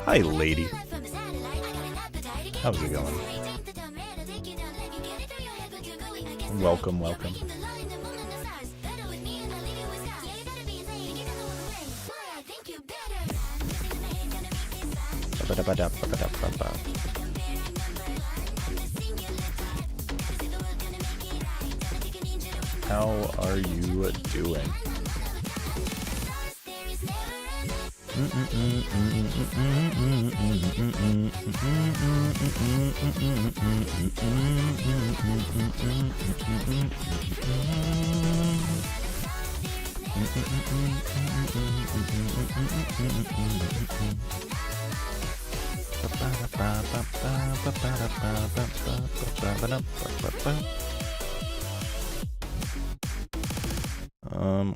Hi, lady. How's it going? Welcome, welcome. How are you doing?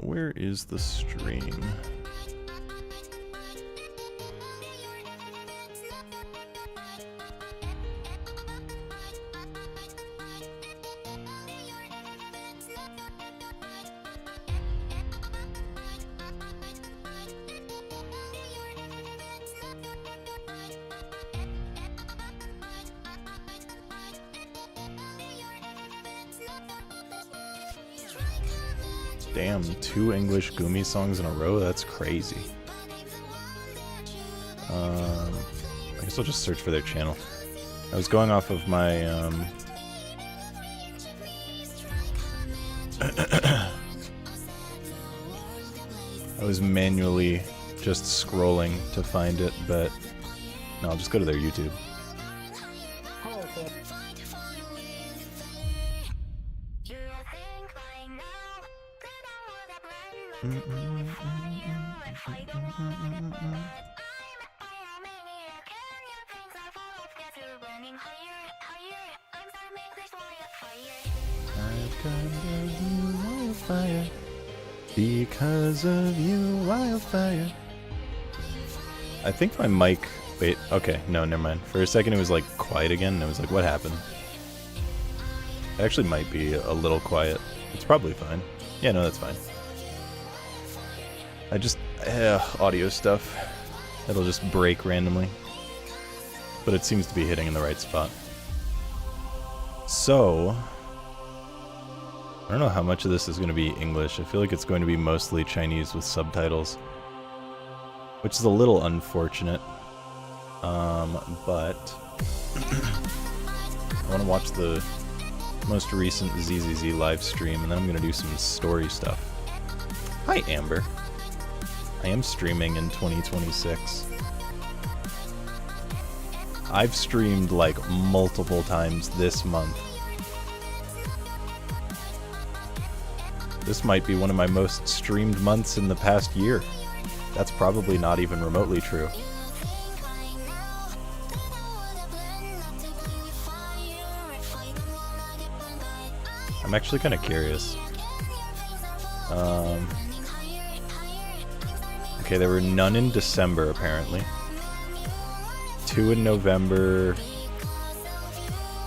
Where is the stream? Damn, 2 English Gumi songs in a row? That's crazy. I guess I'll just search for their channel. I was going off of my, I was manually just scrolling to find it, but no, I'll just go to their YouTube. Because of you, wildfire. I think my mic... Wait, okay, no, never mind. For a second it was like quiet again, and I was like, what happened? It actually might be a little quiet. It's probably fine. Yeah, no, that's fine. I just... audio stuff. It'll just break randomly. But it seems to be hitting in the right spot. So... I don't know how much of this is going to be English. I feel like it's going to be mostly Chinese with subtitles, which is a little unfortunate. But I want to watch the most recent ZZZ live stream, and then I'm going to do some story stuff. Hi, Amber. I am streaming in 2026. I've streamed like multiple times this month. This might be one of my most streamed months in the past year. That's probably not even remotely true. I'm actually kind of curious. Okay, there were none in December, apparently. 2 in November.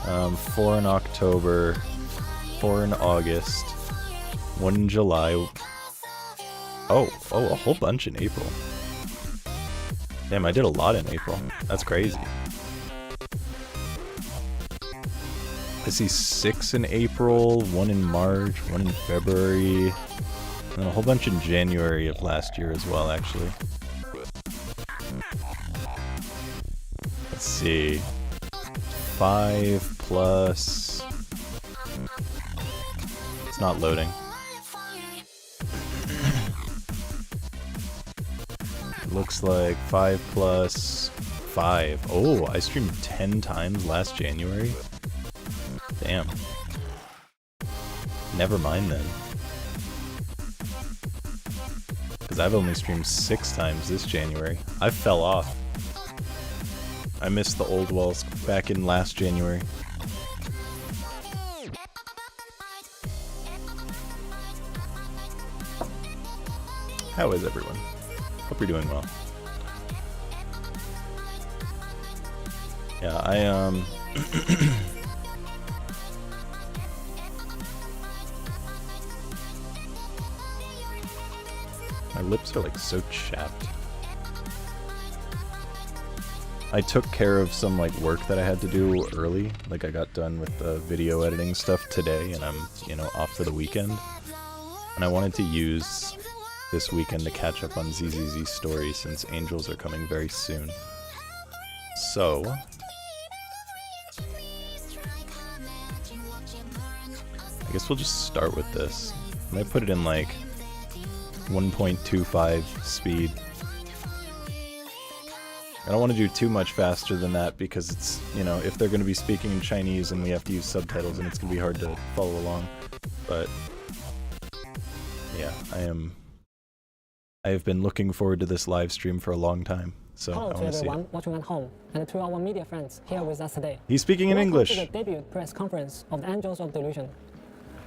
4 in October. 4 in August. 1 in July. Oh, a whole bunch in April. Damn, I did a lot in April. That's crazy. I see 6 in April, 1 in March, 1 in February, and a whole bunch in January of last year as well, actually. Let's see. 5 plus... It's not loading. Looks like 5 plus 5. Oh, I streamed 10 times last January? Damn. Never mind then. Because I've only streamed 6 times this January. I fell off. I missed the old Wolsk back in last January. How is everyone? Hope you're doing well. Yeah, my lips are like so chapped. I took care of some like work that I had to do early. Like I got done with the video editing stuff today and I'm, you know, off for the weekend. And I wanted to use this weekend to catch up on ZZZ story since Angels are coming very soon. So I guess we'll just start with this. I might put it in like 1.25 speed. I don't want to do too much faster than that because it's, you know, if they're going to be speaking in Chinese and we have to use subtitles and it's going to be hard to follow along. But yeah, I have been looking forward to this live stream for a long time. So hello I to want to see everyone it. watching at home and to our media friends here with us today. He's speaking in Welcome English. to the debut press conference of the Angels of Delusion.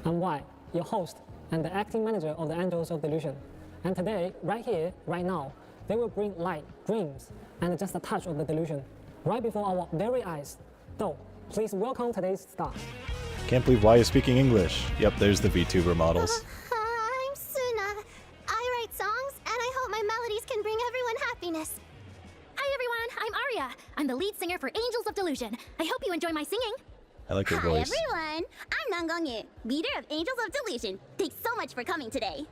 I'm Y, your host and the acting manager of the Angels of Delusion. And today, right here, right now, they will bring light, dreams, and just a touch of the delusion right before our very eyes. So, please welcome today's star. Can't believe Y is speaking English. Yep, there's the VTuber models. I'm Suna. I write songs, and I hope my melodies can bring everyone happiness. Hi everyone, I'm Arya. I'm the lead singer for Angels of Delusion. I hope you enjoy my singing. I like her Hi voice. everyone. I'm Nanggongyu, leader of Angels of Delusion. Thanks so much for coming today.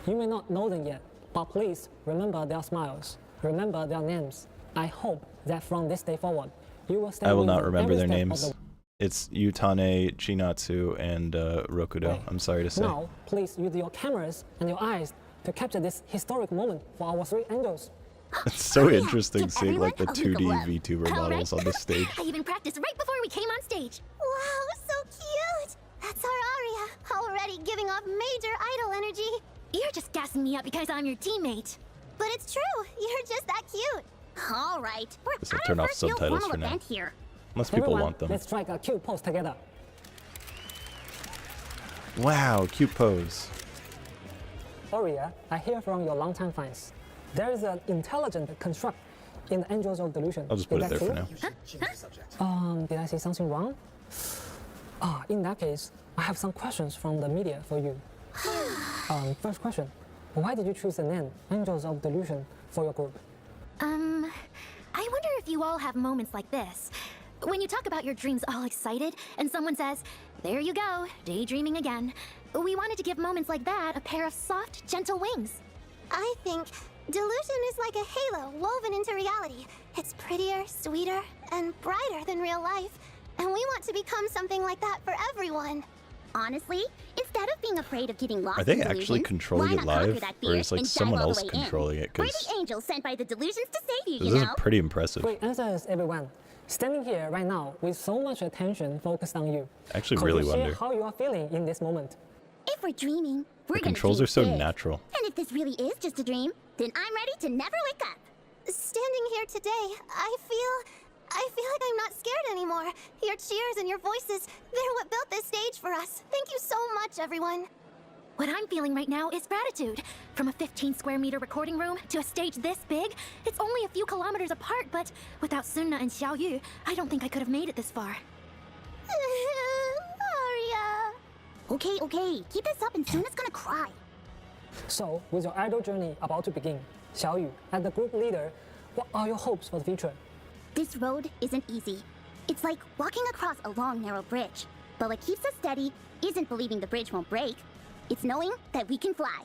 You may not know them yet, but please remember their smiles. Remember their names. I hope that from this day forward, you will stay I will with not them remember every their step of names. the It's Yutane, Chinatsu, and Rokudo. way. I'm sorry to say. Now, please use your cameras and your eyes to capture this historic moment for our three angels. It's so interesting Can seeing like the everyone 2D overlap? VTuber All models right. on this stage. I even practiced right before we came on stage. Wow, so cute. That's our Arya, already giving off major idol energy. You're just gassing me up because I'm your teammate. But it's true, you're just that cute. All right, we're Guess I'll at turn our off first real subtitles formal for now. event here. Unless people Everyone, want them. let's strike a cute pose together. Wow, cute pose. Arya, I hear from your longtime fans. There is an intelligent construct in the Angels of Delusion. I'll just put Is it there that for true? now. Did I say something wrong? In that case, I have some questions from the media for you. First question, why did you choose the name Angels of Delusion for your group? I wonder if you all have moments like this. When you talk about your dreams all excited and someone says, there you go, daydreaming again. We wanted to give moments like that a pair of soft, gentle wings. I think delusion is like a halo woven into reality. It's prettier, sweeter, and brighter than real life. And we want to become something like that for everyone. Honestly, instead of being afraid of getting lost Are they in actually delusions, controlling why it not conquer live? that Or fear is like and dive someone all else the way controlling in? it? We're Because the angels sent by the delusions to save you, this you is know? pretty impressive. Great answers, everyone. Standing here right now with so much attention focused on you. I actually Could really you share wonder. how you are feeling in this moment? If we're dreaming, we're The gonna controls dream are so big. natural. And if this really is just a dream, then I'm ready to never wake up. Standing here today, I feel like I'm not scared anymore. Your cheers and your voices, they're what built this stage for us. Thank you so much, everyone. What I'm feeling right now is gratitude. From a 15 square meter recording room to a stage this big, it's only a few kilometers apart, but without Sunna and Xiao Yu, I don't think I could have made it this far. Arya. Okay, keep this up and Suna's gonna cry. So, with your idol journey about to begin, Xiao Yu, as the group leader, what are your hopes for the future? This road isn't easy. It's like walking across a long, narrow bridge. But what keeps us steady isn't believing the bridge won't break. It's knowing that we can fly.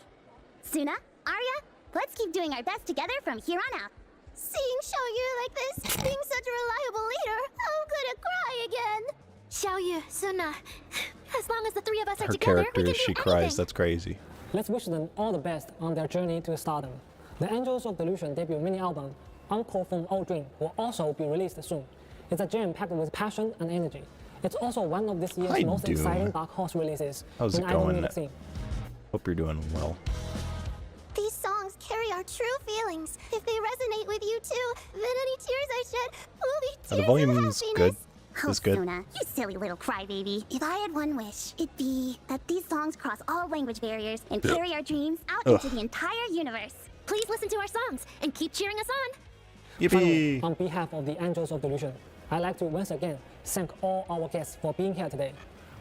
Suna, Arya, let's keep doing our best together from here on out. Seeing Xiaoyu like this, being such a reliable leader, I'm gonna cry again. Xiao Yu, Sunna, as long as the three of us are Her together, we character, can she do cries. anything. That's crazy. Let's wish them all the best on their journey to stardom. The Angels of Delusion debut mini album, Encore from Old Dream, will also be released soon. It's a gem packed with passion and energy. It's also one of this year's Hi, most Doom. exciting dark horse releases How's in it idol going? music scene. Hope you're doing well. These songs carry our true feelings. If they resonate with you too, then any tears I shed will be tears The volume's of good. happiness. It's good. Suna, you silly little crybaby. If I had one wish, it'd be that these songs cross all language barriers and carry our dreams out into the entire universe. Please listen to our songs and keep cheering us on. Finally, Yippee! on behalf of the Angels of Delusion, I'd like to once again thank all our guests for being here today.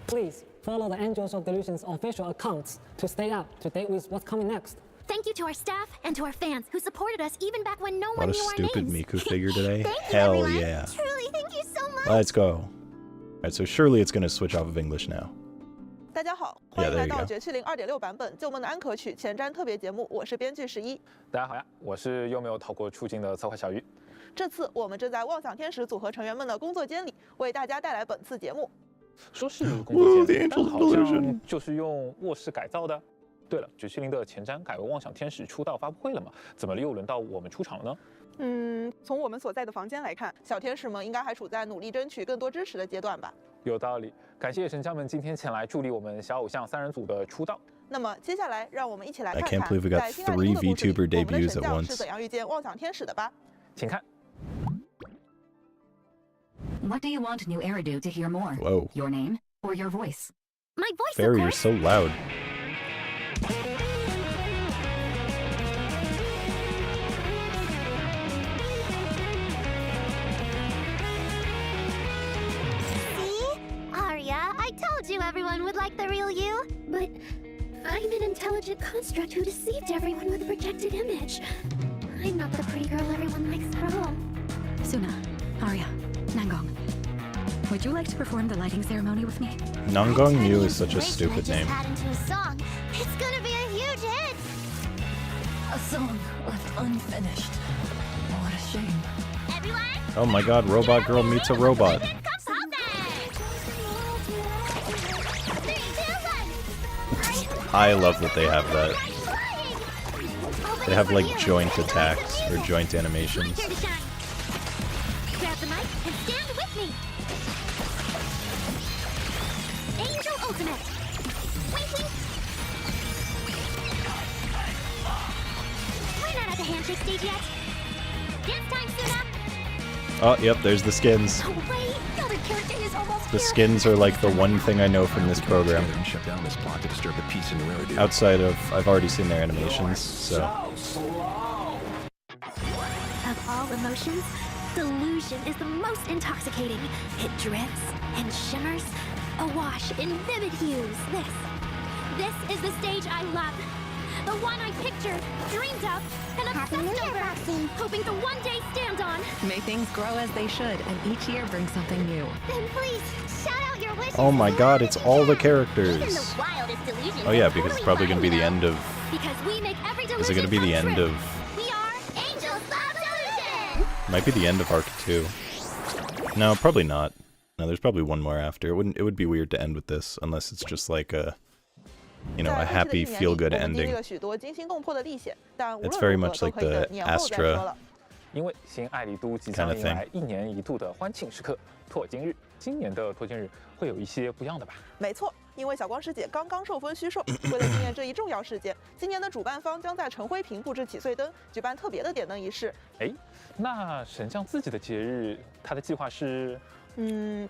Please follow the Angels of Delusion's official accounts to stay up to date with what's coming next. Thank you to our staff and to our fans who supported us even back when no What one a knew our stupid names. Miku figure today. Thank you, Hell everyone. yeah. Truly, thank you so much. Let's go. Alright, so surely it's gonna switch off of English now. 大家好，欢迎 there 来 you 到 go. 绝区零2.6版本《旧梦的安可曲》前瞻特别节目，我是编剧11。大家好呀，我是又没有逃过出境的策划小鱼。这次我们正在妄想天使组合成员们的工作间里，为大家带来本次节目。说是工作间， The 但 Angels 好 Delusion 像就是用卧室改造的。对了，绝区零的前瞻改为妄想天使出道发布会了嘛？怎么又轮到我们出场了呢？从我们所在的房间来看，小天使们应该还处在努力争取更多支持的阶段吧。有道理，感谢神将们今天前来助力我们小偶像3人组的出道。那么接下来，让我们一起来 I 看 can't 看 believe we got 在新爱 3 丽都的故事里 VTuber 我们的 debuts 神 at 将 once. 是怎样遇见妄想天使的吧。请看。 What do you want New Eridu to hear more? Whoa. Your name or your voice? My voice, Fairy, of you're course. so loud. See? Arya, I told you everyone would like the real you. But I'm an intelligent construct who deceived everyone with a projected image. I'm not the pretty girl everyone likes at all. Suna, Arya, Nangong. Would you like to perform the lighting ceremony with me? Nanggong Yu is such a Inspiration stupid I just name. had into a song. It's gonna be a huge hit. A song left unfinished. What a shame. Everyone, Oh my god, Robot Girl meets a robot. come perfect. 3, 2, 1. I love that they have that. They have like joint attacks or joint animations. Here to shine. Grab the mic and stand with me. Angel Ultimate. Wink, wink. We're not at the handshake stage yet. Dance time, Suna. Oh, yep, there's the skins. Oh wait, the other character is almost The here. skins are like the one thing I know from this program. And shut down this plot to disturb the peace in New Eridu. Outside of, I've already seen their animations, so. Of all emotions, delusion is the most intoxicating. It drifts and shimmers, awash in vivid hues. This is the stage I love. The one I pictured, dreamed of, and Happy New obsessed Year, over. Roxy. Hoping to one day stand on. May things grow as they should, and each year brings something new. Then please, shout out your wishes. Oh my god, it's all the Even characters. the wildest delusion Oh yeah, is because it's totally probably gonna be the fine, end of. Because we make every delusion Is it gonna be the come end true. of. We are though. Angels love delusion. Might be the end of Arc 2. No, probably not. No, there's probably one more after. It would be weird to end with this, unless it's just like a. You know, 在 a 过去的 happy 一年里 feel good 我们经历 ending. 了许多惊心动魄的历险，但无 It's 论 very 如何 much 都 like 可以等 the 年后再 Astra 说了。因为新爱丽都即将 Kind of 迎来1年一度的欢庆时刻——拓金日。今年的拓金日会有一些不一样的吧？没错，因为小光师姐刚刚受封虚寿，为了纪念这一重要事件，今年的主办方将在陈辉平布置起岁灯，举办特别的点灯仪式。哎，那神将自己的节日，他的计划是？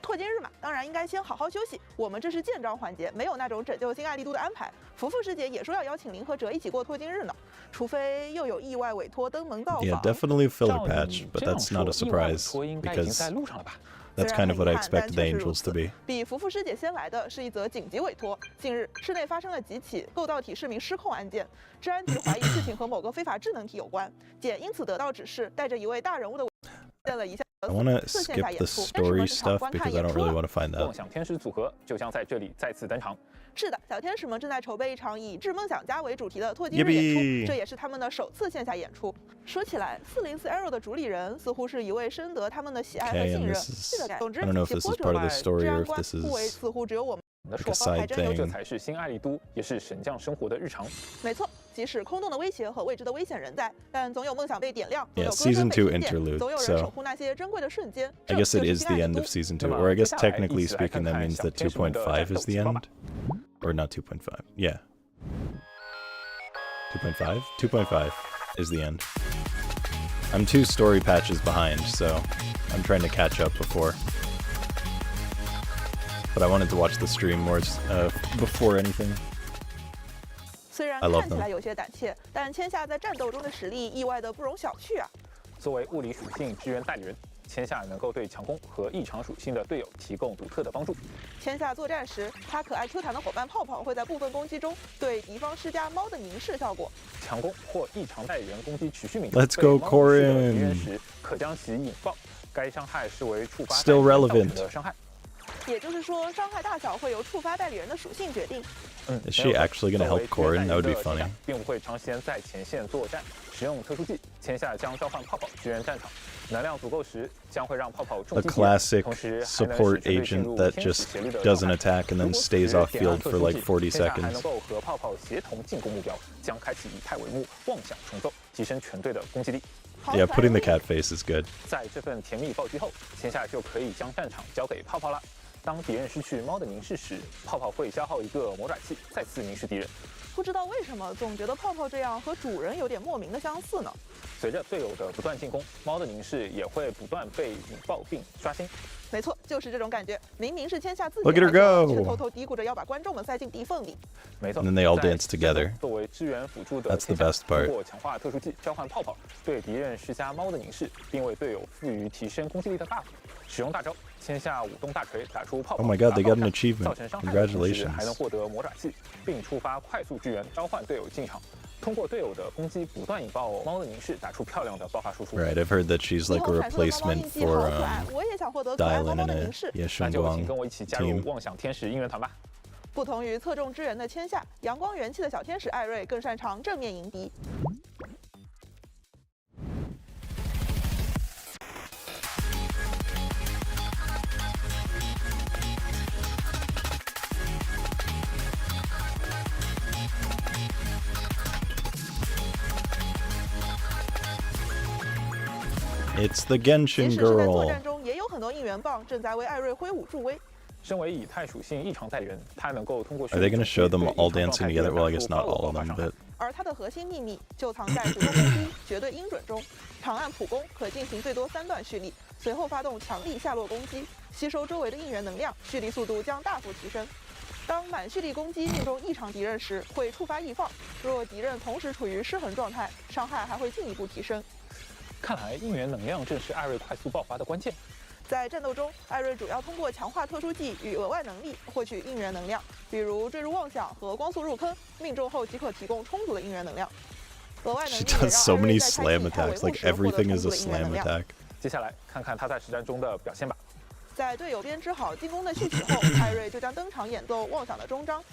拓金日嘛，当然应该先好好休息。我们这是建章环节，没有那种拯救新爱丽都的安排。福福师姐也说要邀请林和哲一起过拓金日呢，除非又有意外委托登门造 Yeah, 访。 definitely a filler 照 patch, 你 but 这样 that's not a 说，意外委 surprise 托应该已经 because 在路上了吧？ that's 虽 kind 然 of 很 what I 遗憾，但 expected the 确实如 Angels to 此 be. 比福福师姐先来的是一则紧急委托。近日，市内发生了几起构造体市民失控案件，治安局怀疑事情和某个非法智能体有关，检因此得到指示，带着一位大人物的见了一下 I want to 四线 skip 下演 the 出， story 天使们这场 stuff 观看 because I 演 don't 出 really 了。 want to find 妄 out. 想天使组合就将在这里再次登场。是的，小天使们正在筹备一场以致梦想家为主题的拓金日演出， Yippee 这也是他们的首次线下演出。说起来，404 Arrow 的主理人似乎是一位深得他们的喜爱和 Okay, 信 and 任。 this is. 是的，总之， I don't know if 其 this 波 is 折 part of the 外， story 治 or 安 if 官 this 护卫 is 似乎只有我们。的 like a 说法还 side 真有，这 thing. 才是新爱丽都，也是神将生活的日常。没错，即使空洞的威胁和未知的危险仍在，但总有梦想被点亮，总 Yeah, 有歌声 season 被 2听见， interlude, 总有人 so 守护那些珍贵的瞬间。 I 这 guess it 就是 is 新 the 爱丽 end 都 of season 2, 那么 or I 接 guess 下来 technically 一起来 speaking, 看 that 看 means 小 that 天使们的 2.5 战 is 斗 the 情况吧 end, or not 2.5. Yeah. 2.5? 2.5 is the end. I'm 2 story patches behind, so I'm trying to catch up before. But I wanted to watch the stream more before anything. 虽然 I love 看起 them. 来有些胆怯，但千夏在战斗中的实力意外的不容小觑啊！作为物理属性支援代理人，签下能够对强攻和异常属性的队友提供独特的帮助。签下作战时，他可爱 Q 弹的伙伴泡泡会在部分攻击中对敌方施加猫的凝视效果。强攻或异常代理人攻击持续命 Let's go 被猫凝视的敌人 Corin 时，可将其引爆，该伤害视为触发 Still 代理人造成 relevant 的伤害。也就是说，伤害大小会由触发代理人的属性决定。Is she actually gonna help Corin? That would be funny. 并不会常先在前线作战，使用特殊技，签下将召唤泡泡支援战场。能量足够时，将会让泡泡重 A 击敌人， classic 同时还能使 support 球队进 agent 入 that 天使 just 协力的 doesn't 状态。 attack and then 如果 stays 时 off 点亮 field 特 for 殊 like 技 40签下还 seconds. 能够和泡泡协同进攻目标，将开启以太为目，妄想重奏，提升全队的攻击力。 Yeah, putting the cat face is good. 在这份甜蜜暴击后，签下就可以将战场交给泡泡了。当敌人失去猫的凝视时，泡泡会消耗一个魔爪器，再次凝视敌人。不知道为什么，总觉得泡泡这样和主人有点莫名的相似呢？随着队友的不断进攻，猫的凝视也会不断被引爆并刷新。没错，就是这种感觉。明明是签下自己 Look at her 的角色， go 却偷偷嘀咕着要把观众们塞进地缝里。没错 And then they all 在 dance together. 作为支援辅助的 That's the 签下 best part. 通过强化特殊技交换泡泡，对敌人施加猫的凝视，并为队友赋予提升攻击力的 buff。使用大招，签下舞动大锤打出泡泡 Oh my god, they got an 打爆 achievement. 造成伤害的同时 Congratulations. 还能获得魔爪器，并触发快速支援召唤队友进场。通过队友的攻击不断引爆猫的凝视，打出漂亮的爆发输出。 Right, I've heard that she's 霓 like a 虹闪烁的猫猫 replacement 印记好 for 可爱，我也想获得可爱 Dylan 猫猫 in 的 a 凝视。那就请 Yeshunguang 跟我一起加入 team. 妄想天使应援团吧。不同于侧重支援的签下，阳光元气的小天使艾瑞更擅长正面迎敌。 It's the 即 Genshin 使是在作 girl. 战中，也有很多应援棒正在为艾瑞挥舞助威。身为以太属性异常代理人，他能够通过 Are they going to show them 对 all 异常 dancing 状态 together? Well, I 打 guess 出 not 高 all 爆 of 发 them, 伤害 but 而它的核心秘密就藏在主动攻击绝对音准中。长按普攻可进行最多3段蓄力，随后发动强力下落攻击，吸收周围的应援能量，蓄力速度将大幅提升。当满蓄力攻击命中异常敌人时，会触发易放。若敌人同时处于失衡状态，伤害还会进一步提升。看来应援能量正是艾瑞快速爆发的关键。 在战斗中，艾瑞主要通过强化特殊技与额外能力获取应援能量，比如坠入妄想和光速入坑，命中后即可提供充足的应援能量。额外能 She 力也让 does so 艾瑞 many 在开 slam 启以太为 attacks. 目 Like 时获得 everything 充 is 足 a 的应援 slam 能量。 attack. 接下来看看他在实战中的表现吧。在队友编织好进攻的序曲后，艾瑞就将登场演奏妄想的终章。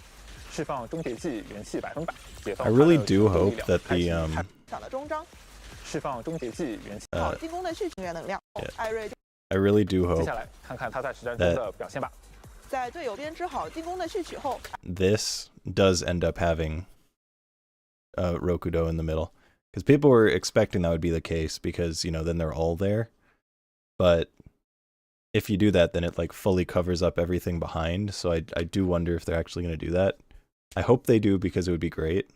释放终结技元气100%，解放 I 他 really 的 do 全部 hope 力量 that 开启 the 以太想的终章，释放终结技元气。好进攻的序曲应援能量。艾瑞 I really do 接 hope 下来看看他在实战中的表现吧。在队友编织好进攻的序曲后， this does end up having Rokudo in the middle. Because people were expecting that would be the case because, you know, then they're all there. But if you do that, then it like fully covers up everything behind. So I do wonder if they're actually going to do that. I hope they do because it would be great.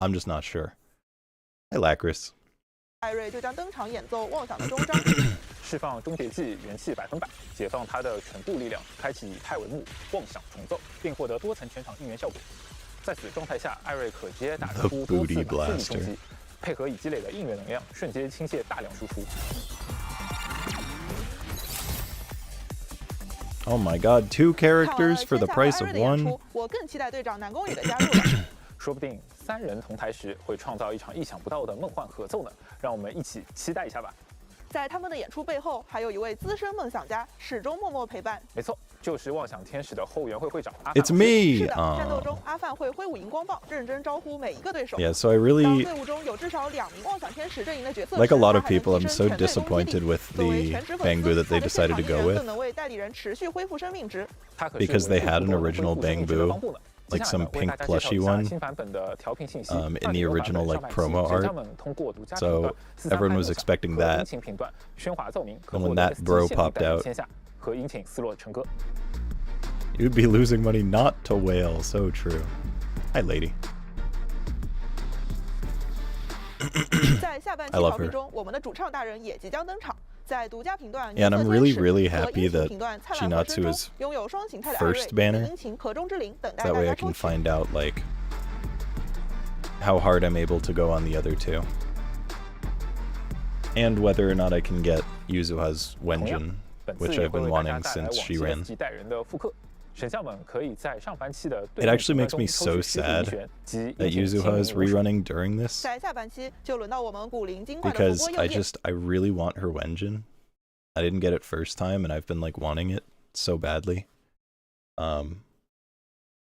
I'm just not sure. Hi, Lacris. 艾瑞就将登场演奏妄想的终章。释放终结技元气100%，解放他的全部力量，开启以太为目，妄想重奏，并获得多层全场应援效果。在此状态下，艾瑞可直接打出多次满蓄力攻击，配合已积累的应援能量，瞬间倾泻大量输出。Oh my god, 2 characters for the 看完了 price 签 of 下和艾瑞的演 1. 出，我更期待队长南宫羽的加入了。说不定3人同台时会创造一场意想不到的梦幻合奏呢，让我们一起期待一下吧。在他们的演出背后，还有一位资深梦想家，始终默默陪伴。没错，就是妄想天使的后援会会长阿范。 It's me. 是的，战斗中阿范会挥舞荧光棒，认真招呼每一个对手。 Yeah, so I 当 really, 队伍中有至少2名妄想天使阵营的角色 like a 时， lot 他 of 还能 people, 提 I'm 升 so 全队攻击 disappointed 力。 with 作为 the 全职粉 Bangbu 丝， that 他 they 的现 decided 场 to 应 go 援 with. 更能为代理人持续恢复生命值。 Because they had an original Bangbu, like some pink plushy one, in the original like promo art. So everyone was expecting that. And when that bro popped out, you'd be losing money not to whale. So true. Hi, lady. 在下半期 I love 调频 her. 中，我们的主唱大人也即将登场。在独家频段 Yeah, and I'm 原色天 really, 使 really 和 happy 英雄 that 频段灿烂和声 Shinatsu 中 is 拥有双形态的艾瑞 first banner. 殷勤壳中之灵等待 That 大 way 家 I 抽 can 取。 find out like how hard I'm able to go on the other 2. And whether or not I can get, Yuzuha's 同样 Wenjin, 本次 which 也 I've 会 been 为大家 wanting 带来往 since 期 she 的 ran. 四级带人的复刻。选项们可以在上班期的 It actually makes 中 me 抽 so 取十组一 sad 选及 that 一请 Yuzuha is 签名入手。 rerunning during this 在下半期就轮到我们古灵精怪的主 because 播 I 右叶。 I really want her Wenjin. I didn't get it first time, and I've been like wanting it so badly.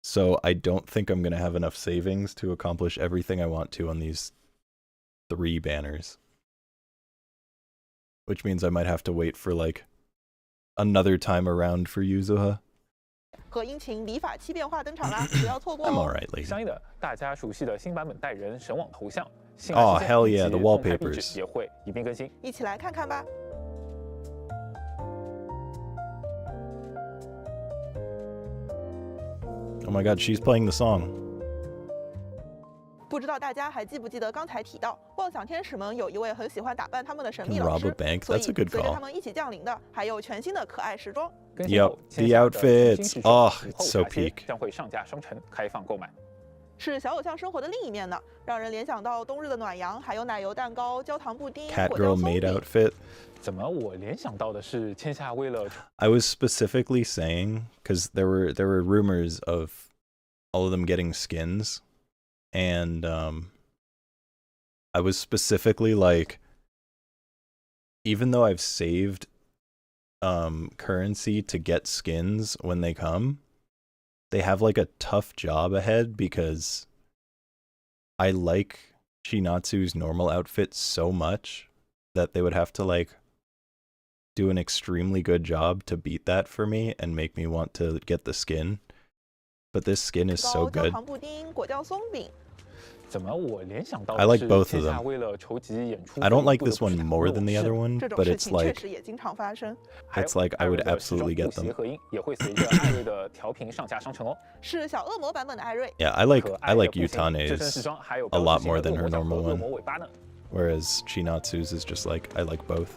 So I don't think I'm gonna have enough savings to accomplish everything I want to on these 3 banners. Which means I might have to wait for like another time around for Yuzuha. 和殷勤理发七变化登场啦，不要错过 I'm 哦。 alright, lady. 相应的，大家熟悉的新版本带人神网头像、性 Oh, 爱事件 hell 以 yeah, 及 the 动态壁 wallpapers. 纸也会一并更新。一起来看看吧。 Oh my god, she's playing the song. 不知道大家还记不记得刚才提到，妄想天使们有一位很喜欢打扮他们的神秘 Can 老 rob a 师， bank? 所以 That's a good 随着 call. 他们一起降临的，还有全新的可爱时装。更新后 Yep, 签 the 下的 outfits. 新制式 Oh, 午 it's 后 so 茶贴 peak. 将会上架商城开放购买。是小偶像生活的另一面呢，让人联想到冬日的暖阳，还有奶油蛋糕、焦糖布丁、 Cat 果 girl 酱松 maid 饼。 outfit. 怎么我联想到的是签下为了 I was specifically saying because there were rumors of all of them getting skins, and I was specifically like, even though I've saved currency to get skins when they come, they have like a tough job ahead because I like Chinatsu's normal outfit so much that they would have to like do an extremely good job to beat that for me and make me want to get the skin. But this skin is so 焦 good. 糖布丁、果酱松饼。怎么我联想到 I 的 like 是 both of 签下 them. 为了筹集演出 I don't 费 like 不得 this 不 one 去打 more 工 than the 是 other one, 这种 but 事 it's 情确 like 实也经常发生。还有 it's like I would 艾瑞的时 absolutely 装 get 不协 them. 合音也会随着艾瑞的调频上架商城哦。是小恶魔版本的艾瑞。 Yeah, I 和 like 艾瑞的步行 Utane's 这身时装还有 a 标 lot 志性 more 的 than 恶 her 魔掌和 normal 恶 one, 魔尾巴呢。 whereas Chinatsu's is just like I like both.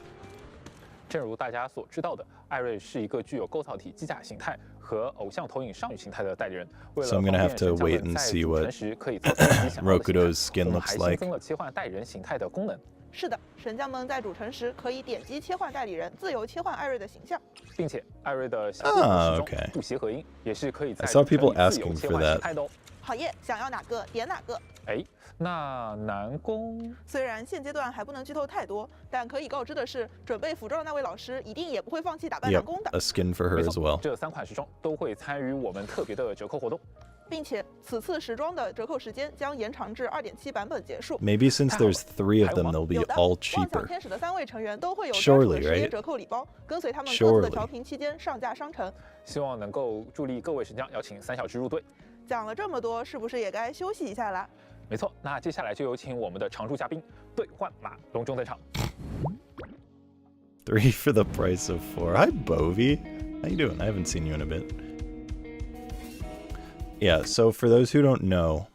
正如大家所知道的，艾瑞是一个具有构造体机甲形态和偶像投影少女形态的代理人。为了 So I'm 方 gonna 便 have to 神将 wait 们 and 在 see 组 what 成时可以操作自己想要的 Rokudo's 形 skin 态，我们 looks 还 like. 新增了切换代理人形态的功能，是的，神将们在主城时可以点击切换代理人，自由切换艾瑞的形象。并且艾瑞的小 Ah, 时 okay. 装不协和音也是可以在 I saw 主城 people 里自由 asking 切 for 换 that. 形态的哦。好耶，想要哪个点哪个。哎，那南宫虽然现阶段还不能剧透太多，但可以告知的是，准备服装的那位老师一定也不会放弃打扮 Yep, 南宫的， a skin for her 没 as 错 well. 这3款时装都会参与我们特别的折扣活动。并且此次时装的折扣时间将延长至2.7版本结束。 Maybe since there's 3 of them, they'll be 有的， all 妄想 cheaper. 天使的3位成员都会有专 Surely, 属的10元 right? 折扣礼包，跟随他们各自的 Surely. 调频期间上架商城。希望能够助力各位神将，邀请3小只入队。讲了这么多，是不是也该休息一下啦？没错，那接下来就有请我们的常驻嘉宾兑换码隆重登场。 3 for the price of 4. Hi, Bovie. How you doing? I haven't seen you in a bit. Yeah, so for those who don't know,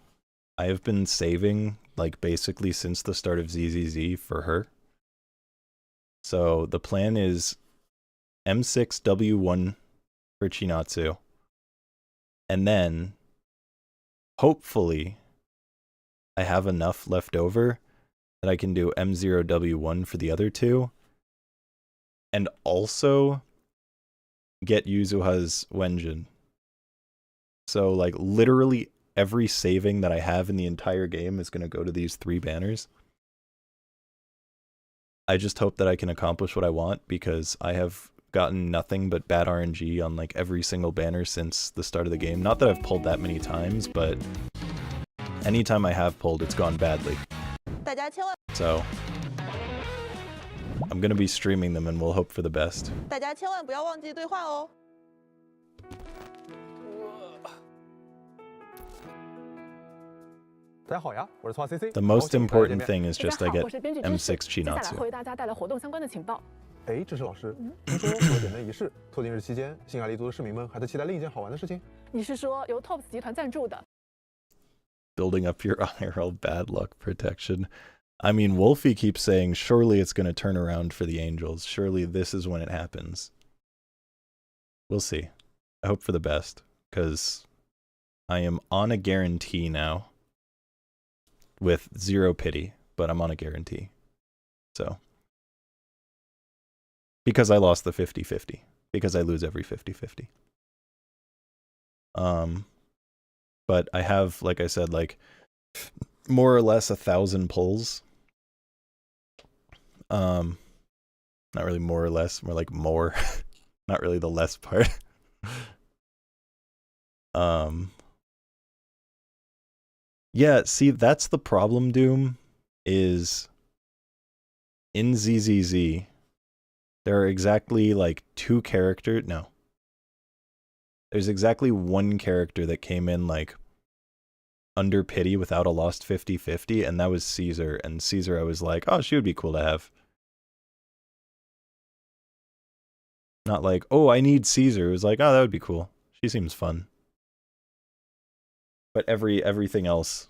I have been saving, like, basically since the start of ZZZ for her. So the plan is M6W1 for Chinatsu. And then, hopefully, I have enough left over that I can do M0W1 for the other 2. And also get Yuzuha's Wenjin. So, like, literally every saving that I have in the entire game is going to go to these 3 banners. I just hope that I can accomplish what I want, because I have gotten nothing but bad RNG on, like, every single banner since the start of the game. Not that I've pulled that many times, but anytime I have pulled, it's gone badly. 大家千万 So, I'm going to be streaming them, and we'll hope for the best. 大家千万不要忘记兑换哦。 大家好呀，我是错 CC。 The most important thing is 大 just 家 I 好， get 我是编辑知 M6 识，接下来 Chinatsu. 会为大家带来活动相关的情报。哎，知识老师，听说除了点灯仪式，拓金日期间，新爱立足的市民们还在期待另一件好玩的事情。你是说由 TOPS 集团赞助的？ Building up your IRL bad luck protection. I mean, Wolfie keeps saying, surely it's going to turn around for the Angels. Surely this is when it happens. We'll see. I hope for the best, because I am on a guarantee now. With 0 pity, but I'm on a guarantee. So, Because I lost the 50-50. Because I lose every 50-50. But I have, like I said, like more or less 1,000 pulls. Not really more or less, more like more. Not really the less part. Yeah, see, that's the problem, Doom, is in ZZZ, there are exactly like 2 characters. No. There's exactly 1 character that came in like under pity without a lost 50-50, and that was Caesar. And Caesar, I was like, oh, she would be cool to have. Not like, oh, I need Caesar. It was like, oh, that would be cool. She seems fun. But everything else,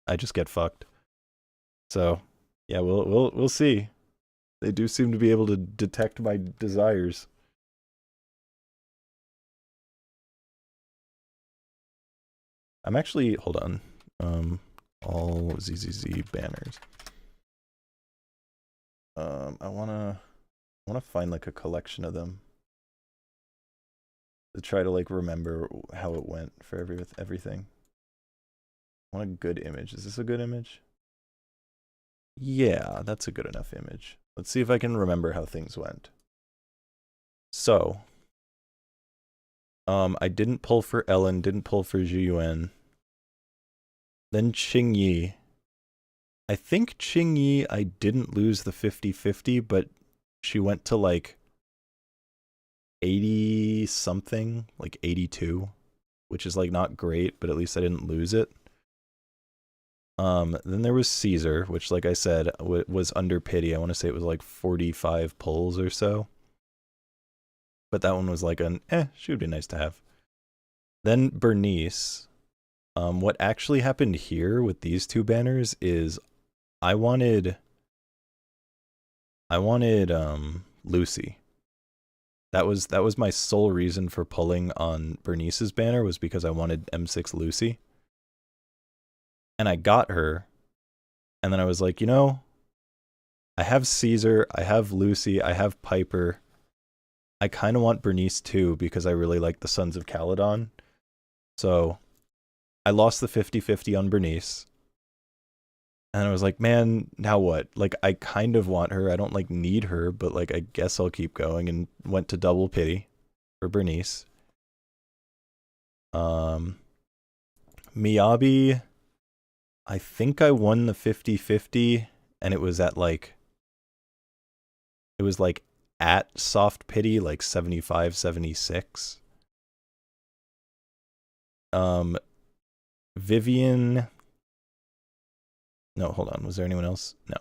I just get fucked. So, yeah, we'll see. They do seem to be able to detect my desires. I'm actually, hold on. All ZZZ banners. I wanna find like a collection of them to try to like remember how it went for everything. I want a good image. Is this a good image? Yeah, that's a good enough image. Let's see if I can remember how things went. So, I didn't pull for Ellen, didn't pull for Zhiyuan. Then Qingyi. I think Qingyi, I didn't lose the 50-50, but she went to like 80 something, like 82, which is like not great, but at least I didn't lose it. Then there was Caesar, which, like I said, was under pity. I want to say it was like 45 pulls or so. But that one was like an, she would be nice to have. Then Bernice. What actually happened here with these 2 banners is I wanted Lucy. That was my sole reason for pulling on Bernice's banner, was because I wanted M6 Lucy. And I got her, and then I was like, you know, I have Caesar, I have Lucy, I have Piper. I kind of want Bernice too, because I really like the Sons of Caledon. So I lost the 50-50 on Bernice. And I was like, man, now what? Like, I kind of want her. I don't, like, need her, but, like, I guess I'll keep going, and went to double pity for Bernice. Miyabi, I think I won the 50-50, and it was at, like, at soft pity, like 75-76. Vivian... No, hold on. Was there anyone else? No.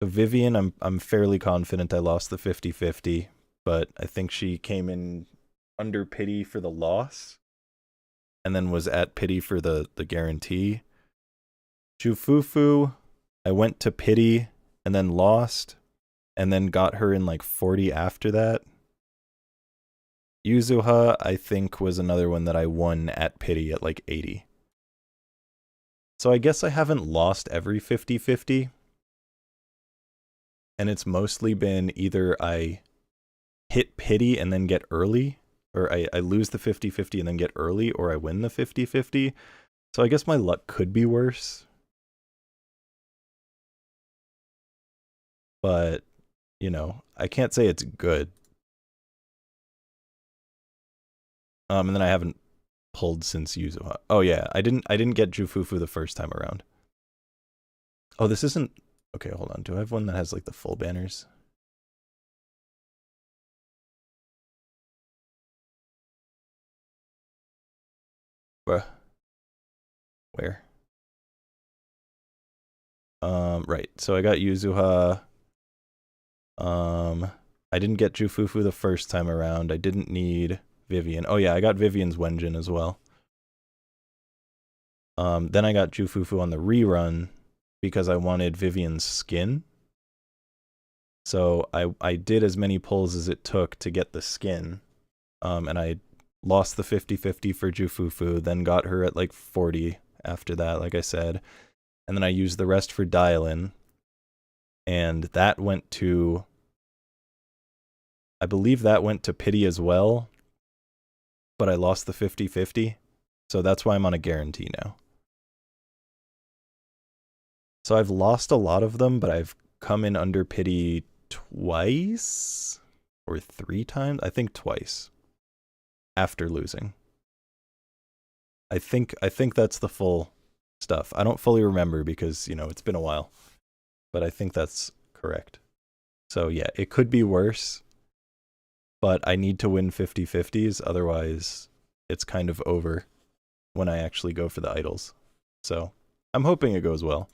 So Vivian, I'm fairly confident I lost the 50-50, but I think she came in under pity for the loss, and then was at pity for the guarantee. Jufufu, I went to pity and then lost, and then got her in like 40 after that. Yuzuha, I think, was another one that I won at pity at like 80. So I guess I haven't lost every 50-50. And it's mostly been either I hit pity and then get early, or I lose the 50-50 and then get early, or I win the 50-50. So I guess my luck could be worse. But, you know, I can't say it's good. And then I haven't pulled since Yuzuha. Oh yeah, I didn't get Jufufu the first time around. Oh, this isn't... Okay, hold on. Do I have one that has like the full banners? Bruh. Where? Right. So I got Yuzuha. I didn't get Jufufu the first time around. I didn't need Vivian. Oh yeah, I got Vivian's Wenjin as well. Then I got Jufufu on the rerun because I wanted Vivian's skin. So I did as many pulls as it took to get the skin. And I lost the 50-50 for Jufufu, then got her at like 40 after that, like I said. And then I used the rest for Dial-In. And that went to I believe that went to pity as well, but I lost the 50-50, so that's why I'm on a guarantee now. So I've lost a lot of them, but I've come in under pity twice or 3 times. I think twice after losing. I think that's the full stuff. I don't fully remember because, you know, it's been a while, but I think that's correct. So yeah, it could be worse, but I need to win 50-50s, otherwise it's kind of over when I actually go for the idols. So I'm hoping it goes well.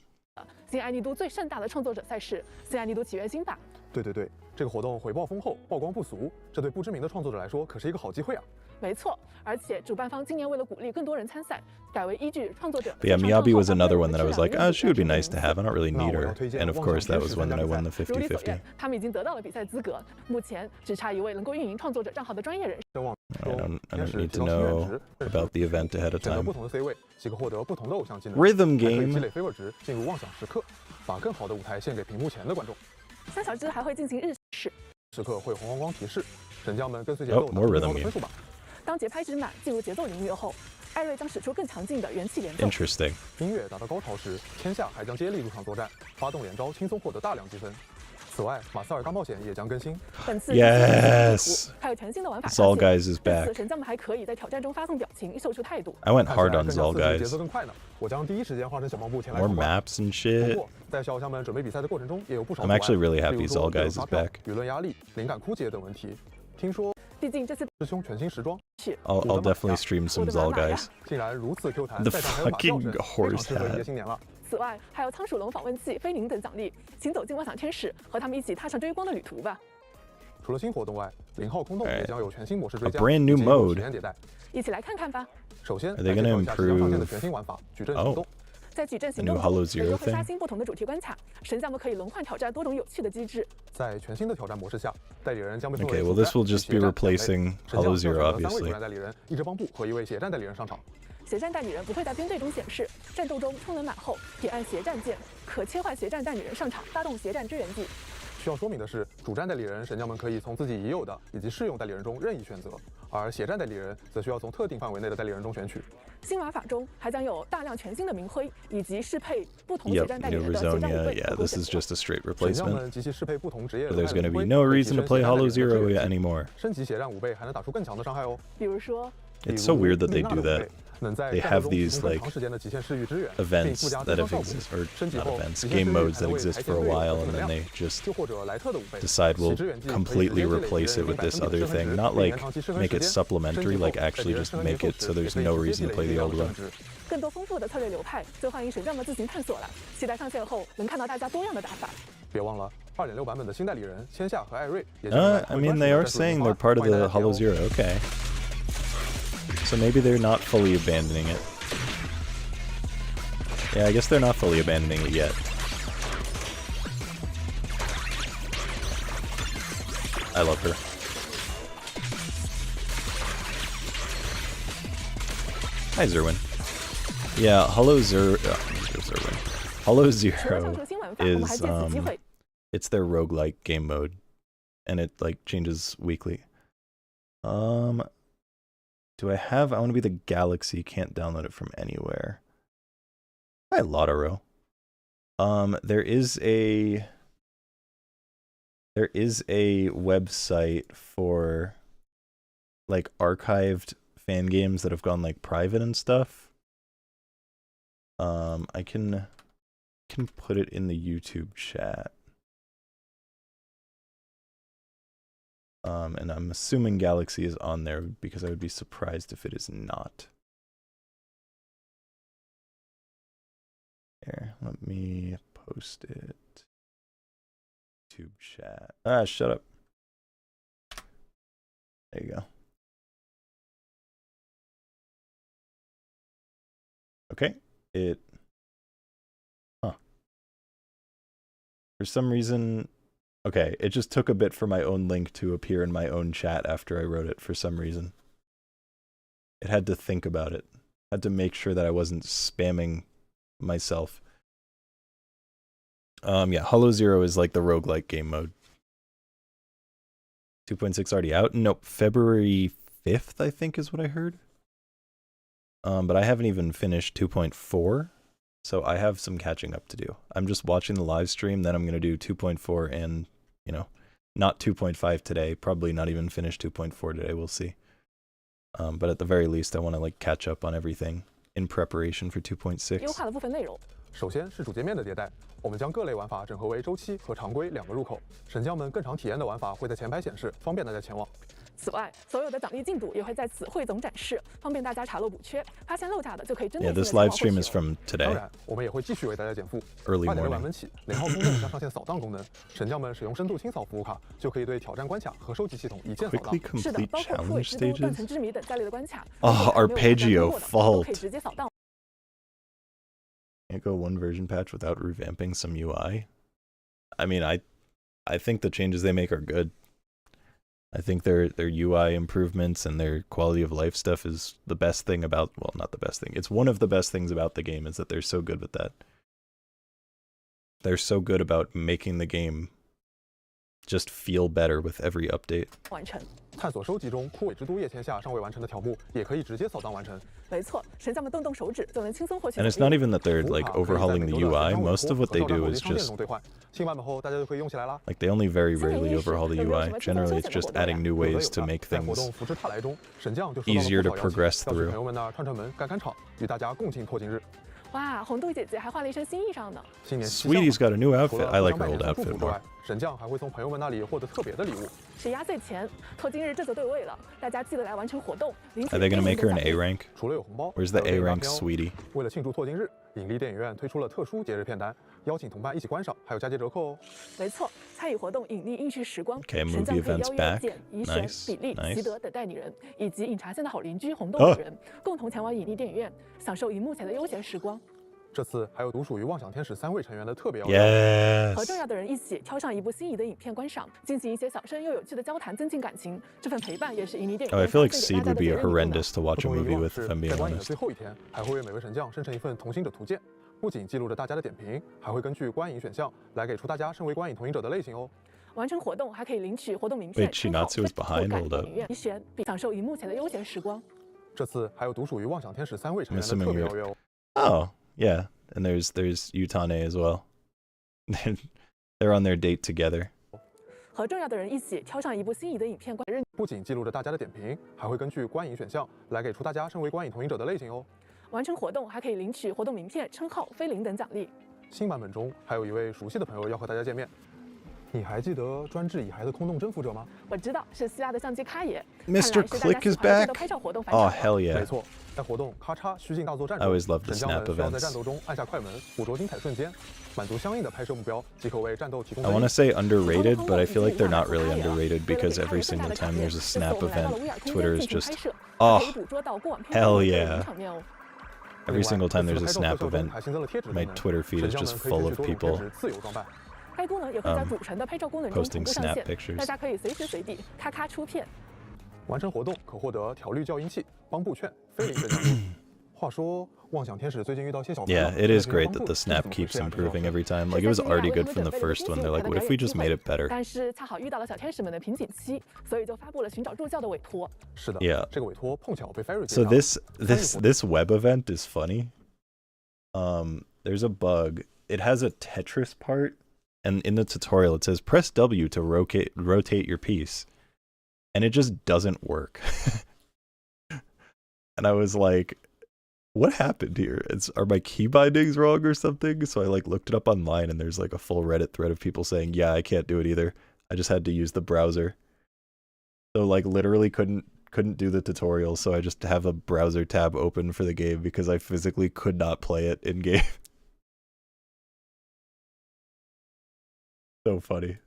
新爱尼都最盛大的创作者赛事——新爱尼都起源新吧。对对对，这个活动回报丰厚，曝光不俗，这对不知名的创作者来说可是一个好机会啊。没错，而且主办方今年为了鼓励更多人参赛，改为依据创作者。But yeah, Miyabi was another one that I was like, oh, she would be nice to have. I don't really need her. And of course, that was when I won the 50-50. 他们已经得到了比赛资格，目前只差一位能够运营创作者账号的专业人士。I don't need to know about the event ahead of time. 不同的 C 位，即可获得不同的偶像技能。 Rhythm 积 game. 累 favor 值，进入妄想时刻，把更好的舞台献给屏幕前的观众。3小只还会进行日式，时刻会红光光提示，神将们跟随节奏 more 打 rhythm 出分数吧。当节拍值满进入节奏领域后，艾瑞将使出更强劲的元气连奏。Interesting. 音乐达到高潮时，天下还将接力入场作战，发动连招，轻松获得大量积分。此外，马塞尔大冒险也将更新。本次 Yes. 还有全新的玩法。 Zal Guys is 这 back. 次神将们还可以在挑战中发送表情，秀出态度。 I went hard on 看起来 Zal 更加刺激，节 Guys. 奏更快呢。我将第一时间化身小蟒布前来 More 闯关。 maps and 不 shit. 过，在小偶像们准备比赛的过程中，也有不少 I'm 阻碍 actually really happy 比如说 Zal Guys 各 is 种发票 back. 舆论压力、灵感枯竭等问题。听说毕竟这次师兄全新时装， I'll definitely stream some Zal Guys. 竟然如此 Q 弹， The 在场还有马叫 fucking 声，非常 horse 适合迎接 hat. 新年了。 此外，还有仓鼠龙访问器、菲灵等奖励，请走进妄想天使，和他们一起踏上追光的旅途吧。 除了新活动外，0号空洞也将有全新模式追 A 加， brand new 进一步 mode. 体验迭代。一起来看看吧。首先， Are they 来介 gonna 绍一下即将上线的 improve- 全新玩法——矩阵行动。 在矩阵行 The 动 new 后， Hollow 每 Zero 周会刷 thing? 新不同的主题关卡，神将们可以轮换挑战多种有趣的机制。在全新的挑战模式下，代理人将被分 Okay, 为 well, this will just be 血战 replacing 神将 Hollow 要 Zero, 选择3位 obviously. 主战代理人、1支帮部和1位血战代理人上场。 血战代理人不会在编队中显示，战斗中充能满后，点按血战键，可切换血战代理人上场，发动血战支援技。 需要说明的是，主战代理人神将们可以从自己已有的以及适用代理人中任意选择，而血战代理人则需要从特定范围内的代理人中选取。 新玩法中还将有大量全新的明徽，以及适配不同血 Yep, 战代理 New 人的血战武 Rizonia. 备 Yeah, 可供 this 选 is 择。 just a straight 神将 replacement. 们及其适配不同职业的 But there's 代理 gonna 人 be 徽 no 可以 reason 提 to 升 play 血战代理 Hollow 人的支 Zero 援技 anymore. 升级血战武备还能打出更强的伤害哦。比如说， It's so weird that they do that. 能在 They 战 have 斗中提 these 供更 like 长时间的极限视域支援，并附 events 加 that 增 have 伤效果。 exist or 升级 not 后， events, 极 game 限视域 modes 还 that 能为 exist 排 for a 线队友 while 补 and 能 then 量。 they just 又或者莱特的武备， decide 其 we'll 支援技可以 completely 直接积累 replace it 100% with this 的 other 生存 thing, 值 not 并 like 延长其生存 make 时 it 间。 supplementary, like 代 actually 理人 just 生存 make 后 it so 时也 there's 可以 no 直接 reason 积 to 累 play 一 the 定 old 的 one. 生存值。更多丰富的策略流派，则欢迎神将们自行探索了。期待上线后能看到大家多样的打法。别忘了，2.6版本的新代理人千夏和艾瑞也将在 I mean, they are saying they're part of the Hollow Zero. Okay. So maybe they're not fully abandoning it. Yeah, I guess they're not fully abandoning it yet. I love her. Hi, Zerwin. Yeah, Hollow Zero. Hollow Zero is it's their roguelike game mode, and it like changes weekly. Do I want to be the Galaxy, can't download it from anywhere. Hi, Lotaro. There is a website for like archived fan games that have gone like private and stuff. I can put it in the YouTube chat. And I'm assuming Galaxy is on there because I would be surprised if it is not. Here, let me post it. YouTube chat. Ah, shut up. There you go. Okay, for some reason, okay, it just took a bit for my own link to appear in my own chat after I wrote it for some reason. It had to think about it. Had to make sure that I wasn't spamming myself. Yeah, Hollow Zero is like the roguelike game mode. 2.6 already out? Nope, February 5th, I think is what I heard. But I haven't even finished 2.4, so I have some catching up to do. I'm just watching the live stream, then I'm going to do 2.4 and, you know, not 2.5 today, probably not even finish 2.4 today, we'll see. But at the very least, I want to like catch up on everything in preparation for 2.6. 优化的部分内容。首先是主界面的迭代，我们将各类玩法整合为周期和常规2个入口。神将们更常体验的玩法会在前排显示，方便大家前往。此外，所有的奖励进度也会在此汇总展示，方便大家查漏补缺。发现漏下的就可以针对 Yeah, this live stream is from 当 today. 然，我们也会继续为大家减负。 Early 8点6 morning. 版本起，0号通证将上线扫荡功能。神将们使用深度清扫服务卡，就可以对挑战关卡和收集系统一键扫荡。 Quickly 是的， complete 包括复 challenge 位之都、断 stages. 层之谜等在类的关卡。 Oh, 如果还没有挑战 Arpeggio 通过的都可以 fault. 直接扫荡。 Can't go one version patch without revamping some UI. I mean, I think the changes they make are good. I think their UI improvements and their quality of life stuff is the best thing about, well, not the best thing. It's one of the best things about the game is that they're so good with that. They're so good about making the game just feel better with every update. 完成。 探索收集中，枯萎之都页签下尚未完成的条目，也可以直接扫荡完成。没错，神将们动动手指就能轻松获取。 And it's not even that they're like overhauling the UI. Most of what they do is just 新版本后，大家就可以用起来啦。 like they only very rarely overhaul the UI. Generally, it's just adding new ways to make 在活 things 动扶持踏来中，神将就 easier to progress 要去 through. 朋友们那儿串串门、赶赶场，与大家共庆拓今日。 哇，红豆姐姐还换了一身新衣裳呢。 新年 Sweetie's got a new outfit. I like her old 除了 outfit 之 more. 外，神将还会从朋友们那里获得特别的礼物。 是压岁钱，拓今日这就对位了，大家记得来完成活动。 Are they gonna make her an A rank? 除了有红包 Where's the 还有 A 大 rank 标 Sweetie? 为了庆祝拓今日，引力电影院推出了特殊节日片单，邀请同伴一起观赏，还有佳节折扣哦。没错，参与活动隐匿映式时光， Okay, 神将 movie 可以 events 邀约 back. 简、怡璇、 Nice, 比利、 nice. 习德等代理人，以及饮茶线的好邻居红豆哦等人，共同前往隐匿电影院，享受荧幕前的悠闲时光。 这次还有独属于妄想天使3位成员的特别邀约。 Yes. 和重要的人一起挑上一部心仪的影片观赏，进行一些小声又有趣的交谈，增进感情。这份陪伴也是隐匿电影 Oh, I 院 feel like 献给 Seed 大家 would 的 be 节日礼物呢。 horrendous to watch a 不同于以 movie 往 with, 是 if I'm 在 being 观影的 honest. 最后一天，还会为每位神将生成一份同心者图鉴，不仅记录着大家的点评，还会根据观影选项来给出大家身为观影同行者的类型哦。 完成活动还可以领取活动名片、 Wait, 称号、 Chinatsu is 或 behind? 感 Hold up. 影院一选，并享受荧幕前的悠闲时光。这次还有独属于妄想天使3位成 I'm 员的 assuming 特别 you're- 邀约哦。 Oh, yeah. And there's Utane as well. They're on their date together. 和重要的人一起挑上一部心仪的影片观日。 不仅记录着大家的点评，还会根据观影选项来给出大家身为观影同行者的类型哦。完成活动还可以领取活动名片、称号、菲林等奖励。新版本中还有一位熟悉的朋友要和大家见面，你还记得专治蚁孩的空洞征服者吗？我知道是希腊的相机咖爷。 Mr. Click is back. 拍照活动返 Oh, 场 hell 没 yeah. 错，在活动咔嚓虚境大作战 I 中， always love the 神将们 snap 需要在 events. 战斗中按下快门，捕捉精彩瞬间，满足相应的拍摄目标，即可为战斗提供 I want to say underrated, but I feel like they're not really underrated because every single time there's a snap event, Twitter is just, oh, hell yeah. Every single time there's a snap event, my Twitter feed is just full of people 自由装扮。该功能也会在主城的拍照功能中同 posting 步上 snap 线， pictures. 大家可以随时随地咔咔出片。完成活动可获得调滤校音器、帮布券、菲林等奖励。话说，妄想天使最近遇到些小烦恼 Yeah, it is great that the snap keeps improving every time. Like, it was already good from the first one. They're like, what if we just made it better? 但是恰好遇到了小天使们的瓶颈期，所以就发布了寻找助教的委托。是的 Yeah. 这个委托碰巧被 Ferry 接 So 上。 this web event is funny. There's a bug. It has a Tetris part, and in the tutorial it says press W to rotate your piece, and it just doesn't work. And I was like, what happened here? Are my key bindings wrong or something? So I like looked it up online, and there's like a full Reddit thread of people saying, yeah, I can't do it either. I just had to use the browser. So like literally couldn't do the tutorial, so I just have a browser tab open for the game because I physically could not play it in game. So funny.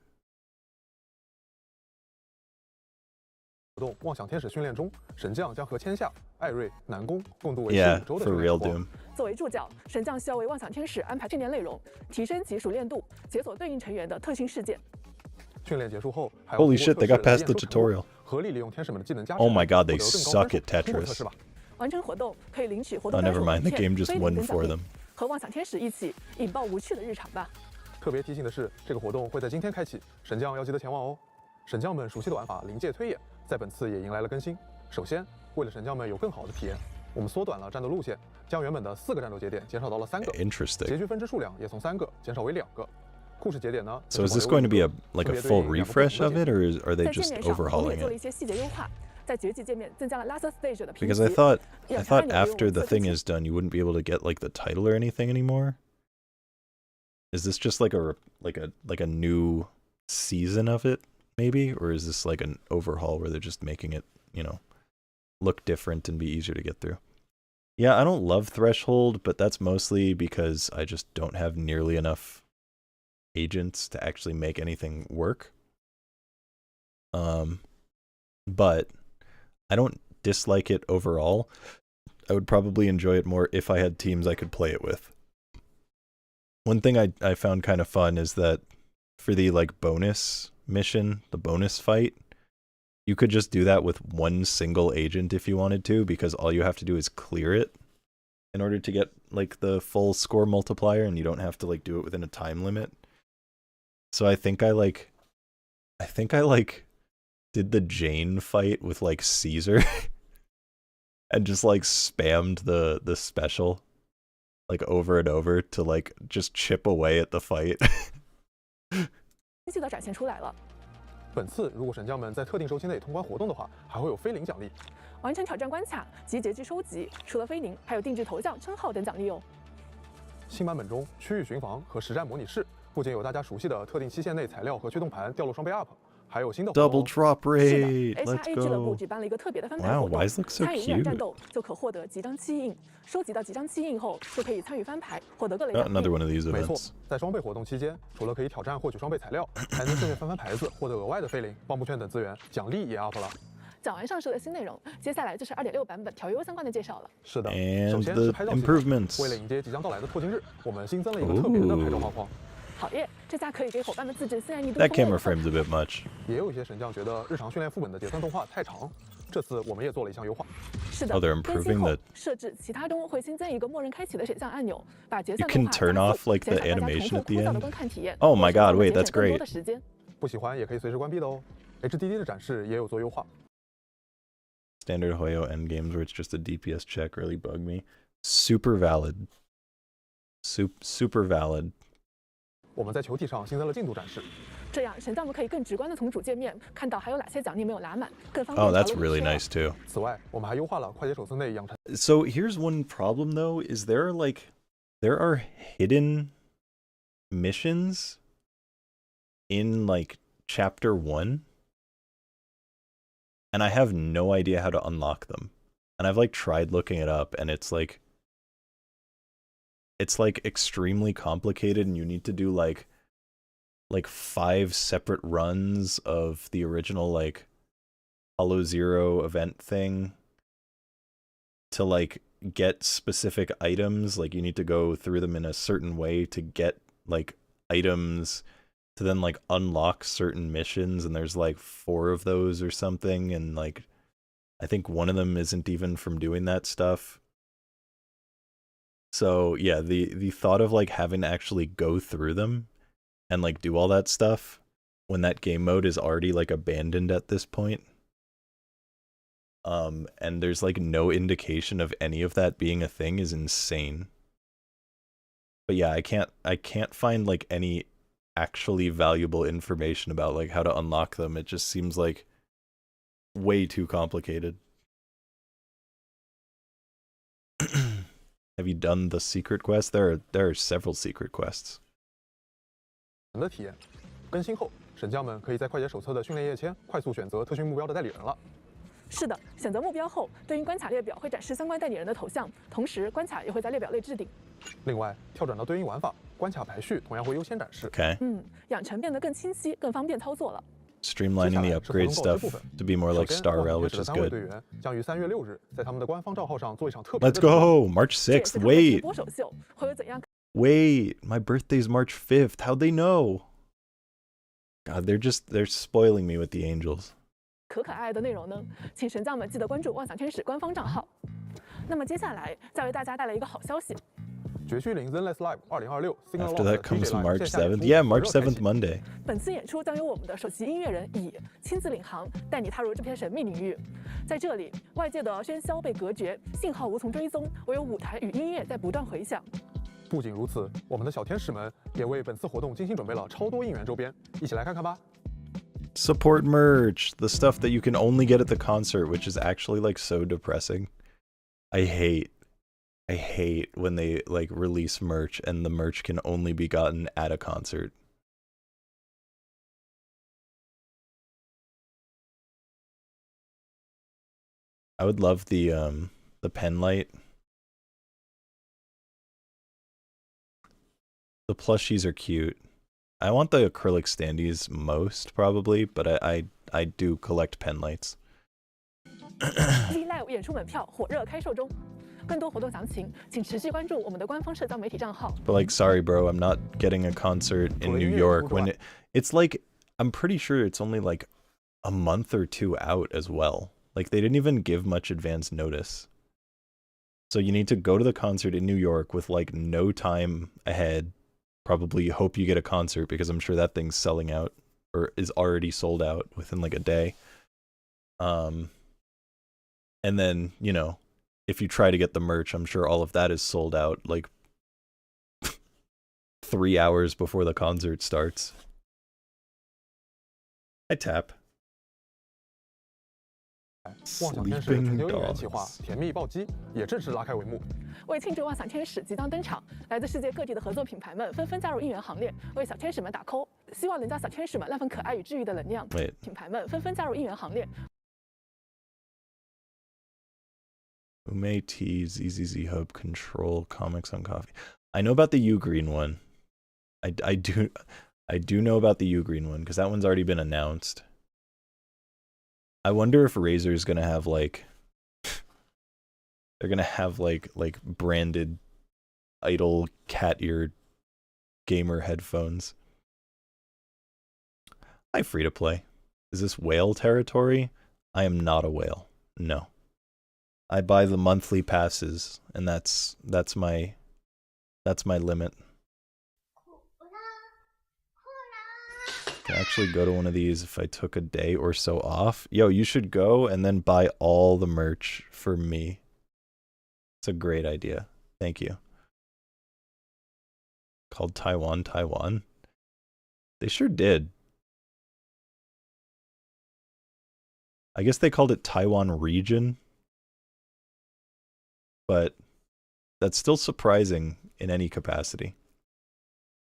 活动妄想天使训练中，神将将和千夏、艾瑞、南宫共度为期 Yeah, 5周的 for 训练 real 时光。 Doom. 作为助教，神将需要为妄想天使安排训练内容，提升其熟练度，解锁对应成员的特性事件。训练结束后，还要 Holy 通 shit, 过 they 测 got 试来 past 验 the 收成果 tutorial. 合理利用天使们的技能加成。 Oh my god, they 获得更高 suck 分 at 数。通过测试 Tetris. 吧。完成活动可以领取活 Oh, 动专 never 属 mind. 名 The 片、 game just 菲林 won 等奖 for 励 them. 和妄想天使一起引爆无趣的日常吧。特别提醒的是，这个活动会在今天开启，神将要记得前往哦。神将们熟悉的玩法临界推演，在本次也迎来了更新。首先，为了神将们有更好的体验，我们缩短了战斗路线，将原本的4个战斗节点减少到了3个。Interesting. 结局分支数量也从3个减少为2个。故事节点呢 So is this going to be like a full refresh of it, or are they just overhauling it? 在结局界面增加了 Last Stage 的评级。 Because I thought after the thing is done, you wouldn't be able to get like the title or anything anymore. Is this just like a new season of it, maybe, or is this like an overhaul where they're just making it, you know, look different and be easier to get through? Yeah, I don't love Threshold, but that's mostly because I just don't have nearly enough agents to actually make anything work. But I don't dislike it overall. I would probably enjoy it more if I had teams I could play it with. One thing I found kind of fun is that for the like bonus mission, the bonus fight, you could just do that with one single agent if you wanted to, because all you have to do is clear it in order to get like the full score multiplier, and you don't have to like do it within a time limit. So I think I did the Jane fight with like Caesar and just like spammed the special like over and over to like just chip away at the fight. 细的展现出来了。本次如果神将们在特定周期内通关活动的话，还会有非零奖励。完成挑战关卡及结局收集，除了非零，还有定制头像、称号等奖励哦。新版本中，区域巡防和实战模拟室不仅有大家熟悉的特定期限内材料和驱动盘掉落双倍 up， 还有新的 double drop rate。 Let's go。 俱乐部举办了一个特别的翻牌活动， Wow, Wise looks so 参与一两战 cute。 斗就可获得几张漆印，收集到几张漆印后就可以参与翻牌，获得各类奖励。 Another one of these 没错， events。 在双倍活动期间，除了可以挑战获取双倍材料，还能顺便翻牌子，获得额外的非零、帮补券等资源，奖励也 up 了。 讲完上述的新内容，接下来就是 2.6 版本条约相关的介绍了。是的， And 首先是拍照系统。 improvements。 为了迎接即将到来的拓金日，我们新增了一个特别的拍照画框。 好耶，这下可以给伙伴们自制自然一度。 That camera frame's a bit much。 也有一些神将觉得日常训练副本的结算动画太长，这次我们也做了一项优化。是的， Oh, they're improving the. 设置其他中会新增一个默认开启的选项按钮，把结 You 算 can 动画 turn 加 off 速 like the 减少大家 animation 重 at 复 the 枯燥的 end. 观看体验。 Oh my god, wait, that's 节省更多 great. 的时间。 不喜欢也可以随时关闭的哦。HDD 的展示也有做优化。 Standard Hoyo endgames where it's just a DPS check really bug me. Super valid. Super valid. 我们在球体上新增了进度展示，这样神将们可以更直观的从主界面看到还有哪些奖励没有拿满，更方便。 Oh, that's really nice too. 此外，我们还优化了快捷手册内养成。 So here's one problem though: is there are hidden missions in like chapter 1, and I have no idea how to unlock them. And I've like tried looking it up, and it's like extremely complicated, and you need to do like 5 separate runs of the original like Hollow Zero event thing to like get specific items. Like you need to go through them in a certain way to get like items to then like unlock certain missions, and there's like 4 of those or something, and like I think one of them isn't even from doing that stuff. So yeah, the thought of like having to actually go through them and like do all that stuff when that game mode is already like abandoned at this point, and there's like no indication of any of that being a thing, is insane. But yeah, I can't find like any actually valuable information about like how to unlock them. It just seems like way too complicated. Have you done the secret quest? There are several secret quests. 的体验更新后，神将们可以在快捷手册的训练页签快速选择特训目标的代理人了。是的，选择目标后，对应关卡列表会展示相关代理人的头像，同时关卡也会在列表内置顶。另外，跳转到对应玩法，关卡排序同样会优先展示。Okay. 养成变得更清晰，更方便操作了。 Streamlining the upgrade stuff to be more like Star Rail, which is good. 队员将于3月6日在他们的官方账号上做一场特别 Let's go! March 6th. Wait. 播首秀会有怎样？ Wait, my birthday's March 5th. How'd they know? God, they're spoiling me with the angels. 可爱的内容呢？请神将们记得关注妄想天使官方账号。那么接下来再为大家带来一个好消息。绝区林 Zenless Live 2026 Signal After that comes March 7th. 线下 Yeah, March 7th, Monday. 本次演出将由我们的首席音乐人以亲自领航，带你踏入这片神秘领域。在这里，外界的喧嚣被隔绝，信号无从追踪，唯有舞台与音乐在不断回响。不仅如此，我们的小天使们也为本次活动精心准备了超多应援周边，一起来看看吧。Support merch, the stuff that you can only get at the concert, which is actually like so depressing. I hate when they like release merch and the merch can only be gotten at a concert. I would love the pen light. The plushies are cute. I want the acrylic standees most probably, but I do collect pen lights. V-Live 演出门票火热开售中，更多活动详情请持续关注我们的官方社交媒体账号。But like, sorry, bro, I'm not getting a concert in New York when it's like, I'm pretty sure it's only like a month or two out as well. Like they didn't even give much advance notice. So you need to go to the concert in New York with like no time ahead. Probably hope you get a concert because I'm sure that thing's selling out or is already sold out within like a day. And then, you know, if you try to get the merch, I'm sure all of that is sold out like 3 hours before the concert starts. I tap. 妄想天使全球应援企划甜蜜暴击也正式拉开帷幕。为庆祝妄想天使即将登场，来自世界各地的合作品牌们纷纷加入应援行列，为小天使们打 call， 希望能将小天使们那份可爱与治愈的能量。品牌们纷纷加入应援行列。Ume T, ZZZ Hub, Control, Comics on Coffee. I know about the U Green one. I do know about the U Green one because that one's already been announced. I wonder if Razer's gonna have like they're gonna have like branded idle cat ear gamer headphones. Hi, free to play. Is this whale territory? I am not a whale. No. I buy the monthly passes, and that's my limit. I can actually go to one of these if I took a day or so off. Yo, you should go and then buy all the merch for me. It's a great idea. Thank you. Called Taiwan. They sure did. I guess they called it Taiwan region. But that's still surprising in any capacity.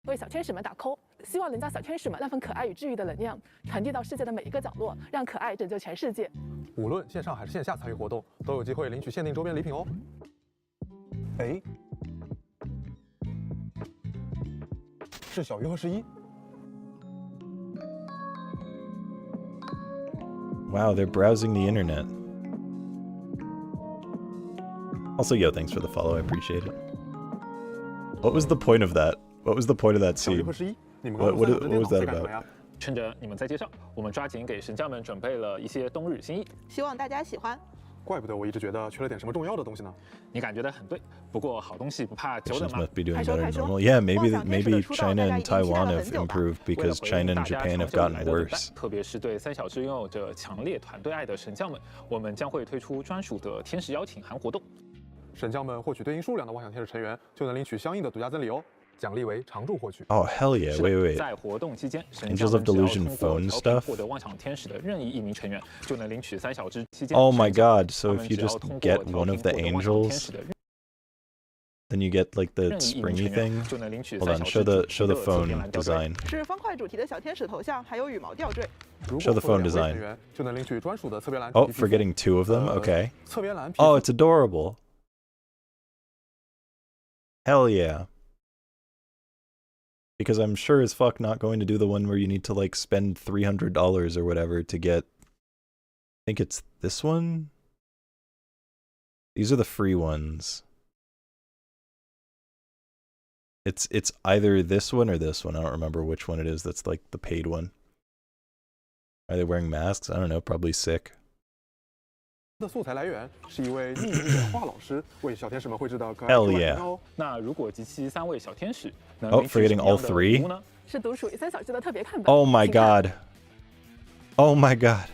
为小天使们打 call， 希望能将小天使们那份可爱与治愈的能量传递到世界的每一个角落，让可爱拯救全世界。无论线上还是线下参与活动，都有机会领取限定周边礼品哦。哎，是小鱼和十一。Wow, they're browsing the internet. Also, yo, thanks for the follow. I appreciate it. What was the point of that? What was the point of that scene? What was that about? 趁着你们在街上，我们抓紧给神将们准备了一些冬日新意，希望大家喜欢。怪不得我一直觉得缺了点什么重要的东西呢。你感觉的很对，不过好东西不怕久等嘛。Must be doing better than normal. Yeah, maybe China and Taiwan have improved because China and Japan have gotten worse. 特别是对三小只拥有着强烈团队爱的神将们，我们将会推出专属的天使邀请函活动。神将们获取对应数量的妄想天使成员，就能领取相应的独家赠礼哦。奖励为常驻获取。Oh hell yeah! Wait. 在活动期间， Angels of Delusion phone stuff. 获得妄想天使的任意一名成员，就能领取3小只期间。Oh my god! So if you just get one of the angels, then you get like the springy thing. Hold on, show the phone design. 是方块主题的小天使头像，还有羽毛吊坠。 Show the phone design. 就能领取专属的侧边栏。Oh, for getting 2 of them. Okay. 侧边栏。Oh, it's adorable. Hell yeah. Because I'm sure as fuck not going to do the one where you need to like spend $300 or whatever to get, I think it's this one? These are the free ones. It's either this one or this one. I don't remember which one it is that's like the paid one. Are they wearing masks? I don't know, probably sick. 的素材来源是一位匿名原画老师为小天使们绘制的可爱 Hell 手板 yeah 片哦。那如果集齐3位小天使，能 Oh, 领取 forgetting 什么 all 样的 three? 礼物呢？是读属于3小只的特别看板。 Oh my 请看 god. Oh my god.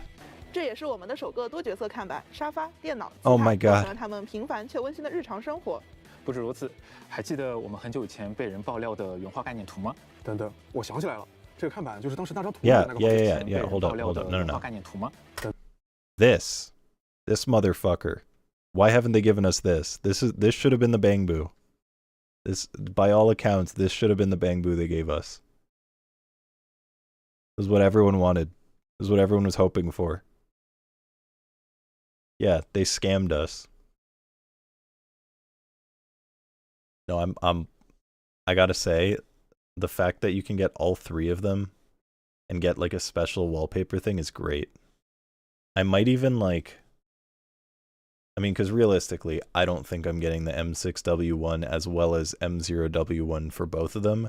这也是我们的首个多角色看板，沙发、电脑、 Oh 吉他 my 构 god 成了他们平凡却温馨的日常生活。不止如此，还记得我们很久以前被人爆料的原画概念图吗？等等，我想起来了，这个看板就是当时那张图 Yeah, 的那个 yeah, 房间。 yeah, 被 yeah. 人 Hold 爆 up, 料 hold 的 up. No, 原 no, 画 no. 概念图吗？ This motherfucker. Why haven't they given us this? This should have been the Bangbu. This, by all accounts, this should have been the Bangbu they gave us. This is what everyone wanted. This is what everyone was hoping for. Yeah, they scammed us. No, I gotta say, the fact that you can get all 3 of them and get like a special wallpaper thing is great. I might even like, I mean, because realistically, I don't think I'm getting the M6W1 as well as M0W1 for both of them.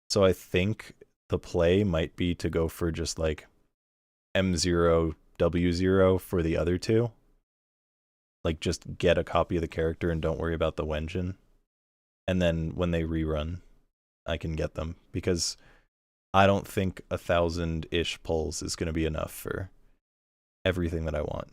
So I think the play might be to go for just like M0W0 for the other 2. Like just get a copy of the character and don't worry about the Wenjin. And then when they rerun, I can get them. Because I don't think 1,000-ish pulls is going to be enough for everything that I want.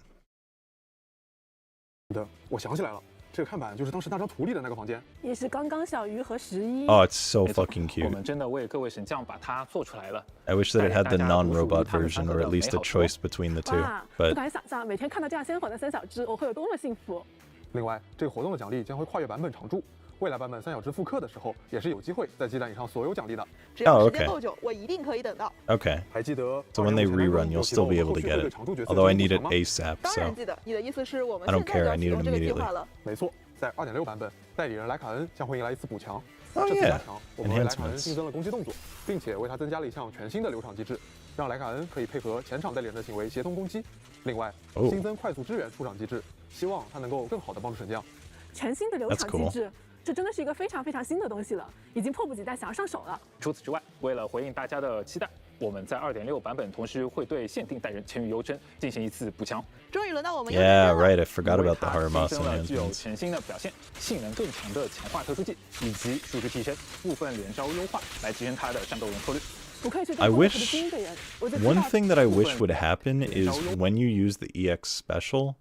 我想起来了，这个看板就是当时那张图里的那个房间。也是刚刚小鱼和11。 Oh, it's so 没错 fucking 我 cute. 们真的为各位神将把它做出来了。 I wish that it had the 带领大家 non-robot 读属于他们 version, 3个 or 的 at least a 美好图。 choice between the 2. 哇，不 But 敢想象每天看到这样鲜活的3小只，我会有多么幸福。另外，这个活动的奖励将会跨越版本常驻，未来版本3小只复刻的时候，也是有机会在鸡蛋以上所有奖励的。只要 Oh, 时间 okay. 够久，我一定可以等到。 okay. 还记得 So when they 2005年 rerun, 有 you'll 提到 still be 我们 able to 后续 get 会对 it. 常驻角色 Although I 进行 need 补 it 偿吗 ASAP, 当然 so 记得，你的意思是我们 I don't 现在 care, 就 I 要 need 启 it 动这个计 immediately. 划了。没错，在2.6版本，代理人莱卡恩将会迎来一次补强。 Oh 这次加 yeah, 强，我们为莱卡恩 enhancements. 新增了攻击动作，并且为他增加了一项全新的流场机制，让莱卡恩可以配合前场代理人的行为协同攻击。另外， Oh 新增快速支援出场机制，希望他能够更好的帮助神将。全新的流 That's 场 cool 机制，这真的是一个非常非常新的东西了，已经迫不及待想要上手了。除此之外，为了回应大家的期待，我们在2.6版本同时会对限定代人千羽幽真进行一次补强。终于轮到我们又 Yeah, 认真了。 right. I forgot 因为 about the 它 Harmas 新增了具有 enhancements. 全新的表现、性能更强的强化特殊技，以及数值提升、部分连招优化来提升它的战斗容错率。不愧是 I 对攻略的 wish 第一个人，我就知 One 道 thing that I wish would happen is when you use the EX special,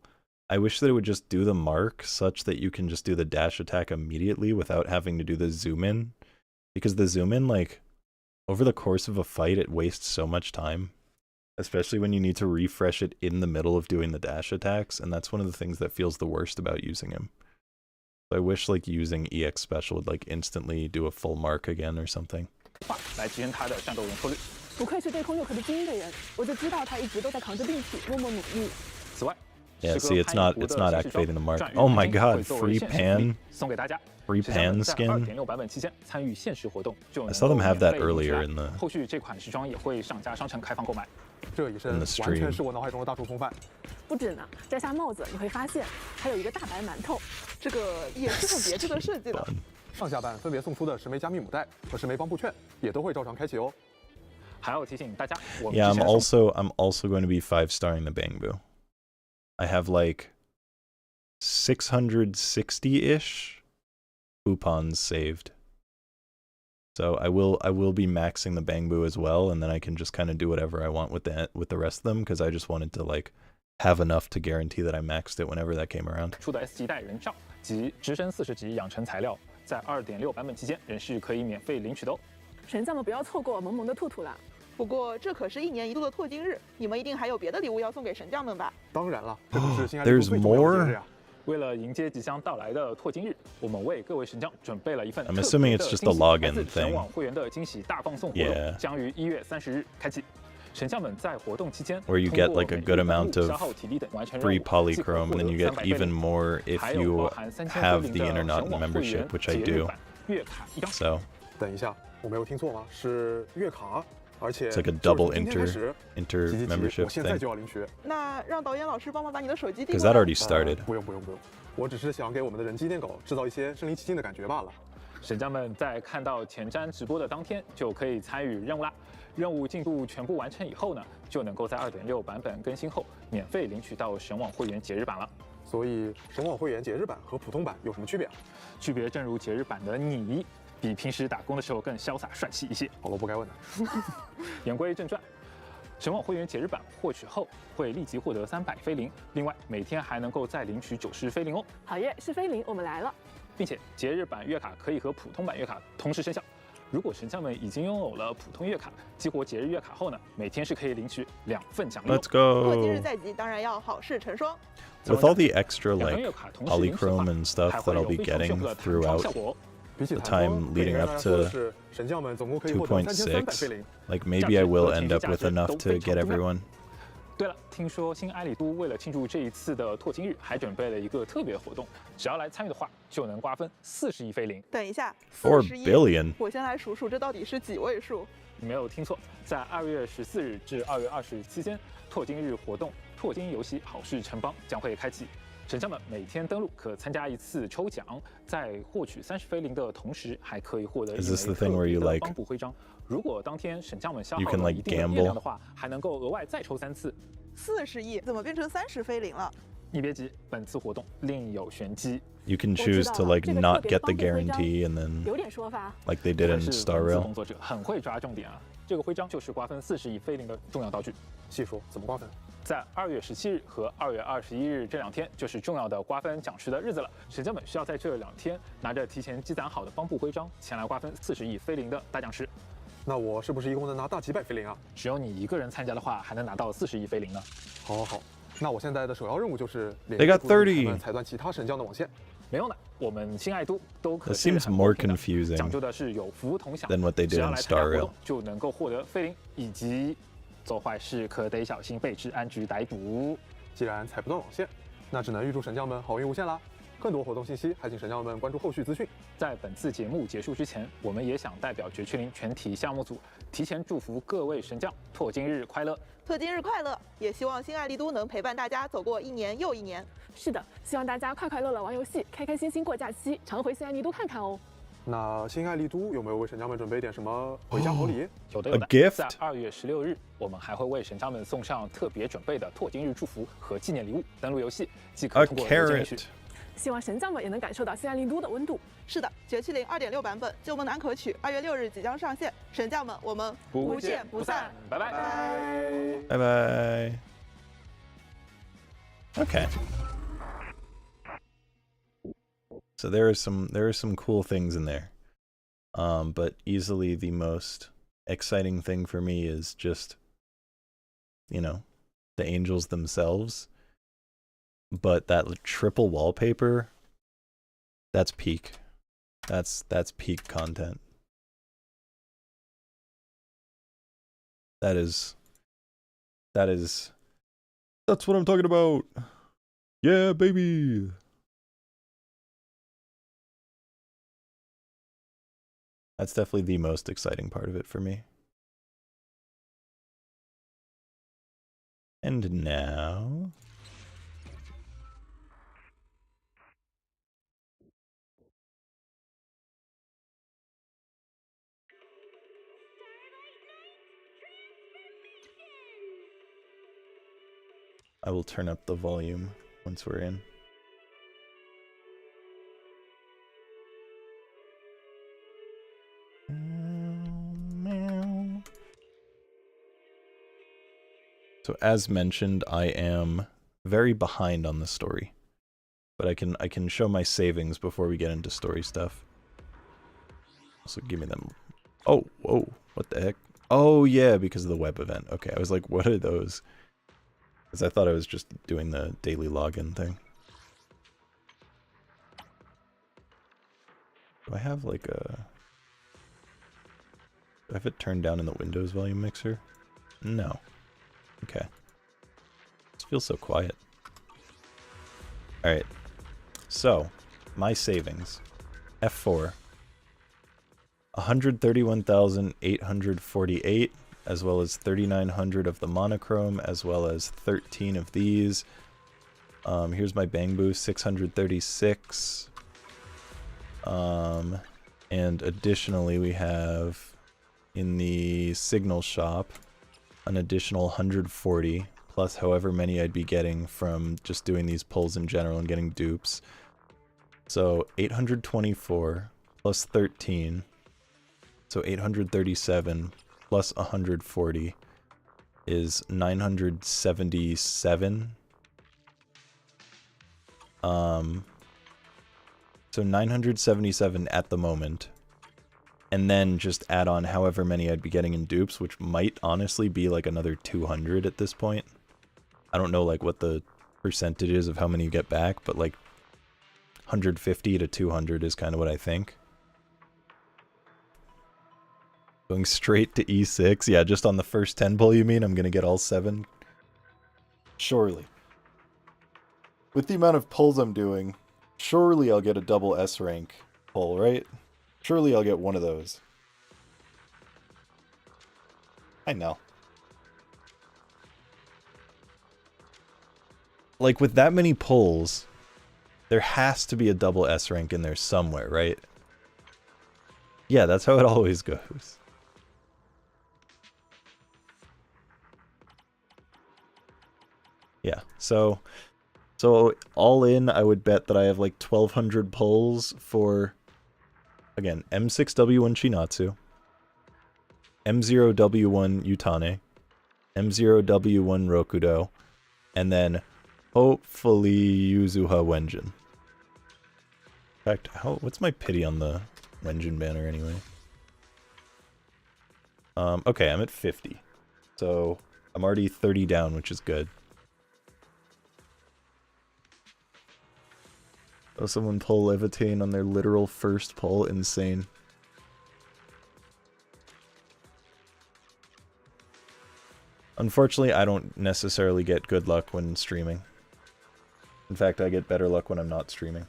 I wish that it would just do the mark such that you can just do the dash attack immediately without having to do the zoom in. Because the zoom in, like, over the course of a fight, it wastes so much time. Especially when you need to refresh it in the middle of doing the dash attacks, and that's one of the things that feels the worst about using him. So I wish, like, using EX special would, like, instantly do a full mark again or something. 来提升它的战斗容错率。不愧是对空六克的第一个人，我就知道他一直都在扛着病体，默默努力。此外， Yeah, 时 see, 隔 it's 潘 not 一湖 it's 的 not 新时装 activating the mark. 战与 Oh my 黄金 god, 会作 free 为限时福利 pan? 送给大家。 Free 神将 pan 们在 skin? 2.6版本期间参与限时活动，就 I 能 saw 够 them have 免 that 费领取 earlier 来 in the 后续这款时装也会上架商城开放购买。这一身 In the 完全 stream 是我脑海中的大厨风范。不止呢，摘下帽子你会发现还有一个大白馒头。这个也是很别致的设计的。上下版分别送出的10枚加密母带和10枚帮布券也都会照常开启哦。还要提醒大家，我们 Yeah, 之 I'm 前送 also going to be 5-starring the Bangbu. I have like 660-ish coupons saved. So I will be maxing the Bangbu as well, and then I can just kind of do whatever I want with the rest of them, because I just wanted to like have enough to guarantee that I maxed it whenever that came around. 出的 S 级代人杖及直升40级养成材料，在2.6版本期间仍是可以免费领取的哦。神将们不要错过萌萌的兔兔啦！不过这可是1年1度的拓金日，你们一定还有别的礼物要送给神将们吧？当然了，这可是新爱丽 There's 最重要的节日 more? 啊！为了迎接即将到来的拓金日，我们为各位神将准备了一份 I'm 特 assuming 别的 it's just 惊 a 喜 login 来自神 thing. 网会员的惊喜大放送活动 Yeah. 将于1月30日开启。神将们在活动期间 Where you 通 get 过 like a 每 good 日任务 amount of 消耗体力等完成任 free 务即可 polychrome, 获 and then 得 you get 300 even 倍 more if 还有 you 包含3000 have 多 the 名的 Internet 神网会 membership, 员 which I 节日 do. 版月卡1张。 So 等一下，我没有听错吗？是月卡，而且 it's like a 就是 double 从今天开始 inter 急急急 membership 我现在 thing. 就要领取。那让导演老师帮忙把你的手机递 Because 过 that 来。 already started. 不用，我只是想给我们的人机电狗制造一些身临其境的感觉罢了。神将们在看到前瞻直播的当天就可以参与任务啦。任务进度全部完成以后呢，就能够在 2.6 版本更新后免费领取到神网会员节日版了。所以神网会员节日版和普通版有什么区别啊？区别正如节日版的你比平时打工的时候更潇洒帅气一些。好了，不该问的。言归正传，神网会员节日版获取后会立即获得300菲灵，另外每天还能够再领取90菲灵哦。好耶，是菲灵，我们来了。并且节日版月卡可以和普通版月卡同时生效。如果神将们已经拥有了普通月卡，激活节日月卡后呢，每天是可以领取2份奖励。Let's 过今日 go. 在即，当然要好事成双。 With all the extra like polychrome and stuff that I'll be getting throughout the time leading up to 2.6, like maybe I will end up with enough to get everyone. 对了，听说新埃里都为了庆祝这一次的拓金日，还准备了一个特别活动，只要来参与的话，就能瓜分40亿菲灵。等一下，4 40亿 billion。我先来数数，这到底是几位数？你没有听错，在2月14日至2月20日期间，拓金日活动拓金游戏好事城邦将会开启。神将们每天登录可参加一次抽奖，在获取30菲灵的同时，还可以获得一枚特别的帮补徽章。如果当天神将们消耗了一定的月亮的话，还能够额外再抽3次。40亿怎么变成30菲灵了？你别急，本次活动另有玄机。 You can choose to like not get the guarantee and then 有点说法 like they did in Star Rail. 工作者很会抓重点啊！这个徽章就是瓜分40亿菲灵的重要道具。细说怎么瓜分？在2月17日和2月21日这2天就是重要的瓜分奖池的日子了。神将们需要在这2天拿着提前积攒好的帮补徽章前来瓜分40亿菲灵的大奖池。那我是不是一共能拿大几百菲灵啊？只有你一个人参加的话，还能拿到40亿菲灵呢。好，好，好。那我现在的首要任务就是They got 30. 踩断其他神将的网线。没用的，我们新爱都可 It 是 seems 很 more 公平的 confusing 讲究的是有福同享 than what they 只 did 要 in 来参加 Star 活 Rail. 动就能够获得菲灵，以及做坏事可得小心被治安局逮捕。既然踩不断网线，那只能预祝神将们好运无限啦！更多活动信息，还请神将们关注后续资讯。在本次节目结束之前，我们也想代表绝区零全体项目组提前祝福各位神将拓金日快乐！拓金日快乐！也希望新爱丽都能陪伴大家走过1年又1年。是的，希望大家快快乐乐玩游戏，开开心心过假期，常回新爱丽都看看哦。那新爱丽都有没有为神将们准备点什么回家好礼？有的有的。 A gift? 在2月16日，我们还会为神将们送上特别准备的拓金日祝福和纪念礼物。登录游戏即可 A 通过邮件领取。 carrot. 希望神将们也能感受到新爱丽都的温度。是的，绝区零2.6版本旧梦难可取，2月6日即将上线。神将们，我们不见不散，拜拜。Bye bye. Okay. So there are some cool things in there. But easily the most exciting thing for me is just, you know, the angels themselves. But that triple wallpaper, that's peak. That's peak content. That's what I'm talking about. Yeah, baby. That's definitely the most exciting part of it for me. And now I will turn up the volume once we're in. So as mentioned, I am very behind on the story, but I can show my savings before we get into story stuff. So give me them. Oh, whoa, what the heck? Oh yeah, because of the web event. Okay, I was like, what are those? Because I thought I was just doing the daily login thing. Do I have like a... Do I have it turned down in the Windows volume mixer? No. Okay. This feels so quiet. Alright. So, my savings. F4. 131,848, as well as 3,900 of the monochrome, as well as 13 of these. Here's my bang boost, 636. And additionally, we have in the signal shop an additional 140 plus however many I'd be getting from just doing these pulls in general and getting dupes. So 824 plus 13, so 837 plus 140 is 977. So 977 at the moment. And then just add on however many I'd be getting in dupes, which might honestly be like another 200 at this point. I don't know like what the percentage is of how many you get back, but like 150 to 200 is kind of what I think. Going straight to E6. Yeah, just on the first 10 pull you mean? I'm going to get all 7? Surely. With the amount of pulls I'm doing, surely I'll get a double S rank pull, right? Surely I'll get one of those. I know. Like, with that many pulls, there has to be a double S rank in there somewhere, right? Yeah, that's how it always goes. Yeah, so all in, I would bet that I have like 1,200 pulls for, again, M6W1 Shinatsu, M0W1 Utane, M0W1 Rokudo, and then hopefully Yuzuha Wenjin. In fact, what's my pity on the Wenjin banner anyway? Okay, I'm at 50. So I'm already 30 down, which is good. Oh, someone pull Levitain on their literal first pull. Insane. Unfortunately, I don't necessarily get good luck when streaming. In fact, I get better luck when I'm not streaming.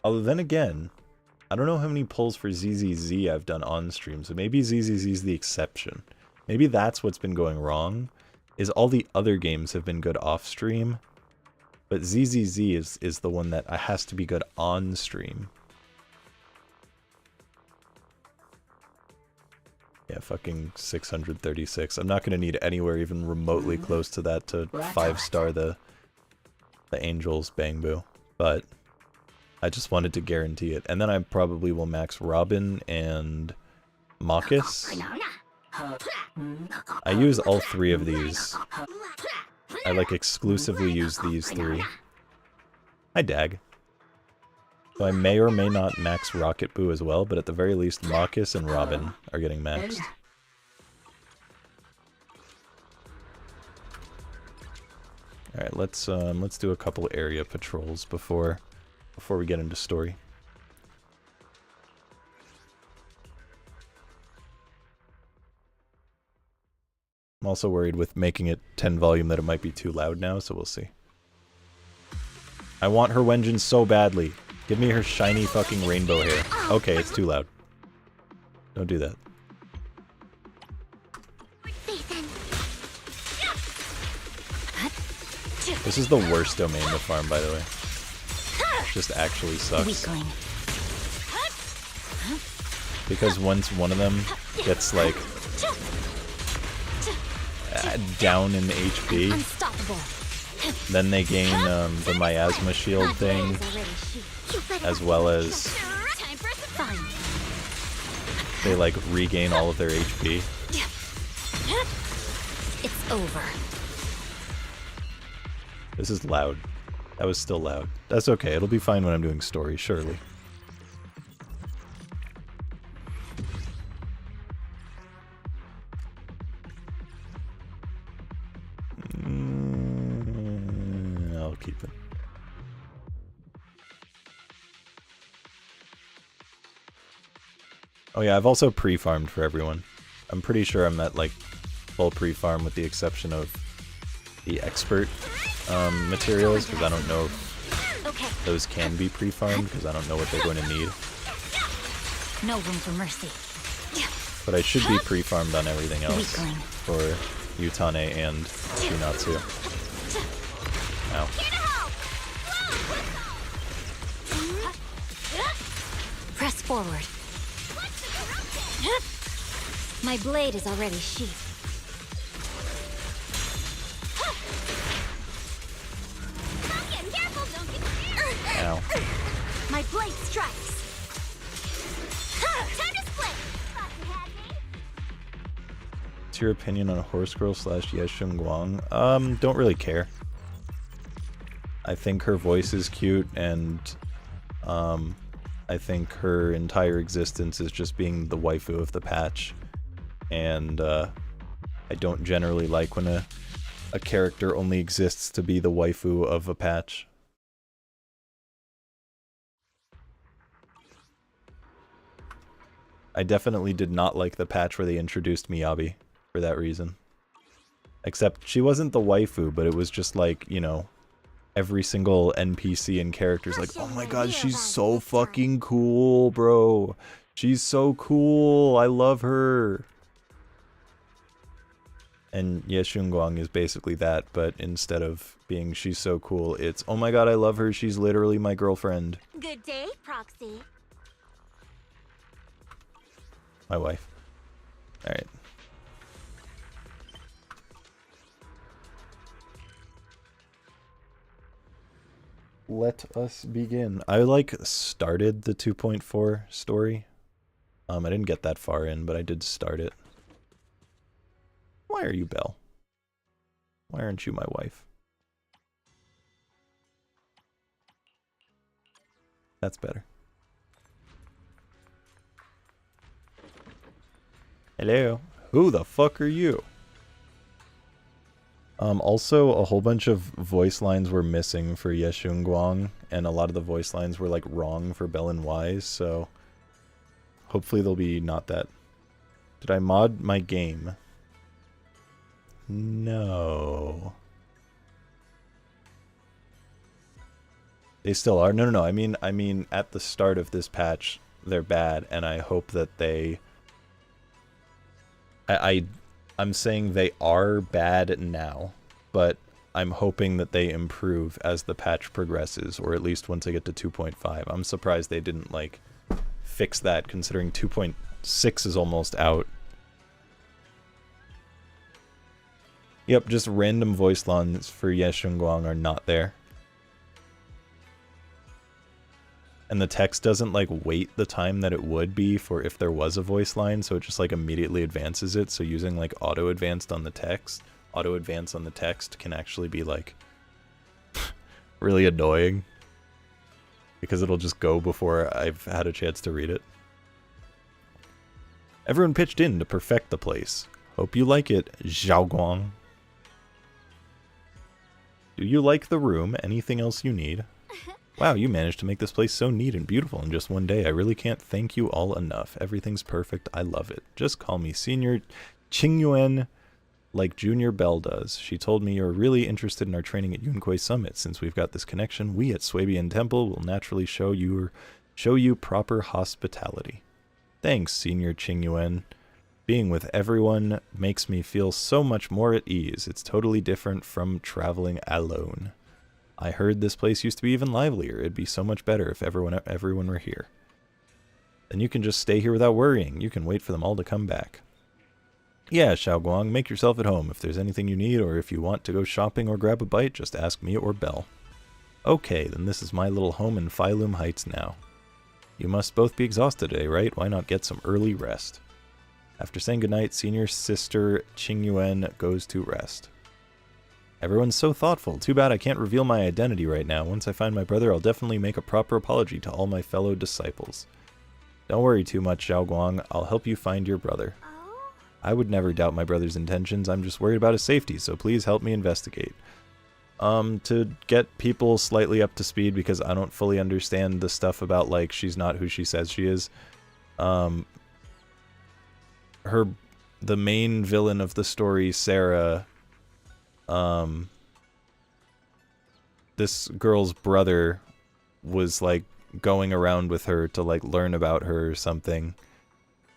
Although then again, I don't know how many pulls for ZZZ I've done on stream, so maybe ZZZ is the exception. Maybe that's what's been going wrong, is all the other games have been good off stream, but ZZZ is the one that has to be good on stream. Yeah, fucking 636. I'm not going to need anywhere even remotely close to that to 5-star the Angels Bangbu, but I just wanted to guarantee it. And then I probably will max Robin and Marcus. I use all 3 of these. I like exclusively use these 3. Hi, Dag. So I may or may not max Rocket Boo as well, but at the very least, Marcus and Robin are getting maxed. All right, let's do a couple area patrols before we get into story. I'm also worried with making it 10 volume that it might be too loud now, so we'll see. I want her Wenjin so badly. Give me her shiny fucking rainbow hair. Okay, it's too loud. Don't do that. This is the worst domain to farm, by the way. It just actually sucks. Because once one of them gets, like, down in HP, then they gain the miasma shield thing, as well as they like regain all of their HP. It's over. This is loud. That was still loud. That's okay, it'll be fine when I'm doing story, surely. I'll keep it. Oh yeah, I've also pre-farmed for everyone. I'm pretty sure I'm at like full pre-farm with the exception of the expert materials, because I don't know if those can be pre-farmed, because I don't know what they're going to need. No room for mercy. But I should be pre-farmed on everything else for Utane and Shinatsu. Ow. forward. My blade is already sheathed. Ow. My blade strikes. Time to split. What's your opinion on Horse Girl / Yeshun Guang? Don't really care. I think her voice is cute, and I think her entire existence is just being the waifu of the patch. And I don't generally like when a character only exists to be the waifu of a patch. I definitely did not like the patch where they introduced Miyabi for that reason. Except she wasn't the waifu, but it was just like, you know, every single NPC and character's like, oh my god, she's so fucking cool, bro. She's so cool. I love her. And Yeshun Guang is basically that, but instead of being she's so cool, it's, oh my god, I love her. She's literally my girlfriend. Good day, Proxy. My wife. Alright. Let us begin. I like started the 2.4 story. I didn't get that far in, but I did start it. Why are you Belle? Why aren't you my wife? That's better. Hello. Who the fuck are you? Also, a whole bunch of voice lines were missing for Yeshun Guang, and a lot of the voice lines were, like, wrong for Bell and Wise, so hopefully they'll be not that. Did I mod my game? No. They still are? No. I mean, at the start of this patch, they're bad, and I hope that they... I'm saying they are bad now, but I'm hoping that they improve as the patch progresses, or at least once I get to 2.5. I'm surprised they didn't, like, fix that, considering 2.6 is almost out. Yep, just random voice lines for Yeshun Guang are not there. And the text doesn't, like, wait the time that it would be for if there was a voice line, so it just, like, immediately advances it. So using, like, auto-advanced on the text, auto-advance on the text can actually be, like, really annoying. Because it'll just go before I've had a chance to read it. Everyone pitched in to perfect the place. Hope you like it, Zhao Guang. Do you like the room? Anything else you need? Wow, you managed to make this place so neat and beautiful in just one day. I really can't thank you all enough. Everything's perfect. I love it. Just call me Senior Qingyuan like Junior Bell does. She told me you're really interested in our training at Yunquei Summit. Since we've got this connection, we at Swabian Temple will naturally show you proper hospitality. Thanks, Senior Qingyuan. Being with everyone makes me feel so much more at ease. It's totally different from traveling alone. I heard this place used to be even livelier. It'd be so much better if everyone were here. Then you can just stay here without worrying. You can wait for them all to come back. Yeah, Xiao Guang, make yourself at home. If there's anything you need, or if you want to go shopping or grab a bite, just ask me or Belle. Okay, then this is my little home in Phylum Heights now. You must both be exhausted today, right? Why not get some early rest? After saying goodnight, Senior Sister Qingyuan goes to rest. Everyone's so thoughtful. Too bad I can't reveal my identity right now. Once I find my brother, I'll definitely make a proper apology to all my fellow disciples. Don't worry too much, Zhao Guang. I'll help you find your brother. I would never doubt my brother's intentions. I'm just worried about his safety, so please help me investigate. To get people slightly up to speed, because I don't fully understand the stuff about, like, she's not who she says she is. The main villain of the story, Sarah, this girl's brother was, like, going around with her to, like, learn about her or something,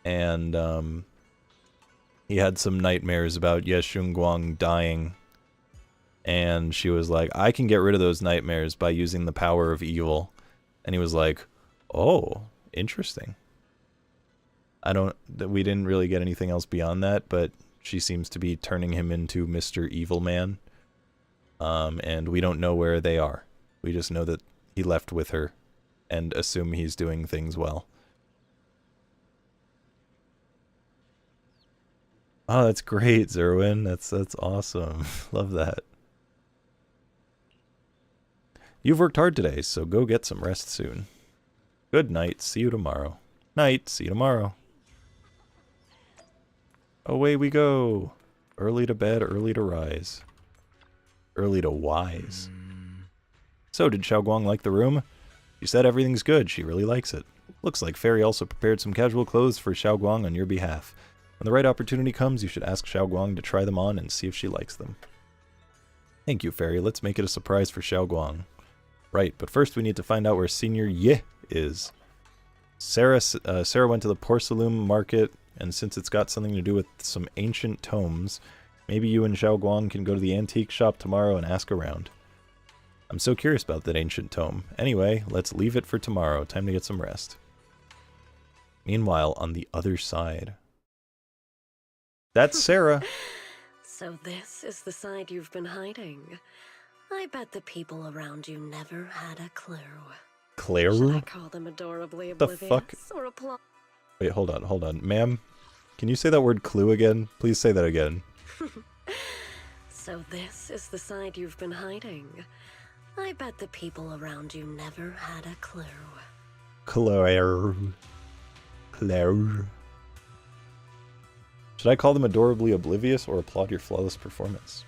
and he had some nightmares about Yeshun Guang dying, and she was like, I can get rid of those nightmares by using the power of evil. And he was like, oh, interesting. We didn't really get anything else beyond that, but she seems to be turning him into Mr. Evil Man. And we don't know where they are. We just know that he left with her and assume he's doing things well. Oh, that's great, Zerwin. That's awesome. Love that. You've worked hard today, so go get some rest soon. Good night. See you tomorrow. Night. See you tomorrow. Away we go. Early to bed, early to rise. Early to wise. So, did Xiaoguang like the room? She said everything's good. She really likes it. Looks like Fairy also prepared some casual clothes for Xiaoguang on your behalf. When the right opportunity comes, you should ask Xiaoguang to try them on and see if she likes them. Thank you, Fairy. Let's make it a surprise for Xiaoguang. Right, but first we need to find out where Senior Ye is. Sarah went to the porcelain market, and since it's got something to do with some ancient tomes, maybe you and Xiaoguang can go to the antique shop tomorrow and ask around. I'm so curious about that ancient tome. Anyway, let's leave it for tomorrow. Time to get some rest. Meanwhile, on the other side... That's Sarah. So this is the side you've been hiding. I bet the people around you never had a clue. Claire? Should I call them adorably oblivious? The fuck? Or Wait, hold on. Ma'am, can you say that word clue again? Please say that again. So this is the side you've been hiding. I bet the people around you never had a clue. Claire. Should I call them adorably oblivious or applaud your flawless performance?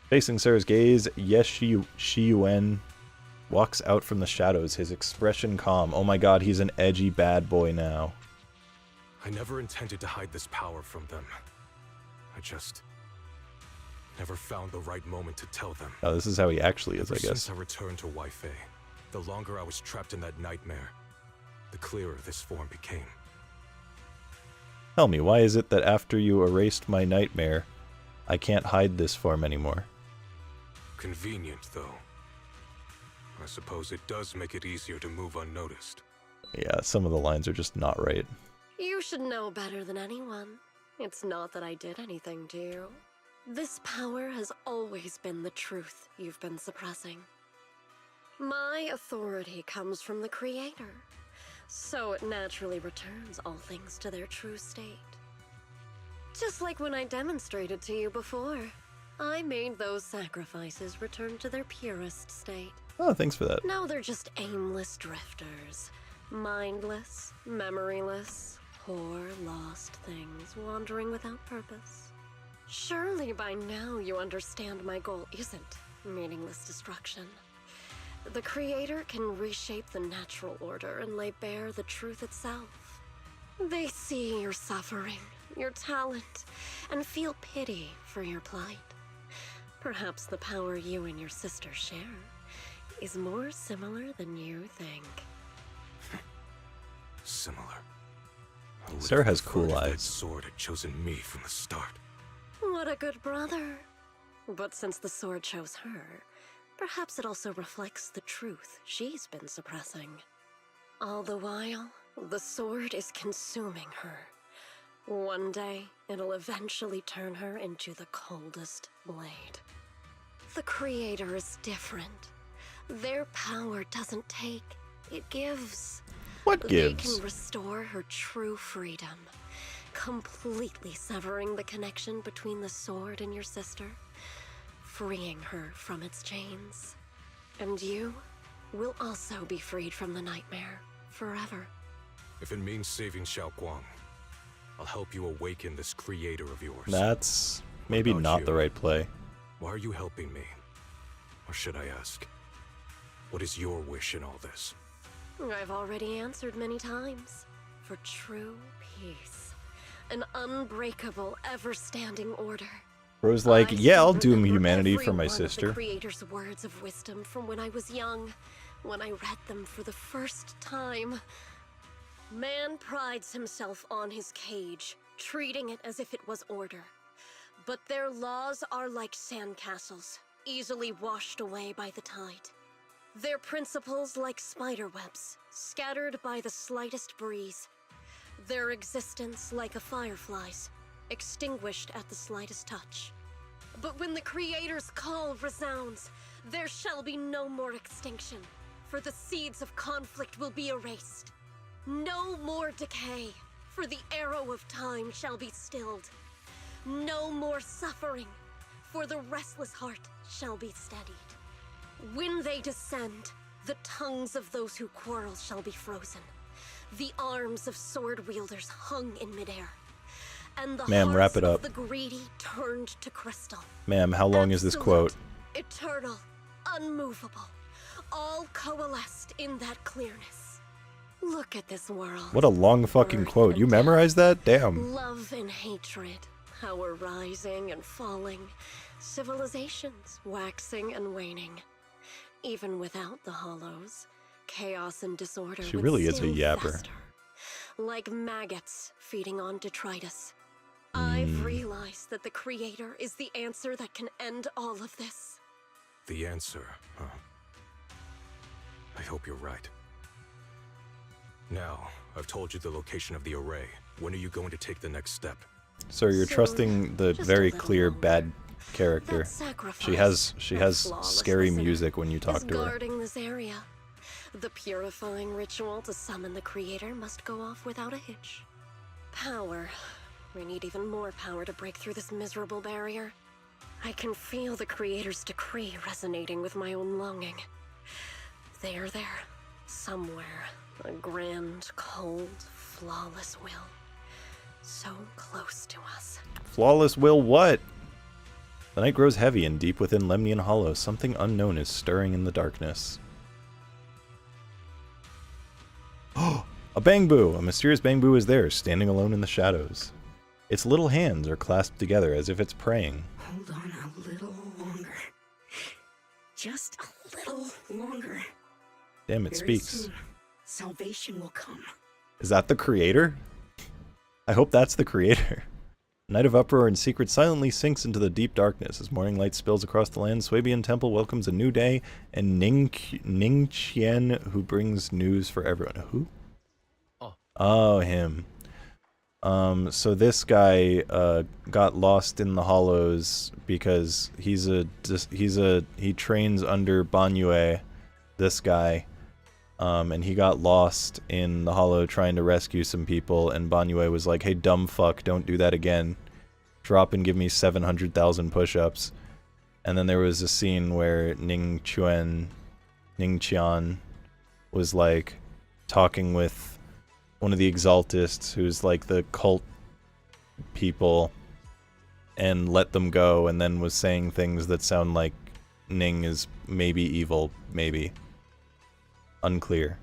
Facing Sarah's gaze, Shi Yuan walks out from the shadows, his expression calm. Oh my god, he's an edgy bad boy now. I never intended to hide this power from them. I just never found the right moment to tell them. Oh, this is how he actually is, I guess. Since I returned to Wi-Fi, the longer I was trapped in that nightmare, the clearer this form became. Tell me, why is it that after you erased my nightmare, I can't hide this form anymore? Convenient, though. I suppose it does make it easier to move unnoticed. Yeah, some of the lines are just not right. You should know better than anyone. It's not that I did anything to you. This power has always been the truth you've been suppressing. My authority comes from the Creator, so it naturally returns all things to their true state. Just like when I demonstrated to you before, I made those sacrifices return to their purest state. Oh, thanks for that. Now they're just aimless drifters, mindless, memoryless, poor, lost things wandering without purpose. Surely by now you understand my goal isn't meaningless destruction. The Creator can reshape the natural order and lay bare the truth itself. They see your suffering, your talent, and feel pity for your plight. Perhaps the power you and your sister share is more similar than you think. Similar. Sarah has cool eyes. That sword had chosen me from the start. What a good brother. But since the sword chose her, perhaps it also reflects the truth she's been suppressing. All the while, the sword is consuming her. One day, it'll eventually turn her into the coldest blade. The Creator is different. Their power doesn't take, it gives. What gives? They can restore her true freedom, completely severing the connection between the sword and your sister, freeing her from its chains. And you will also be freed from the nightmare forever. If it means saving Xiaoguang, I'll help you awaken this Creator of yours. That's maybe not the right play. Why are you helping me? Or should I ask, what is your wish in all this? I've already answered many times. For true peace. An unbreakable, ever-standing order. Bro's like, yeah, I'll doom humanity for my Every one of sister. the Creator's words of wisdom from when I was young, when I read them for the first time. Man prides himself on his cage, treating it as if it was order. But their laws are like sandcastles, easily washed away by the tide. Their principles like spider webs, scattered by the slightest breeze. their existence like a firefly's, extinguished at the slightest touch. But when the Creator's call resounds, there shall be no more extinction, for the seeds of conflict will be erased. No more decay, for the arrow of time shall be stilled. No more suffering, for the restless heart shall be steadied. When they descend, the tongues of those who quarrel shall be frozen, the arms of sword wielders hung in midair, and the Ma'am, wrap it hearts up. of the greedy turned to crystal. Ma'am, how long is this quote? Eternal, unmovable, all coalesced in that clearness. Look at this world. What a long fucking quote. You memorized that? Damn. Love and hatred, power rising and falling, civilizations waxing and waning. Even without the hollows, chaos and disorder She would really is a still yapper. fester, like maggots feeding on detritus. I've realized that the Creator is the answer that can end all of this. The answer, huh? I hope you're right. Now, I've told you the location of the array. When are you going to take the next step? Sir, you're Soon, trusting the just a very little clear longer. bad character. That sacrifice, She that has flawless scary listener, music when you talk is to her. guarding this area. The purifying ritual to summon the Creator must go off without a hitch. Power. We need even more power to break through this miserable barrier. I can feel the Creator's decree resonating with my own longing. They are there, somewhere. A grand, cold, flawless will. So close to us. Flawless will what? The night grows heavy, and deep within Lemnian Hollow, something unknown is stirring in the darkness. Oh, a Bangbu! A mysterious Bangbu is there, standing alone in the shadows. Its little hands are clasped together as if it's praying. Hold on a little longer. Just a little longer. Damn, it Very speaks. soon, salvation will come. Is that the Creator? I hope that's the Creator. A night of uproar and secret silently sinks into the deep darkness as morning light spills across the land. Swabian Temple welcomes a new day, and Ning Qian, who brings news for everyone. Who? Oh, him. So this guy got lost in the hollows because he trains under Banyue, this guy. And he got lost in the hollow trying to rescue some people, and Banyue was like, hey, dumb fuck, don't do that again. Drop and give me 700,000 push-ups. And then there was a scene where Ning Qian was like talking with one of the Exaltists, who's like the cult people, and let them go, and then was saying things that sound like Ning is maybe evil, maybe. Unclear.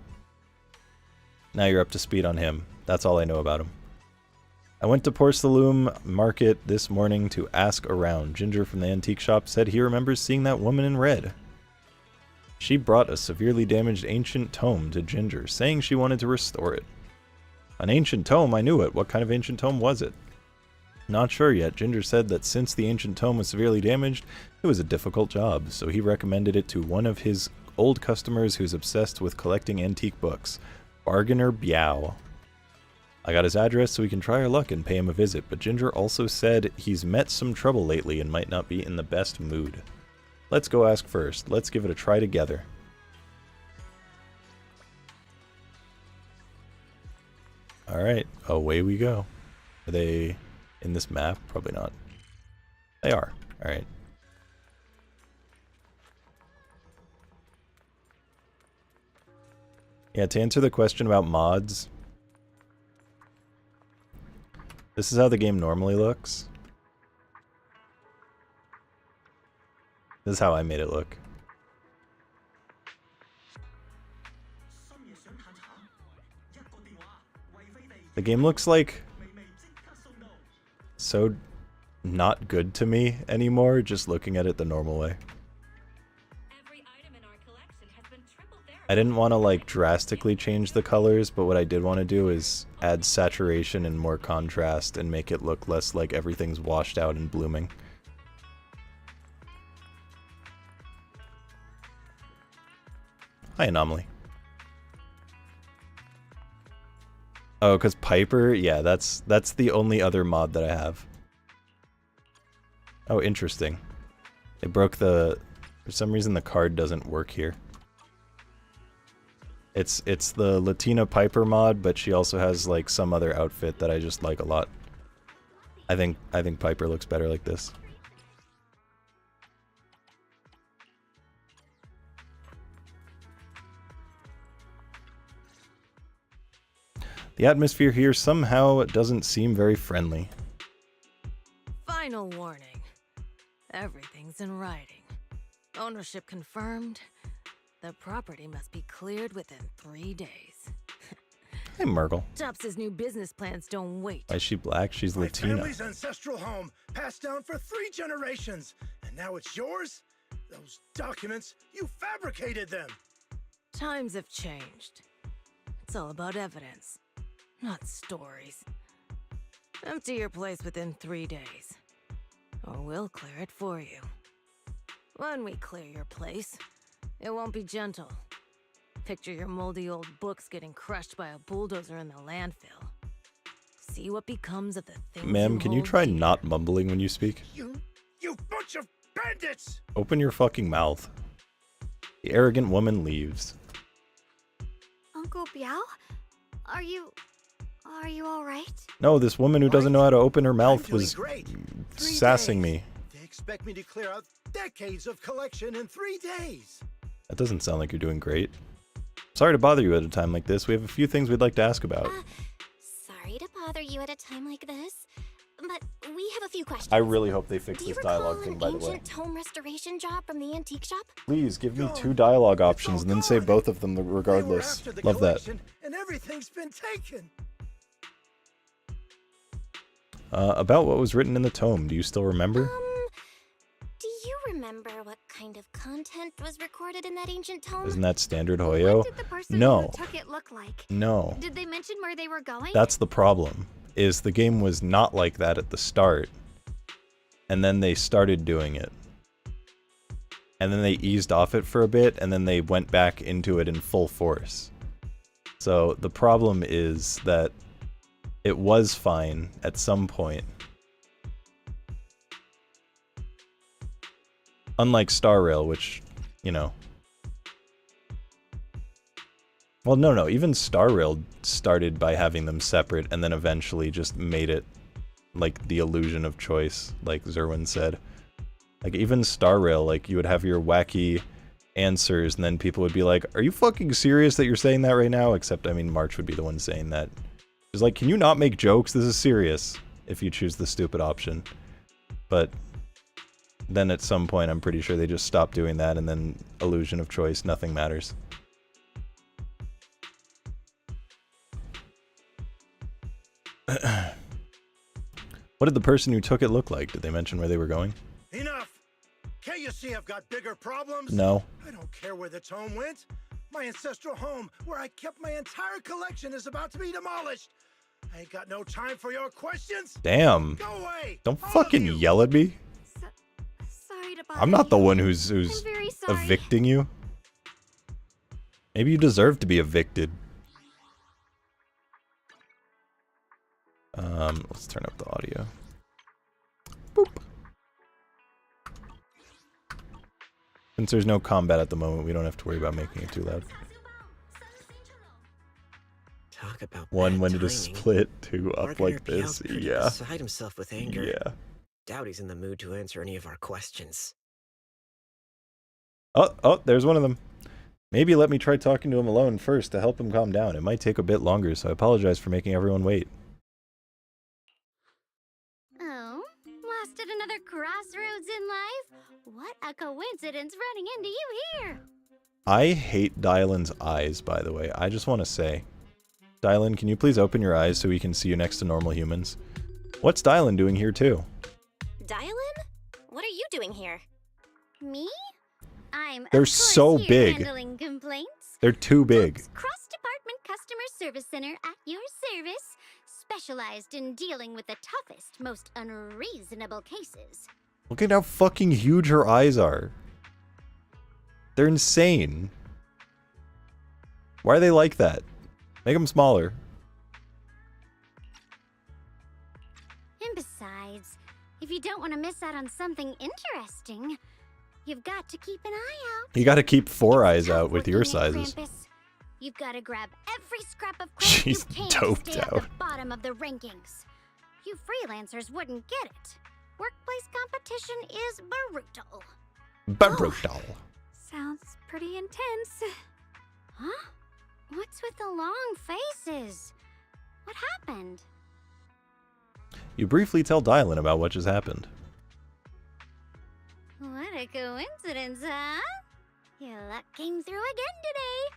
Now you're up to speed on him. That's all I know about him. I went to Porcelain Market this morning to ask around. Ginger from the antique shop said he remembers seeing that woman in red. She brought a severely damaged ancient tome to Ginger, saying she wanted to restore it. An ancient tome? I knew it. What kind of ancient tome was it? Not sure yet. Ginger said that since the ancient tome was severely damaged, it was a difficult job, so he recommended it to one of his old customers who's obsessed with collecting antique books, Bargainer Biao. I got his address so we can try our luck and pay him a visit, but Ginger also said he's met some trouble lately and might not be in the best mood. Let's go ask first. Let's give it a try together. Alright, away we go. Are they in this map? Probably not. They are. Alright. Yeah, to answer the question about mods, this is how the game normally looks. This is how I made it look. The game looks like so not good to me anymore, just looking at it the normal way. I didn't want to like drastically change the colors, but what I did want to do is add saturation and more contrast and make it look less like everything's washed out and blooming. Hi, Anomaly. Oh, because Piper? Yeah, that's the only other mod that I have. Oh, interesting. They broke the... For some reason the card doesn't work here. It's the Latina Piper mod, but she also has like some other outfit that I just like a lot. I think Piper looks better like this. The atmosphere here somehow doesn't seem very friendly. Final warning. Everything's in writing. Ownership confirmed. The property must be cleared within 3 days. Hey, Mergle. Tubbs' new business plans don't wait. Why is she black? She's Latina. My family's ancestral home, passed down for 3 generations, and now it's yours? Those documents, you fabricated them! Times have changed. It's all about evidence, not stories. Empty your place within 3 days, or we'll clear it for you. When we clear your place, it won't be gentle. Picture your moldy old books getting crushed by a bulldozer in the landfill. See what becomes of the things. Ma'am, can you try not mumbling when you speak? You bunch of bandits! Open your fucking mouth. The arrogant woman leaves. Uncle Biao? Are you all right? No, this woman who doesn't know how to open her mouth was great. sassing me. They expect me to clear out decades of collection in 3 days. That doesn't sound like you're doing great. Sorry to bother you at a time like this. We have a few things we'd like to ask about. Sorry to bother you at a time like this, but we have a few questions. I really hope they fix Do you this recall dialogue thing, by the way. an ancient tome restoration job from the antique shop? Please, give me 2 dialogue options and then say both of them regardless. Love that. And everything's been taken. About what was written in the tome, do you still remember? Do you remember what kind of content was recorded in that ancient tome? Isn't that standard Hoyo? What did the person No. who took it look like? No. Did they mention where they were going? That's the problem, is the game was not like that at the start. And then they started doing it. And then they eased off it for a bit, and then they went back into it in full force. So the problem is that it was fine at some point. Unlike Star Rail, which, you know... Well, no, even Star Rail started by having them separate and then eventually just made it like the illusion of choice, like Zerwin said. Like, even Star Rail, like, you would have your wacky answers and then people would be like, are you fucking serious that you're saying that right now? Except, I mean, March would be the one saying that. It's like, can you not make jokes? This is serious, if you choose the stupid option. But then at some point, I'm pretty sure they just stopped doing that, and then illusion of choice, nothing matters. What did the person who took it look like? Did they mention where they were going? Enough! Can't you see I've got bigger problems? No. I don't care where the tome went. My ancestral home, where I kept my entire collection, is about to be demolished. I ain't got no time for your questions. Damn. Go away. Don't fucking yell at me. Sorry to bother I'm not the you. one who's I'm very sorry. evicting you. Maybe you deserve to be evicted. Let's turn up the audio. Boop. Since there's no combat at the moment, we don't have to worry about making it too loud. Talk about One, when bad did a timing. split? 2, up Marketer like this. Biao couldn't Yeah. beside himself with anger. Yeah. Doubt he's in the mood to answer any of our questions. Oh, there's one of them. Maybe let me try talking to him alone first to help him calm down. It might take a bit longer, so I apologize for making everyone wait. Oh, lost at another crossroads in life? What a coincidence running into you here! I hate Dylan's eyes, by the way. I just want to say. Dylan, can you please open your eyes so we can see you next to normal humans? What's Dylan doing here, too? Dylan? What are you doing here? Me? I'm They're of course so here big. handling complaints. They're too big. Cross-Department Customer Service Center at your service, specialized in dealing with the toughest, most unreasonable cases. Look at how fucking huge her eyes are. They're insane. Why are they like that? Make them smaller. If you don't want to miss out on something interesting, you've got to keep an eye out. You gotta keep 4 eyes out with Working your at sizes. Krampus. You've got to grab every scrap of She's credit you can doped to stay at out. the bottom of the rankings. You freelancers wouldn't get it. Workplace competition is brutal. Brutal. Sounds pretty intense. Huh? What's with the long faces? What happened? You briefly tell Dylan about what just happened. What a coincidence, huh? Your luck came through again today.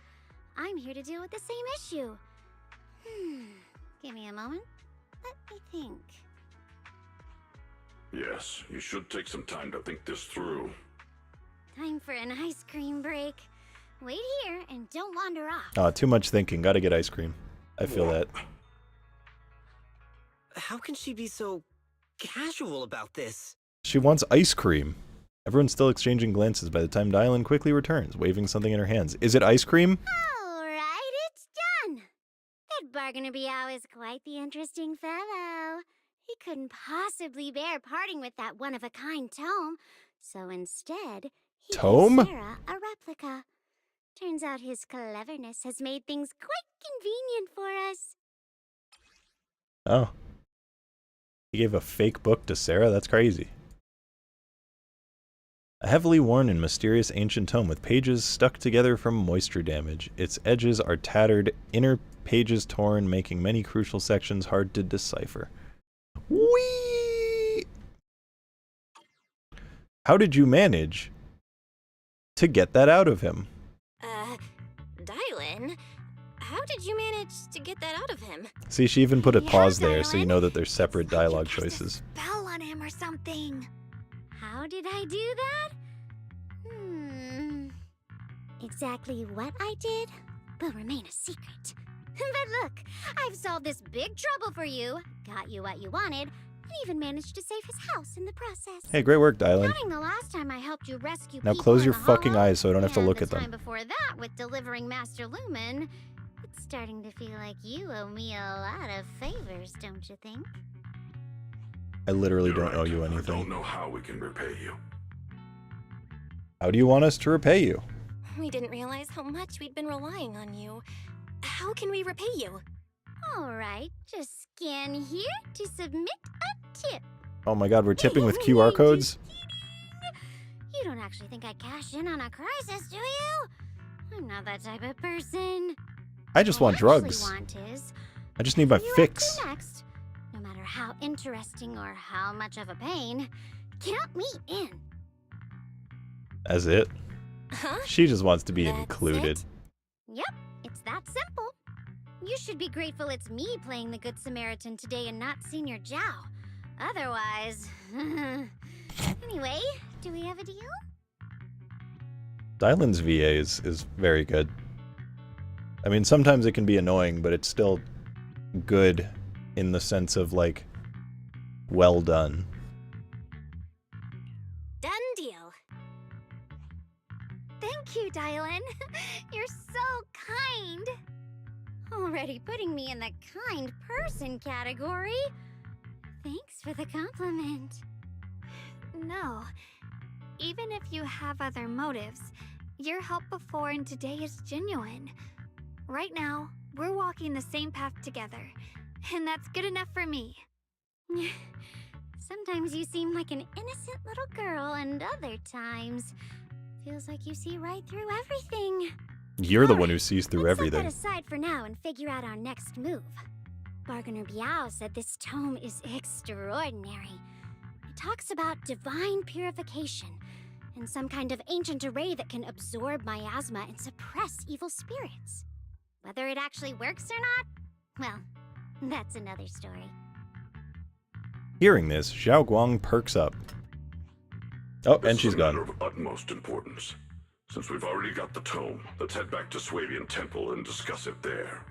I'm here to deal with the same issue. Give me a moment. Let me think. Yes, you should take some time to think this through. Time for an ice cream break. Wait here and don't wander off. Oh, too much thinking. Gotta get ice cream. I feel that. How can she be so casual about this? She wants ice cream. Everyone's still exchanging glances by the time Dylan quickly returns, waving something in her hands. Is it ice cream? All right, it's done. That Bargainer Biao is quite the interesting fellow. He couldn't possibly bear parting with that one-of-a-kind tome, so instead, he Tome? gave Sarah a replica. Turns out his cleverness has made things quite convenient for us. Oh. He gave a fake book to Sarah? That's crazy. A heavily worn and mysterious ancient tome with pages stuck together from moisture damage. Its edges are tattered, inner pages torn, making many crucial sections hard to decipher. Whee! How did you manage to get that out of him? Dylan, how did you manage to get that out of him? See, she even put a pause there so you know that there's separate dialogue choices. Spell on him or something. How did I do that? Exactly what I did will remain a secret. But look, I've solved this big trouble for you, got you what you wanted, and even managed to save his house in the process. Hey, great work, Dylan. Counting the last time I helped you rescue Now people close in your the fucking Hollow, eyes so I don't have to and look the at them. time before that with delivering Master Lumen, it's starting to feel like you owe me a lot of favors, don't you think? I literally don't owe you I anything. don't know how we can repay you. How do you want us to repay you? We didn't realize how much we'd been relying on you. How can we repay you? All right, just scan here to submit a tip. Oh my god, we're tipping with QR codes? You don't actually think I'd cash in on a crisis, do you? I'm not that type of person. I just want drugs. What I actually want is I just need my you fix. up to next, no matter how interesting or how much of a pain, count me in. That's it. Huh? She just wants to be That's included. Yep, it's that simple. You should be grateful it's me playing the Good Samaritan today and not Senior Zhao. Otherwise... Anyway, do we have a deal? Dylan's VA is very good. I mean, sometimes it can be annoying, but it's still good in the sense of, like, well done. Done deal. Thank you, Dylan. You're so kind. Already putting me in the kind person category. Thanks for the compliment. No. Even if you have other motives, your help before and today is genuine. Right now, we're walking the same path together, and that's good enough for me. Sometimes you seem like an innocent little girl, and other times, feels like you see right through everything. You're the one who sees through Let's everything. set that aside for now and figure out our next move. Bargainer Biao said this tome is extraordinary. It talks about divine purification and some kind of ancient array that can absorb miasma and suppress evil spirits. Whether it actually works or not, well, that's another story. Hearing this, Xiao Guang perks up. Oh, and she's This is a matter gone. of utmost importance. Since we've already got the tome, let's head back to Swabian Temple and discuss it there.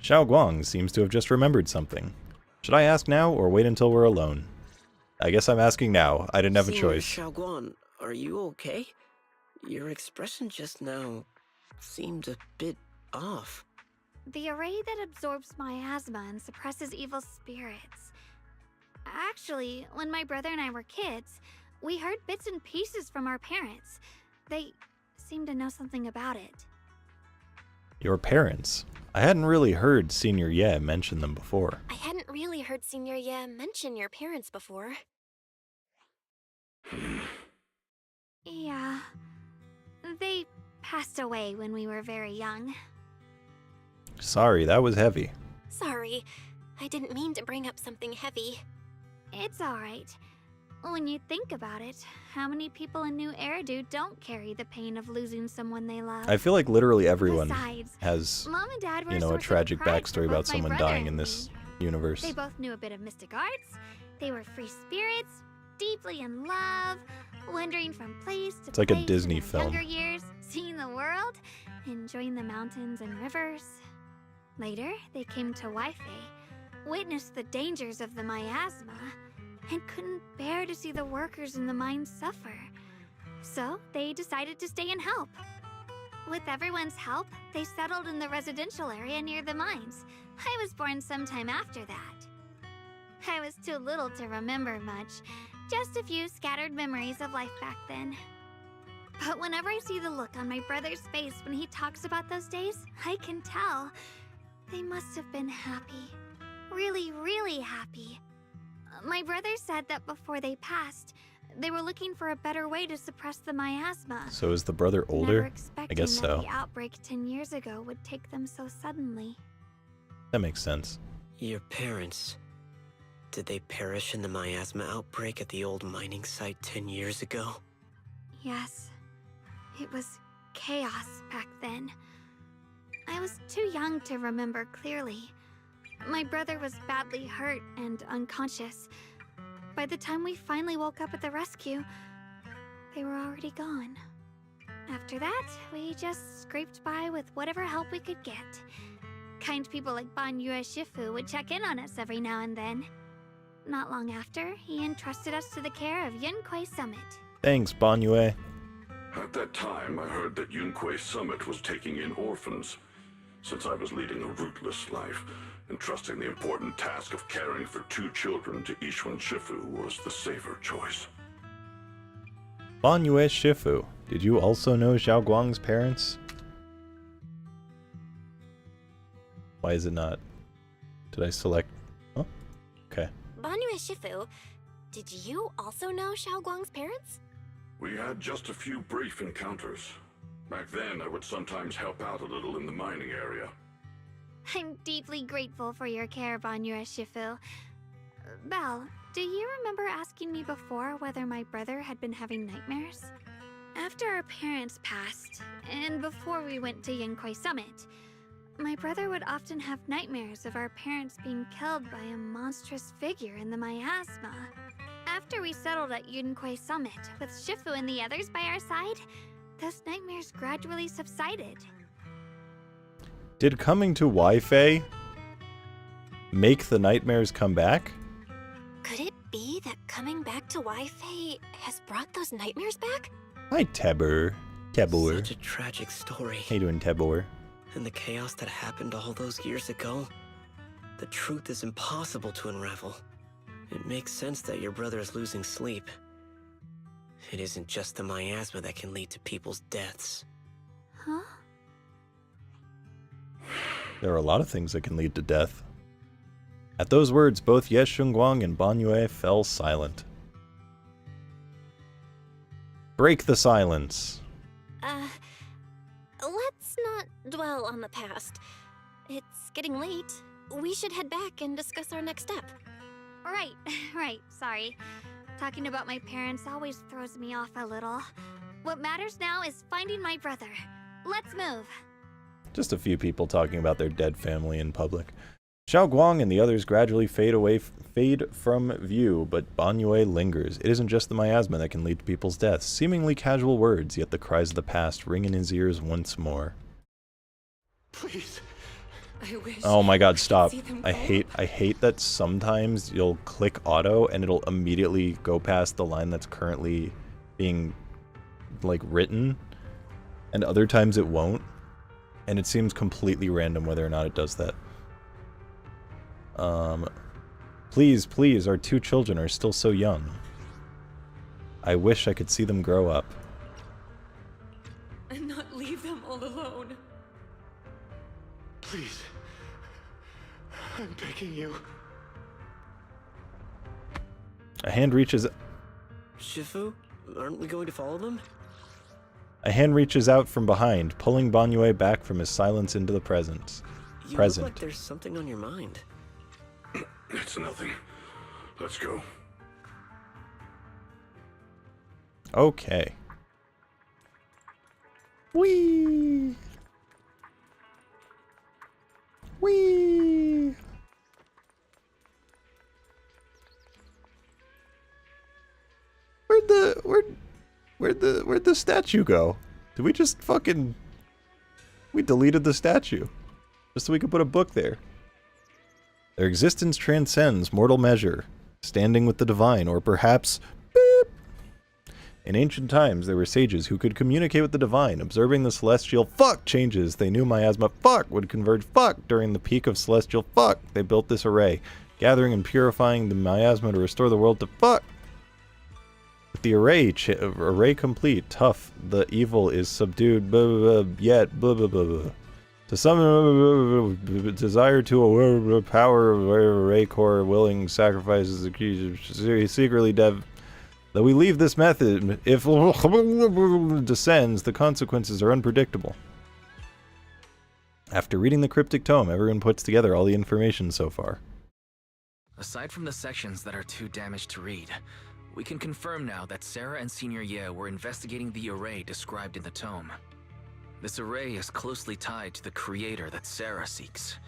Xiao Guang seems to have just remembered something. Should I ask now or wait until we're alone? I guess I'm asking now. I didn't have a Senior choice. Xiaoguan, are you okay? Your expression just now seemed a bit off. The array that absorbs miasma and suppresses evil spirits. Actually, when my brother and I were kids, we heard bits and pieces from our parents. They seemed to know something about it. Your parents? I hadn't really heard Senior Ye mention them before. I hadn't really heard Senior Ye mention your parents before. Yeah. They passed away when we were very young. Sorry, that was heavy. Sorry, I didn't mean to bring up something heavy. It's alright. When you think about it, how many people in New Eridu don't carry the pain of losing someone they love? I feel like literally everyone Besides, has, Mom and Dad were you know, a source of tragic pride backstory for about both my someone brother dying in and this me. universe. They both knew a bit of mystic arts. They were free spirits, deeply in love, wandering from place to It's like a place Disney in their film. younger years, seeing the world, enjoying the mountains and rivers. Later, they came to Waifei, witnessed the dangers of the miasma, and couldn't bear to see the workers in the mines suffer. So they decided to stay and help. With everyone's help, they settled in the residential area near the mines. I was born sometime after that. I was too little to remember much, just a few scattered memories of life back then. But whenever I see the look on my brother's face when he talks about those days, I can tell they must have been happy. Really, really happy. My brother said that before they passed, they were looking for a better way to suppress the miasma. So is the brother Never older? I expecting guess that so. the outbreak 10 years ago would take them so suddenly. That makes sense. Your parents, did they perish in the miasma outbreak at the old mining site 10 years ago? Yes, it was chaos back then. I was too young to remember clearly. My brother was badly hurt and unconscious. By the time we finally woke up at the rescue, they were already gone. After that, we just scraped by with whatever help we could get. Kind people like Ban Yue Shifu would check in on us every now and then. Not long after, he entrusted us to the care of Yunquei Summit. Thanks, Banyue. At that time, I heard that Yunquei Summit was taking in orphans. Since I was leading a rootless life, entrusting the important task of caring for 2 children to Ishwan Shifu was the safer choice. Banyue Shifu. Did you also know Xiao Guang's parents? Why is it not? Did I select? Oh, okay. Banyue Shifu, did you also know Xiao Guang's parents? We had just a few brief encounters. Back then, I would sometimes help out a little in the mining area. I'm deeply grateful for your care, Banyue Shifu. Belle, do you remember asking me before whether my brother had been having nightmares? After our parents passed, and before we went to Yunquei Summit, my brother would often have nightmares of our parents being killed by a monstrous figure in the miasma. After we settled at Yunquei Summit, with Shifu and the others by our side, those nightmares gradually subsided. Did coming to Waifei make the nightmares come back? Could it be that coming back to Waifei has brought those nightmares back? Hi, Tabor. Such a tragic story. How you doing, Tabor? And the chaos that happened all those years ago, the truth is impossible to unravel. It makes sense that your brother is losing sleep. It isn't just the miasma that can lead to people's deaths. Huh? There are a lot of things that can lead to death. At those words, both Ye Shunguang and Banyue fell silent. Break the silence. Let's not dwell on the past. It's getting late. We should head back and discuss our next step. Right, sorry. Talking about my parents always throws me off a little. What matters now is finding my brother. Let's move. Just a few people talking about their dead family in public. Xiao Guang and the others gradually fade from view, but Banyue lingers. It isn't just the miasma that can lead to people's deaths. Seemingly casual words, yet the cries of the past ring in his ears once more. Please. I wish. Oh my god, stop. see them I hate that sometimes you'll click auto and it'll immediately go past the line that's currently being like written, and other times it won't. And it seems completely random whether or not it does that. Please, please, our 2 children are still so young. I wish I could see them grow up. And not leave them all alone. Please. I'm begging you. A hand reaches... Shifu, aren't we going to follow them? A hand reaches out from behind, pulling Banyue back from his silence into the present. You look like there's something on your mind. It's nothing. Let's go. Okay. Whee! Whee! Where'd the statue go? Did we just fucking... We deleted the statue. Just so we could put a book there. Their existence transcends mortal measure, standing with the divine, or perhaps... Beep! In ancient times, there were sages who could communicate with the divine, observing the celestial fuck changes. They knew miasma fuck would converge fuck during the peak of celestial fuck. They built this array, gathering and purifying the miasma to restore the world to fuck. With the array complete, tough, the evil is subdued, yet, to some desire to a power of array core, willing sacrifices secretly dev. Though we leave this method, if descends, the consequences are unpredictable. After reading the cryptic tome, everyone puts together all the information so far. Aside from the sections that are too damaged to read, we can confirm now that Sarah and Senior Ye were investigating the array described in the tome. This array is closely tied to the creator that Sarah seeks.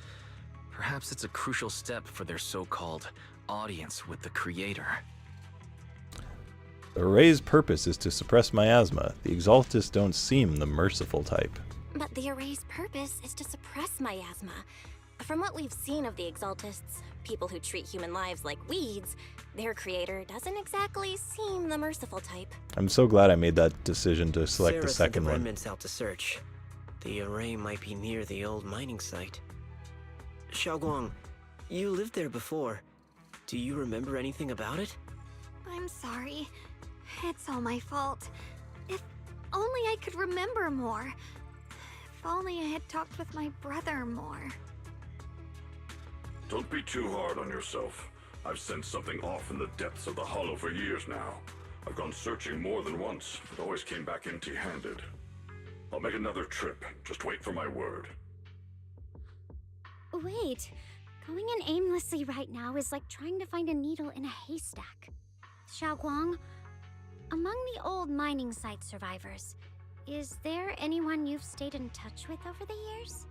Perhaps it's a crucial step for their so-called audience with the creator. The array's purpose is to suppress miasma. The Exaltists don't seem the merciful type. But the array's purpose is to suppress miasma. From what we've seen of the Exaltists, people who treat human lives like weeds, their creator doesn't exactly seem the merciful type. I'm so glad I made that decision to select Sarah the second sent the one. remnants out to search. The array might be near the old mining site. Xiaoguang, you lived there before. Do you remember anything about it? I'm sorry. It's all my fault. If only I could remember more. If only I had talked with my brother more. Don't be too hard on yourself. I've sensed something off in the depths of the hollow for years now. I've gone searching more than once, but always came back empty-handed. I'll make another trip. Just wait for my word. Wait. Going in aimlessly right now is like trying to find a needle in a haystack. Xiaoguang, among the old mining site survivors, is there anyone you've stayed in touch with over the years?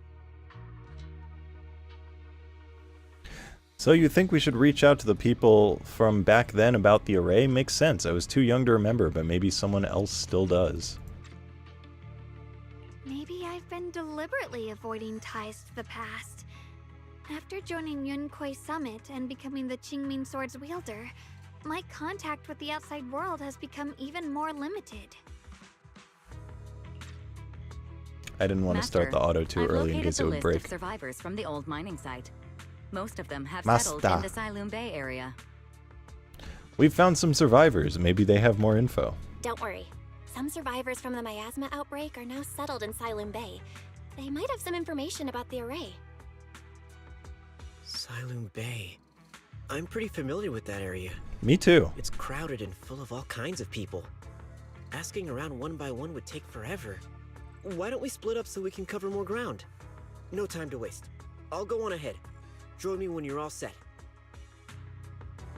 So you think we should reach out to the people from back then about the array? Makes sense. I was too young to remember, but maybe someone else still does. Maybe I've been deliberately avoiding ties to the past. After joining Yunquei Summit and becoming the Qingming Sword's wielder, my contact with the outside world has become even more limited. I didn't want to start the auto too early in case it would break. Of survivors from the old mining site. Most of them have Master. settled in the Silum Bay area. We've found some survivors. Maybe they have more info. Don't worry. Some survivors from the miasma outbreak are now settled in Silum Bay. They might have some information about the array. Silum Bay. I'm pretty familiar with that area. Me too. It's crowded and full of all kinds of people. Asking around one by one would take forever. Why don't we split up so we can cover more ground? No time to waste. I'll go on ahead. Join me when you're all set.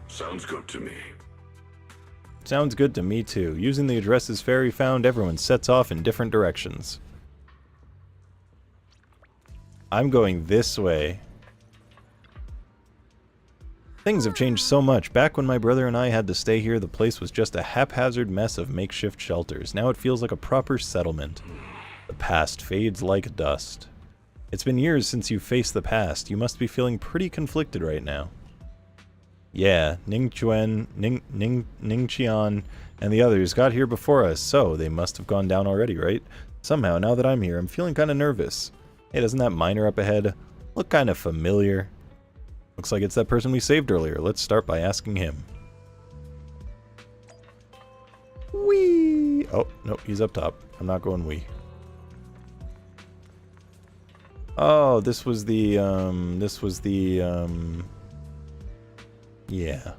Sounds good to me. Sounds good to me too. Using the addresses Fairy found, everyone sets off in different directions. I'm going this way. Things have changed so much. Back when my brother and I had to stay here, the place was just a haphazard mess of makeshift shelters. Now it feels like a proper settlement. The past fades like dust. It's been years since you faced the past. You must be feeling pretty conflicted right now. Yeah, Ning Qian, and the others got here before us, so they must have gone down already, right? Somehow, now that I'm here, I'm feeling kind of nervous. Hey, doesn't that miner up ahead look kind of familiar? Looks like it's that person we saved earlier. Let's start by asking him. Wee! Oh, nope, he's up top. I'm not going wee. Oh, this was the, yeah.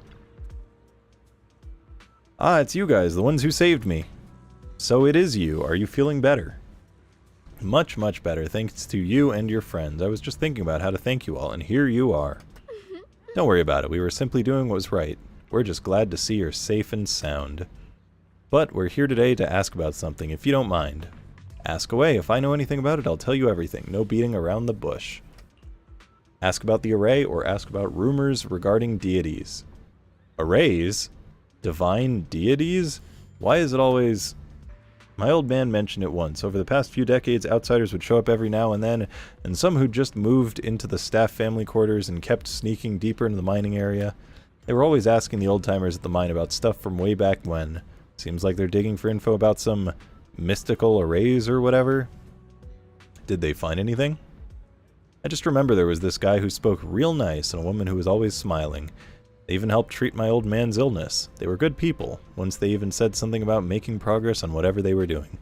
Ah, it's you guys, the ones who saved me. So it is you. Are you feeling better? Much, much better, thanks to you and your friends. I was just thinking about how to thank you all, and here you are. Don't worry about it. We were simply doing what was right. We're just glad to see you're safe and sound. But we're here today to ask about something, if you don't mind. Ask away. If I know anything about it, I'll tell you everything. No beating around the bush. Ask about the array, or ask about rumors regarding deities. Arrays? Divine deities? Why is it always... My old man mentioned it once. Over the past few decades, outsiders would show up every now and then, and some who'd just moved into the staff family quarters and kept sneaking deeper into the mining area. They were always asking the old-timers at the mine about stuff from way back when. Seems like they're digging for info about some mystical arrays or whatever. Did they find anything? I just remember there was this guy who spoke real nice and a woman who was always smiling. They even helped treat my old man's illness. They were good people. Once they even said something about making progress on whatever they were doing.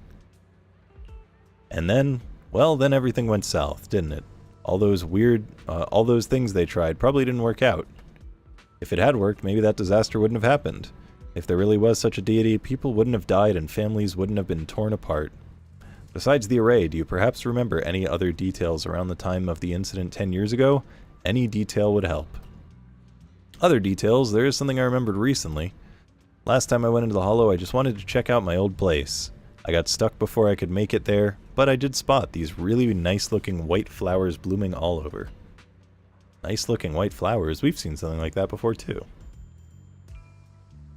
And then, well, then everything went south, didn't it? All those things they tried probably didn't work out. If it had worked, maybe that disaster wouldn't have happened. If there really was such a deity, people wouldn't have died and families wouldn't have been torn apart. Besides the array, do you perhaps remember any other details around the time of the incident 10 years ago? Any detail would help. Other details, there is something I remembered recently. Last time I went into the Hollow, I just wanted to check out my old place. I got stuck before I could make it there, but I did spot these really nice-looking white flowers blooming all over. Nice-looking white flowers? We've seen something like that before, too.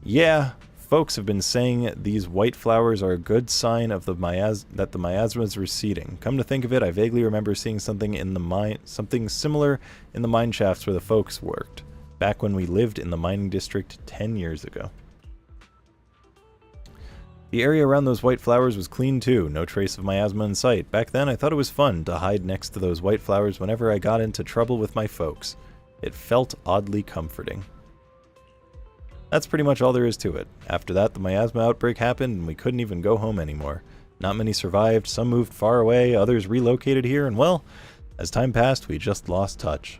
Yeah, folks have been saying these white flowers are a good sign of that the miasma is receding. Come to think of it, I vaguely remember seeing something similar in the mine shafts where the folks worked. Back when we lived in the mining district 10 years ago. The area around those white flowers was clean too, no trace of miasma in sight. Back then I thought it was fun to hide next to those white flowers whenever I got into trouble with my folks. It felt oddly comforting. That's pretty much all there is to it. After that, the miasma outbreak happened and we couldn't even go home anymore. Not many survived, some moved far away, others relocated here, and well, as time passed, we just lost touch.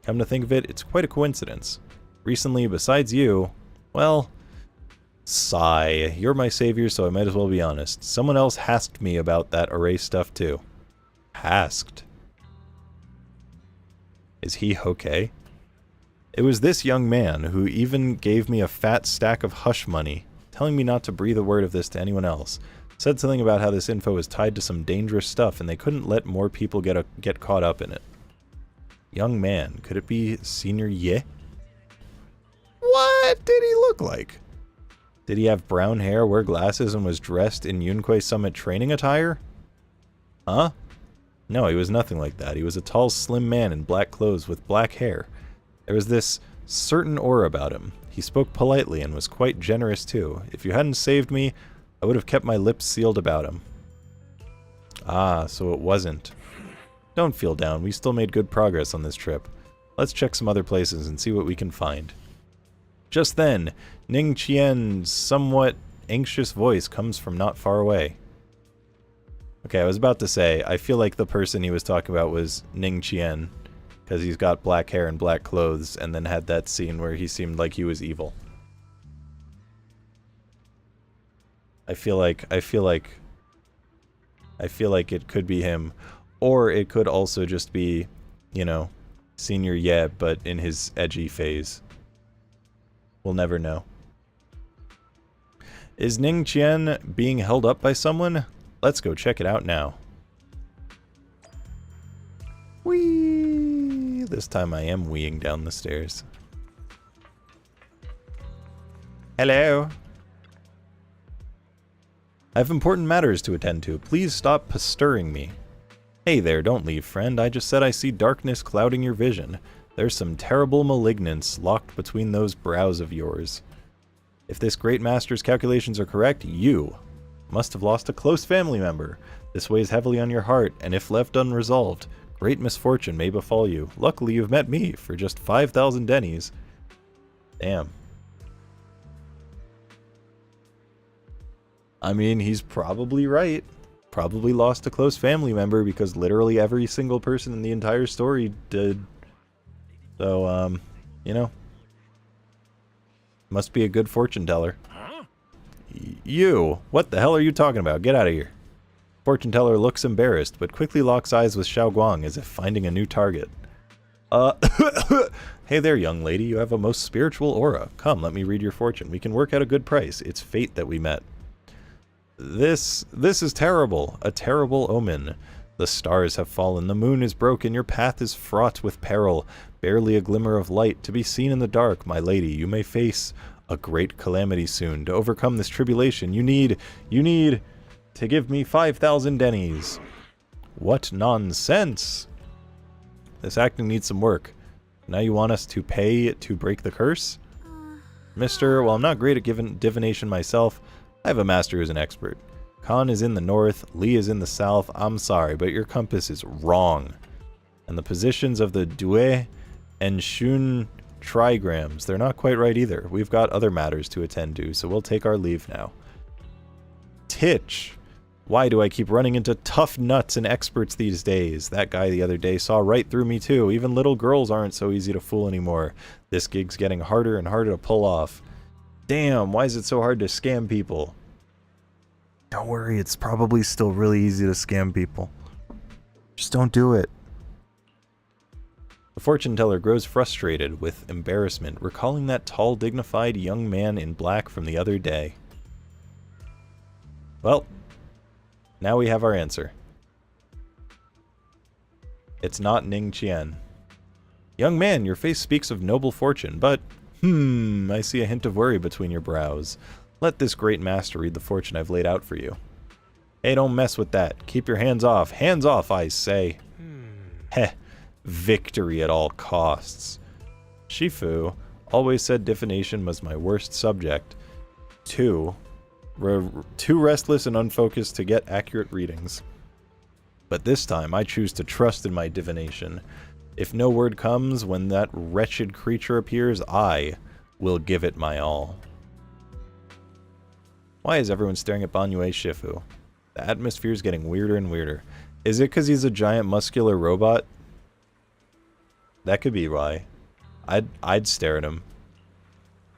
Come to think of it, it's quite a coincidence. Recently, besides you, well, sigh, you're my savior, so I might as well be honest. Someone else asked me about that array stuff too. Asked. Is he okay? It was this young man who even gave me a fat stack of hush money, telling me not to breathe a word of this to anyone else. Said something about how this info is tied to some dangerous stuff and they couldn't let more people get caught up in it. Young man, could it be Senior Ye? What did he look like? Did he have brown hair, wear glasses, and was dressed in Yunquei Summit training attire? Huh? No, he was nothing like that. He was a tall, slim man in black clothes with black hair. There was this certain aura about him. He spoke politely and was quite generous too. If you hadn't saved me, I would have kept my lips sealed about him. Ah, so it wasn't. Don't feel down, we still made good progress on this trip. Let's check some other places and see what we can find. Just then, Ning Qian's somewhat anxious voice comes from not far away. Okay, I was about to say, I feel like the person he was talking about was Ning Qian, because he's got black hair and black clothes, and then had that scene where he seemed like he was evil. I feel like it could be him. Or it could also just be, you know, Senior Ye, but in his edgy phase. We'll never know. Is Ning Qian being held up by someone? Let's go check it out now. Whee! This time I am weeing down the stairs. Hello. I have important matters to attend to. Please stop pestering me. Hey there, don't leave, friend. I just said I see darkness clouding your vision. There's some terrible malignance locked between those brows of yours. If this great master's calculations are correct, you must have lost a close family member. This weighs heavily on your heart, and if left unresolved, Great misfortune may befall you. Luckily, you've met me for just 5,000 dennies. Damn. I mean, he's probably right. Probably lost a close family member because literally every single person in the entire story did. So, you know. Must be a good fortune teller. You! What the hell are you talking about? Get out of here. Fortune teller looks embarrassed, but quickly locks eyes with Xiao Guang as if finding a new target. Hey there, young lady. You have a most spiritual aura. Come, let me read your fortune. We can work out a good price. It's fate that we met. This is terrible. A terrible omen. The stars have fallen. The moon is broken. Your path is fraught with peril. Barely a glimmer of light to be seen in the dark. My lady, you may face a great calamity soon. To overcome this tribulation, you need to give me 5,000 dennies. What nonsense! This acting needs some work. Now you want us to pay to break the curse? Mister, while I'm not great at divination myself, I have a master who's an expert. Khan is in the north, Li is in the south. I'm sorry, but your compass is wrong. And the positions of the Due and Shun trigrams, they're not quite right either. We've got other matters to attend to, so we'll take our leave now. Titch! Why do I keep running into tough nuts and experts these days? That guy the other day saw right through me too. Even little girls aren't so easy to fool anymore. This gig's getting harder and harder to pull off. Damn, why is it so hard to scam people? Don't worry, it's probably still really easy to scam people. Just don't do it. The fortune teller grows frustrated with embarrassment, recalling that tall, dignified young man in black from the other day. Well, now we have our answer. It's not Ning Qian. Young man, your face speaks of noble fortune, but, I see a hint of worry between your brows. Let this great master read the fortune I've laid out for you. Hey, don't mess with that. Keep your hands off. Hands off, I say. Heh. Victory at all costs. Shifu always said divination was my worst subject. Too restless and unfocused to get accurate readings. But this time, I choose to trust in my divination. If no word comes when that wretched creature appears, I will give it my all. Why is everyone staring at Banyue Shifu? The atmosphere's getting weirder and weirder. Is it because he's a giant muscular robot? That could be why. I'd stare at him.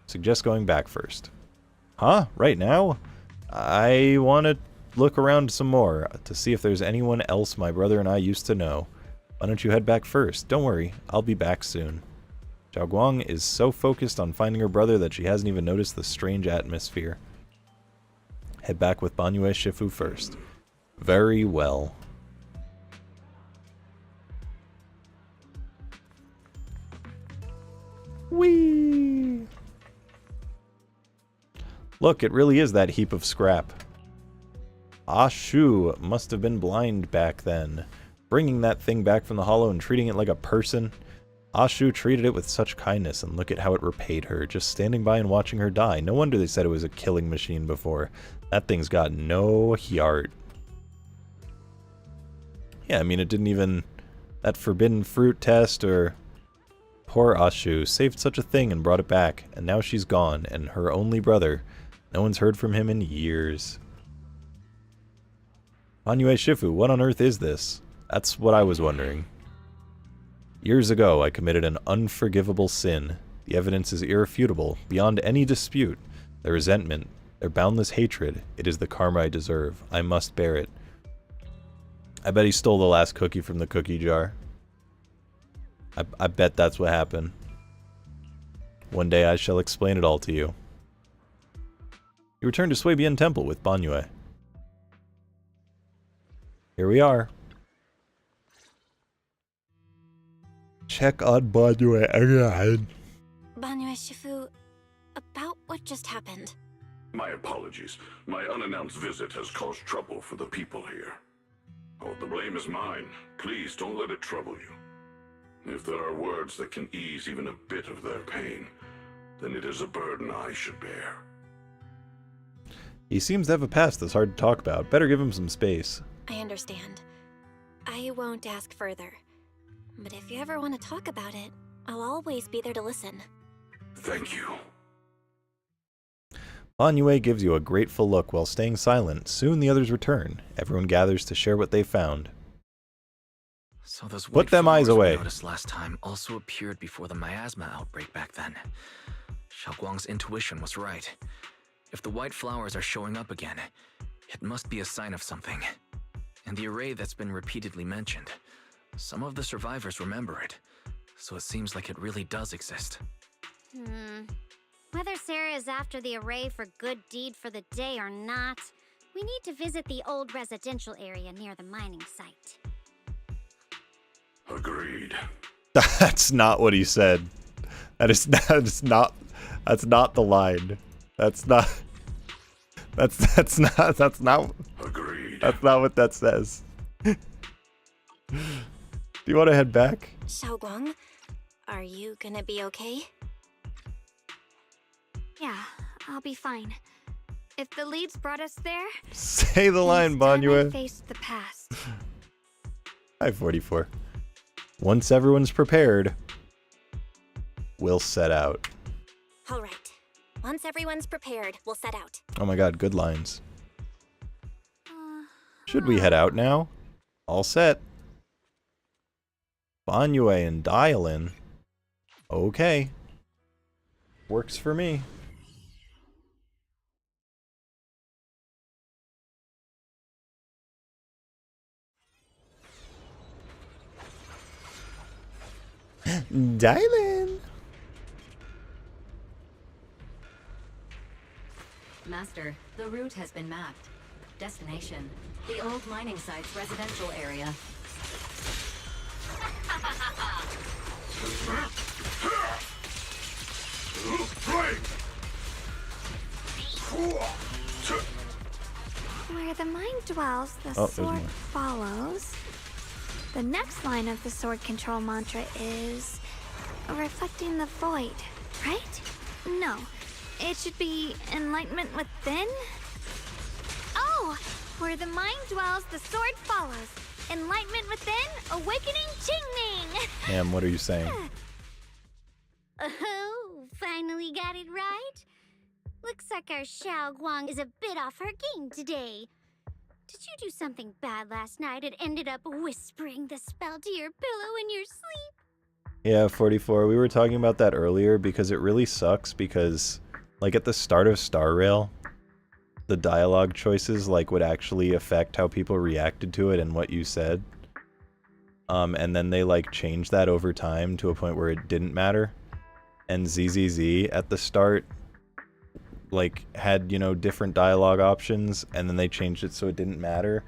Suggest going back first. Huh? Right now? I want to look around some more to see if there's anyone else my brother and I used to know. Why don't you head back first? Don't worry, I'll be back soon. Xiao Guang is so focused on finding her brother that she hasn't even noticed the strange atmosphere. Head back with Banyue Shifu first. Very well. Whee! Look, it really is that heap of scrap. Ashu must have been blind back then. Bringing that thing back from the hollow and treating it like a person. Ashu treated it with such kindness, and look at how it repaid her, just standing by and watching her die. No wonder they said it was a killing machine before. That thing's got no heart. Yeah, I mean, it didn't even... That forbidden fruit test or... Poor Ashu saved such a thing and brought it back, and now she's gone, and her only brother. No one's heard from him in years. Banyue Shifu, what on earth is this? That's what I was wondering. Years ago, I committed an unforgivable sin. The evidence is irrefutable, beyond any dispute. Their resentment, their boundless hatred, it is the karma I deserve. I must bear it. I bet he stole the last cookie from the cookie jar. I bet that's what happened. One day I shall explain it all to you. You return to Suibian Temple with Banyue. Here we are. Check on Banyue again. Banyue Shifu, about what just happened. My apologies. My unannounced visit has caused trouble for the people here. Oh, the blame is mine. Please don't let it trouble you. If there are words that can ease even a bit of their pain, then it is a burden I should bear. He seems to have a past that's hard to talk about. Better give him some space. I understand. I won't ask further. But if you ever want to talk about it, I'll always be there to listen. Thank you. Ban Yue gives you a grateful look while staying silent. Soon the others return. Everyone gathers to share what they found. So those Put them eyes away. we noticed last time also appeared before the miasma outbreak back then. Xiaoguang's intuition was right. If the white flowers are showing up again, it must be a sign of something. And the array that's been repeatedly mentioned, some of the survivors remember it, so it seems like it really does exist. Whether Sarah is after the array for good deed for the day or not, we need to visit the old residential area near the mining site. Agreed. That's not what he said. That's not the line. That's not Agreed. That's not what that says. Do you want to head back? Xiaoguang, are you gonna be okay? Yeah, I'll be fine. If the leads brought us there, Say the line, Ban Yue. faced the past. Hi, 44. Once everyone's prepared, we'll set out. All right. Once everyone's prepared, we'll set out. Oh my god, good lines. Should we head out now? All set. Ban Yue and dial in. Okay. Works for me. Dial in. Master, the route has been mapped. Destination, the old mining site's residential area. Where the mind dwells, the Oh, there's sword more. follows. The next line of the sword control mantra is reflecting the void, right? No, it should be enlightenment within. Oh, where the mind dwells, the sword follows. Enlightenment within, awakening Qingming. Ma'am, what are you saying? Oh, finally got it right. Looks like our Xiaoguang is a bit off her game today. Did you do something bad last night and ended up whispering the spell to your pillow in your sleep? Yeah, 44. We were talking about that earlier because it really sucks because, like, at the start of Star Rail, the dialogue choices, like, would actually affect how people reacted to it and what you said. And then they, like, changed that over time to a point where it didn't matter. And ZZZ at the start, like, had, you know, different dialogue options, and then they changed it so it didn't matter.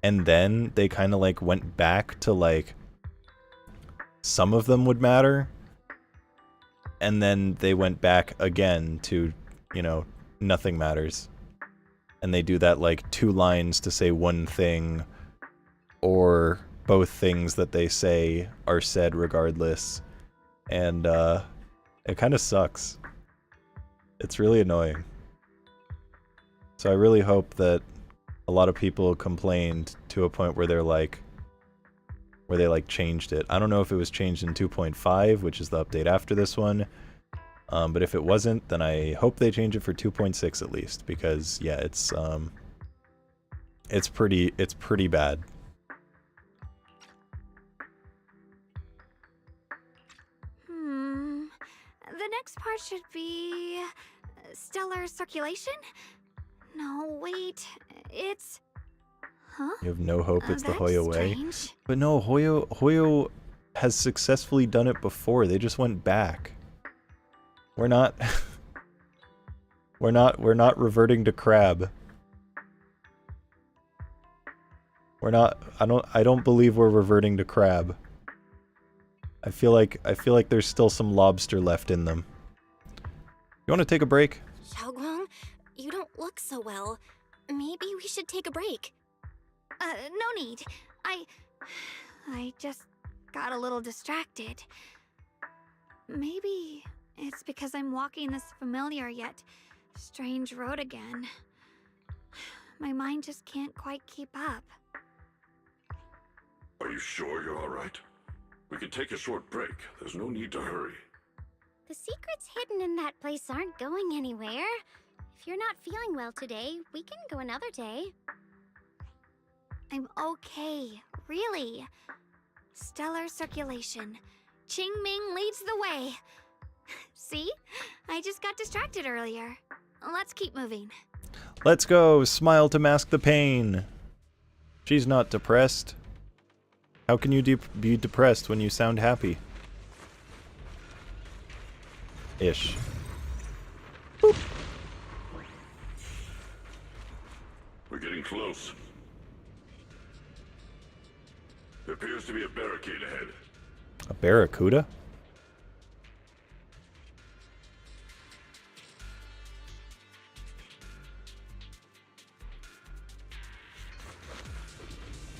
And then they kind of, like, went back to, like, some of them would matter, and then they went back again to, you know, nothing matters. And they do that, like, 2 lines to say one thing, or both things that they say are said regardless. And, it kind of sucks. It's really annoying. So I really hope that a lot of people complained to a point where they're like, where they like changed it. I don't know if it was changed in 2.5, which is the update after this one. But if it wasn't, then I hope they change it for 2.6 at least, because yeah, it's pretty bad. The next part should be stellar circulation? No, wait. It's... Huh? You have no hope it's the That's Hoyo way. strange. But no, Hoyo has successfully done it before. They just went back. We're not we're not reverting to crab. We're not I don't believe we're reverting to crab. I feel like there's still some lobster left in them. You want to take a break? Xiaoguang, you don't look so well. Maybe we should take a break. No need. I just got a little distracted. Maybe it's because I'm walking this familiar yet strange road again. My mind just can't quite keep up. Are you sure you're all right? We can take a short break. There's no need to hurry. The secrets hidden in that place aren't going anywhere. If you're not feeling well today, we can go another day. I'm okay, really. Stellar circulation. Qingming leads the way. See? I just got distracted earlier. Let's keep moving. Let's go. Smile to mask the pain. She's not depressed. How can you be depressed when you sound happy? Ish. Boop. We're getting close. There appears to be a barricade ahead. A barracuda?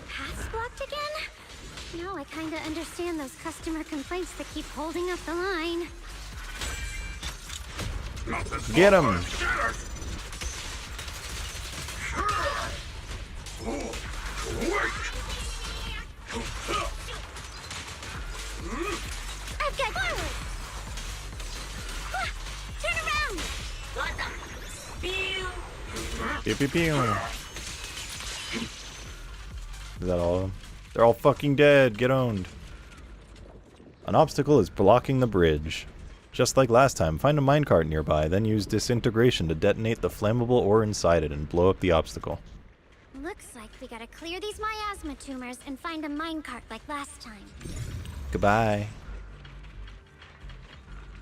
Paths blocked again? Now I kinda understand those customer complaints that keep holding up the line. Get him! I've got forward! Turn around! Pew pew pew. Is that all of them? They're all fucking dead. Get owned. An obstacle is blocking the bridge. Just like last time, find a minecart nearby, then use disintegration to detonate the flammable ore inside it and blow up the obstacle. Looks like we gotta clear these miasma tumors and find a minecart like last time. Goodbye.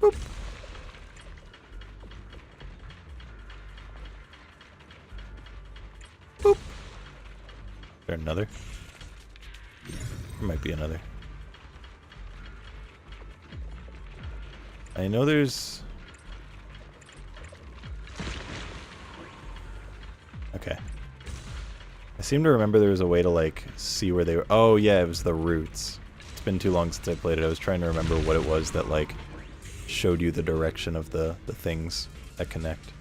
Boop. Boop. Is there another? There might be another. I know there's... Okay. I seem to remember there was a way to, like, see where they were. Oh, yeah, it was the roots. It's been too long since I played it. I was trying to remember what it was that, like, showed you the direction of the things that connect.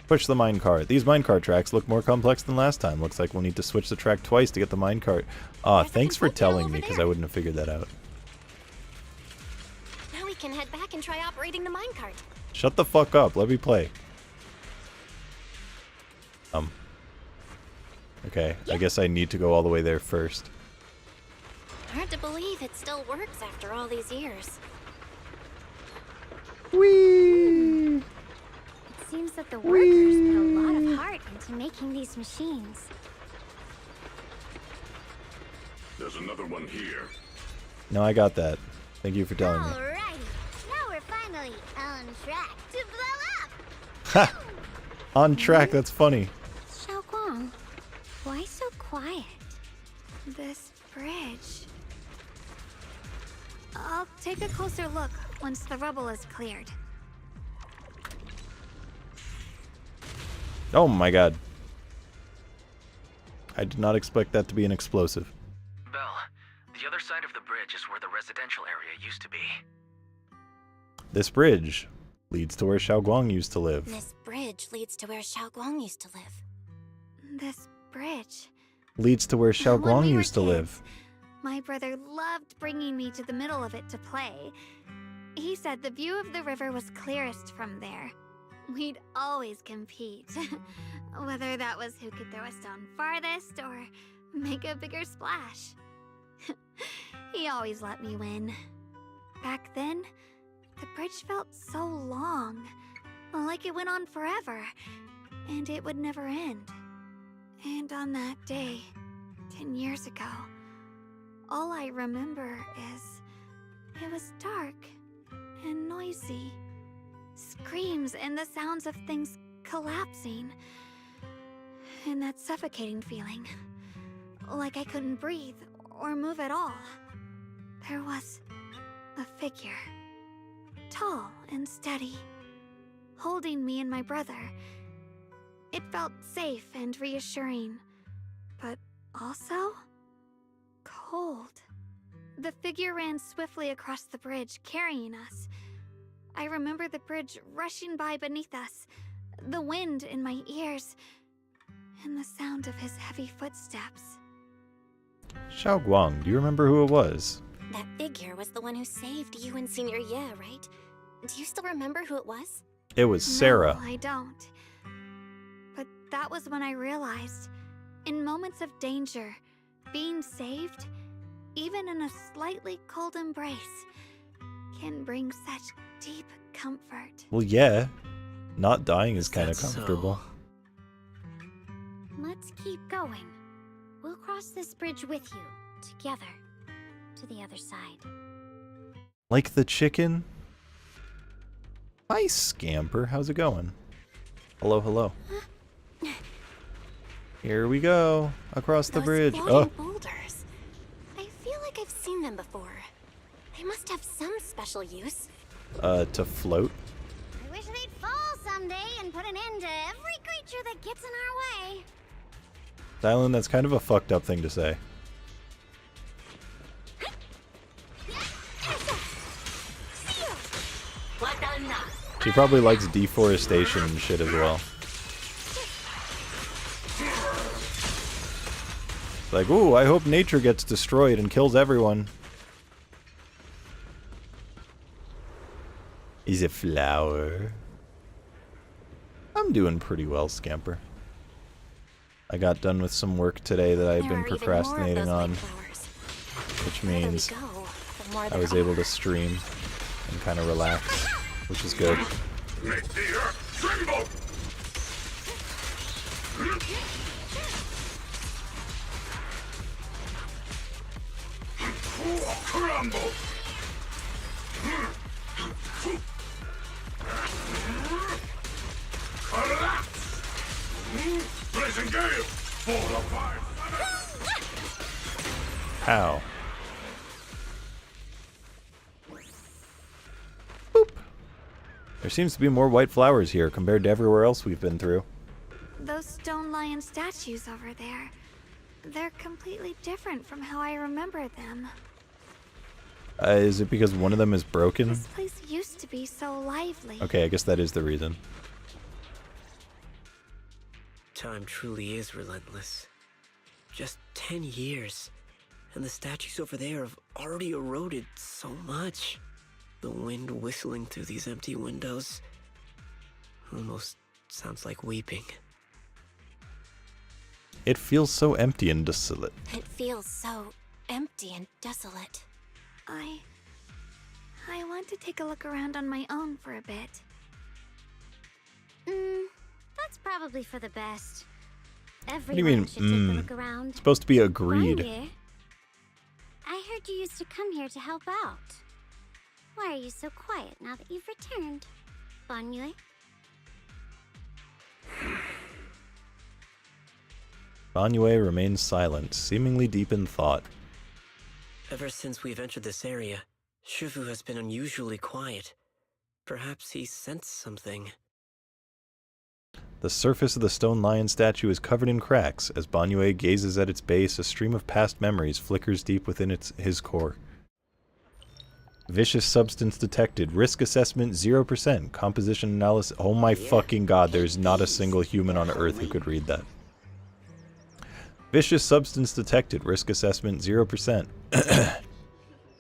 Push the minecart. These minecart tracks look more complex than last time. Looks like we'll need to switch the track twice to get the minecart. Ah, thanks for telling me, because I wouldn't have figured that out. Now we can head back and try operating the minecart. Shut the fuck up. Let me play. Okay, I guess I need to go all the way there first. Hard to believe it still works after all these years. Whee! It seems that the workers put a lot of heart into making these machines. There's another one here. No, I got that. Thank you for telling me. Alrighty, now we're finally on track to blow up! Ha! On track, that's funny. Xiaoguang, why so quiet? This bridge. I'll take a closer look once the rubble is cleared. Oh my god. I did not expect that to be an explosive. Belle, the other side of the bridge is where the residential area used to be. This bridge leads to where Xiaoguang used to live. This bridge leads to where Xiaoguang used to live. This bridge. Leads to where When Xiaoguang we were used to live. kids, my brother loved bringing me to the middle of it to play. He said the view of the river was clearest from there. We'd always compete. Whether that was who could throw a stone farthest or make a bigger splash. He always let me win. Back then, the bridge felt so long, like it went on forever, and it would never end. And on that day, 10 years ago, all I remember is it was dark and noisy. Screams and the sounds of things collapsing. And that suffocating feeling. Like I couldn't breathe or move at all. There was a figure. Tall and steady. Holding me and my brother. It felt safe and reassuring. But also cold. The figure ran swiftly across the bridge, carrying us. I remember the bridge rushing by beneath us, the wind in my ears, and the sound of his heavy footsteps. Xiao Guang, do you remember who it was? That figure was the one who saved you and Senior Ye, right? Do you still remember who it was? It was Sarah. No, I don't. But that was when I realized, in moments of danger, being saved, even in a slightly cold embrace, can bring such deep comfort. Well, yeah. Not dying is kind of comfortable. Let's keep going. We'll cross this bridge with you, together, to the other side. Like the chicken? Hi, Scamper. How's it going? Hello, hello. Here we go. Across the bridge. Those floating boulders. I feel like I've seen them before. They must have some special use. To float? I wish they'd fall someday and put an end to every creature that gets in our way. Dylan, that's kind of a fucked up thing to say. She probably likes deforestation and shit as well. Like, ooh, I hope nature gets destroyed and kills everyone. Is a flower. I'm doing pretty well, Scamper. I got done with some work today that I've been procrastinating on, which means I was able to stream and kind of relax, which is good. Make the earth tremble! Crumble! Collapse! Blazing gale! Fall apart! How? Boop. There seems to be more white flowers here compared to everywhere else we've been through. Those stone lion statues over there, they're completely different from how I remember them. Is it because one of them is broken? This place used to be so lively. Okay, I guess that is the reason. Time truly is relentless. Just 10 years, and the statues over there have already eroded so much. The wind whistling through these empty windows almost sounds like weeping. It feels so empty and desolate. It feels so empty and desolate. I want to take a look around on my own for a bit. That's probably for the best. What do you mean, Everyone should take a look around. It's supposed to be agreed. Bonnie, I heard you used to come here to help out. Why are you so quiet now that you've returned, Bonnie? Banyue remains silent, seemingly deep in thought. Ever since we've entered this area, Shifu has been unusually quiet. Perhaps he sensed something. The surface of the stone lion statue is covered in cracks. As Banyue gazes at its base, a stream of past memories flickers deep within his core. Vicious substance detected. Risk assessment 0%. Composition analysis. Oh my fucking god, there's not a single human on Earth who could read that. Vicious substance detected. Risk assessment 0%.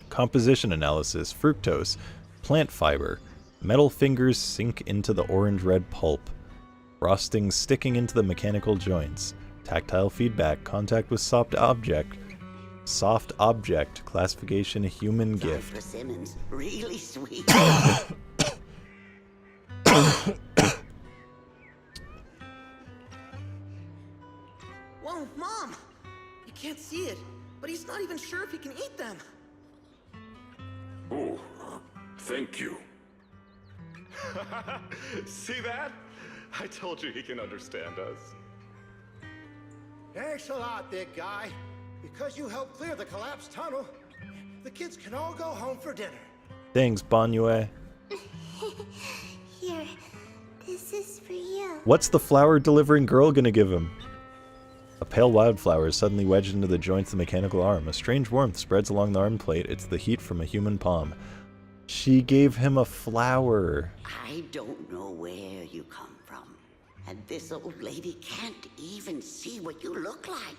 Composition analysis. Fructose. Plant fiber. Metal fingers sink into the orange-red pulp. Frosting sticking into the mechanical joints. Tactile feedback. Contact with soft object. Soft object. Classification human gift. Persimmons, really sweet. Whoa, Mom! You can't see it, but he's not even sure if he can eat them. Oh, thank you. See that? I told you he can understand us. Thanks a lot, big guy. Because you helped clear the collapsed tunnel, the kids can all go home for dinner. Thanks, Banyue. Here, this is for you. What's the flower-delivering girl gonna give him? A pale wildflower is suddenly wedged into the joints of the mechanical arm. A strange warmth spreads along the arm plate. It's the heat from a human palm. She gave him a flower. I don't know where you come from, and this old lady can't even see what you look like.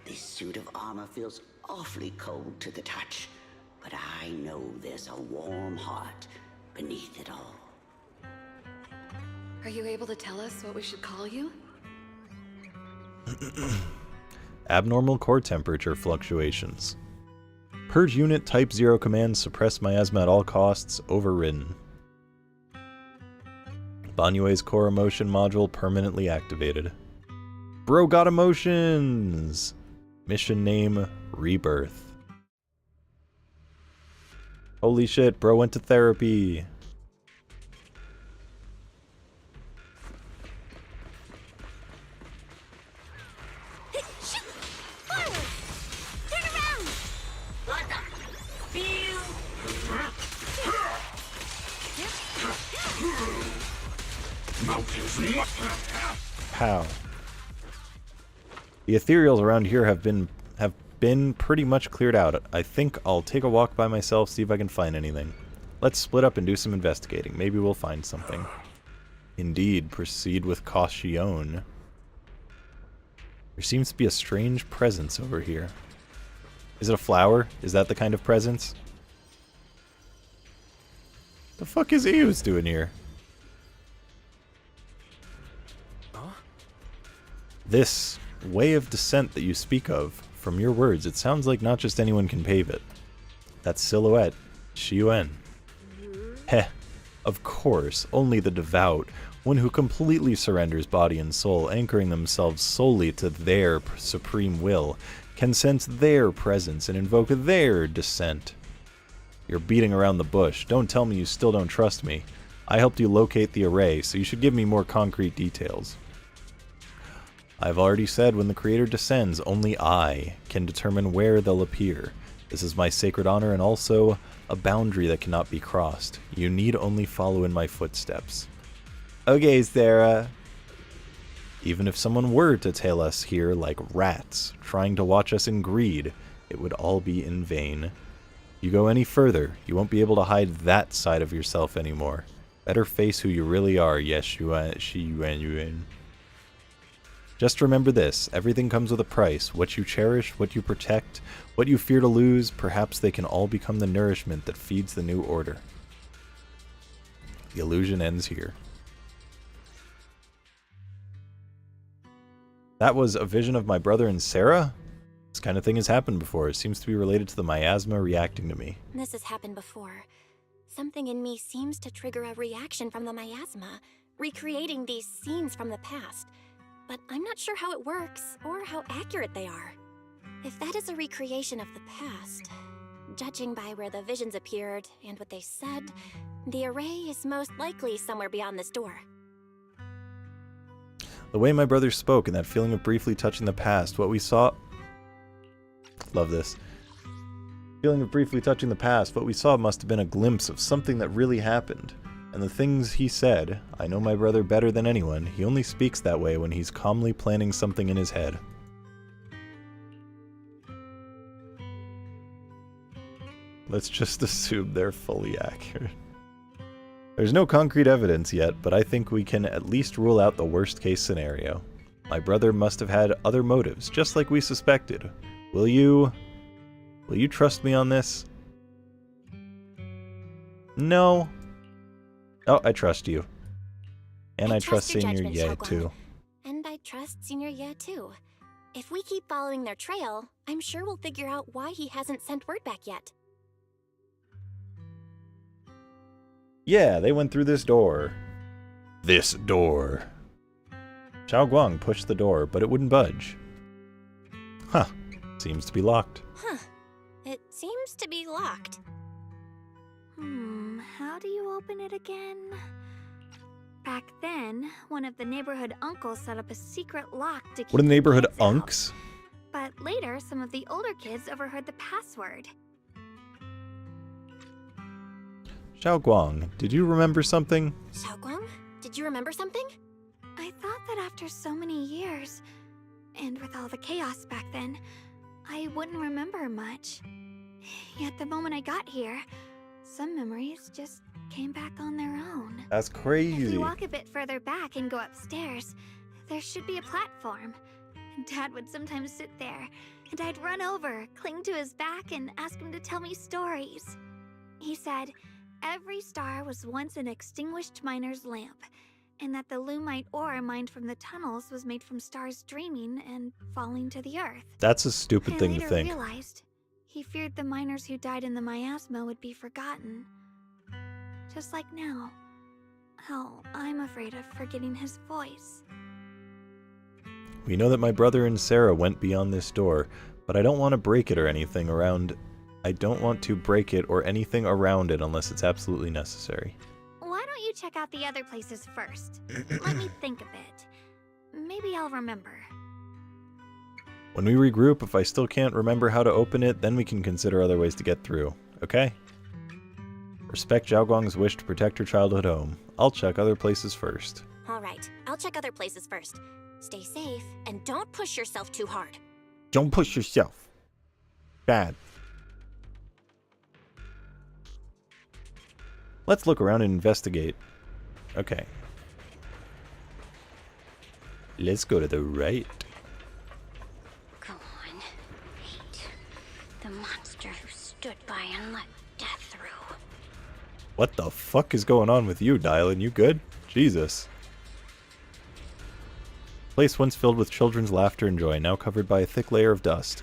This suit of armor feels awfully cold to the touch, but I know there's a warm heart beneath it all. Are you able to tell us what we should call you? Abnormal core temperature fluctuations. Purge unit type 0 commands suppress miasma at all costs, overridden. Banyue's core emotion module permanently activated. Bro got emotions! Mission name, Rebirth. Holy shit, bro went to therapy. Pow. The ethereals around here have been pretty much cleared out. I think I'll take a walk by myself, see if I can find anything. Let's split up and do some investigating. Maybe we'll find something. Indeed, proceed with caution. There seems to be a strange presence over here. Is it a flower? Is that the kind of presence? The fuck is Eos doing here? This way of descent that you speak of, from your words, it sounds like not just anyone can pave it. That silhouette, Shiyuan. Heh, of course, only the devout, one who completely surrenders body and soul, anchoring themselves solely to their supreme will, can sense their presence and invoke their descent. You're beating around the bush. Don't tell me you still don't trust me. I helped you locate the array, so you should give me more concrete details. I've already said when the Creator descends, only I can determine where they'll appear. This is my sacred honor and also a boundary that cannot be crossed. You need only follow in my footsteps. Okay, Sarah. Even if someone were to tail us here like rats, trying to watch us in greed, it would all be in vain. You go any further, you won't be able to hide that side of yourself anymore. Better face who you really are, yes, Shiyuan. Just remember this, everything comes with a price. What you cherish, what you protect, what you fear to lose, perhaps they can all become the nourishment that feeds the new order. The illusion ends here. That was a vision of my brother and Sarah? This kind of thing has happened before. It seems to be related to the miasma reacting to me. This has happened before. Something in me seems to trigger a reaction from the miasma, recreating these scenes from the past. But I'm not sure how it works, or how accurate they are. If that is a recreation of the past, judging by where the visions appeared and what they said, the array is most likely somewhere beyond this door. The way my brother spoke and that feeling of briefly touching the past, what we saw... Love this. Feeling of briefly touching the past, what we saw must have been a glimpse of something that really happened. And the things he said, I know my brother better than anyone, he only speaks that way when he's calmly planning something in his head. Let's just assume they're fully accurate. There's no concrete evidence yet, but I think we can at least rule out the worst case scenario. My brother must have had other motives, just like we suspected. Will you trust me on this? No. Oh, I trust you. And I trust Senior Ye, too. And I trust Senior Ye, too. If we keep following their trail, I'm sure we'll figure out why he hasn't sent word back yet. Yeah, they went through this door. This door. Xiao Guang pushed the door, but it wouldn't budge. Huh. Seems to be locked. Huh. It seems to be locked. How do you open it again? Back then, one of the neighborhood uncles set up a secret lock to keep What are the neighborhood kids out. unks? But later, some of the older kids overheard the password. Xiao Guang, did you remember something? Xiaoguang, did you remember something? I thought that after so many years, and with all the chaos back then, I wouldn't remember much. Yet the moment I got here, some memories just came back on their own. That's If crazy. you walk a bit further back and go upstairs, there should be a platform. Dad would sometimes sit there, and I'd run over, cling to his back, and ask him to tell me stories. He said every star was once an extinguished miner's lamp, and that the Lumite ore mined from the tunnels was made from stars dreaming and falling to the earth. That's a stupid thing to think. I later realized he feared the miners who died in the miasma would be forgotten. Just like now. How I'm afraid of forgetting his voice. We know that my brother and Sarah went beyond this door, but I don't want to break it or anything around. I don't want to break it or anything around it unless it's absolutely necessary. Why don't you check out the other places first? Let me think a bit. Maybe I'll remember. When we regroup, if I still can't remember how to open it, then we can consider other ways to get through, okay? Respect Zhao Guang's wish to protect her childhood home. I'll check other places first. Alright, I'll check other places first. Stay safe, and don't push yourself too hard. Don't push yourself. Bad. Let's look around and investigate. Okay. Let's go to the right. Go on. Hate the monster who stood by and let death through. What the fuck is going on with you, Dylan? You good? Jesus. Place once filled with children's laughter and joy, now covered by a thick layer of dust.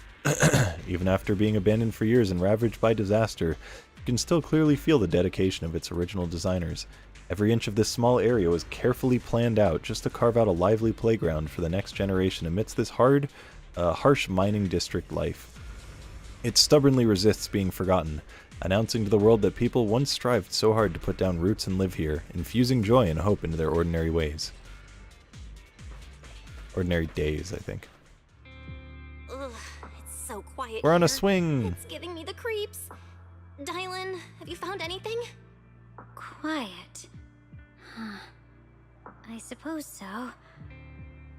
Even after being abandoned for years and ravaged by disaster, you can still clearly feel the dedication of its original designers. Every inch of this small area was carefully planned out just to carve out a lively playground for the next generation amidst this harsh mining district life. It stubbornly resists being forgotten, announcing to the world that people once strived so hard to put down roots and live here, infusing joy and hope into their ordinary ways. Ordinary days, I think. Ugh, it's so quiet. We're on a here. swing. It's giving me the creeps. Dylan, have you found anything? Quiet. Huh. I suppose so.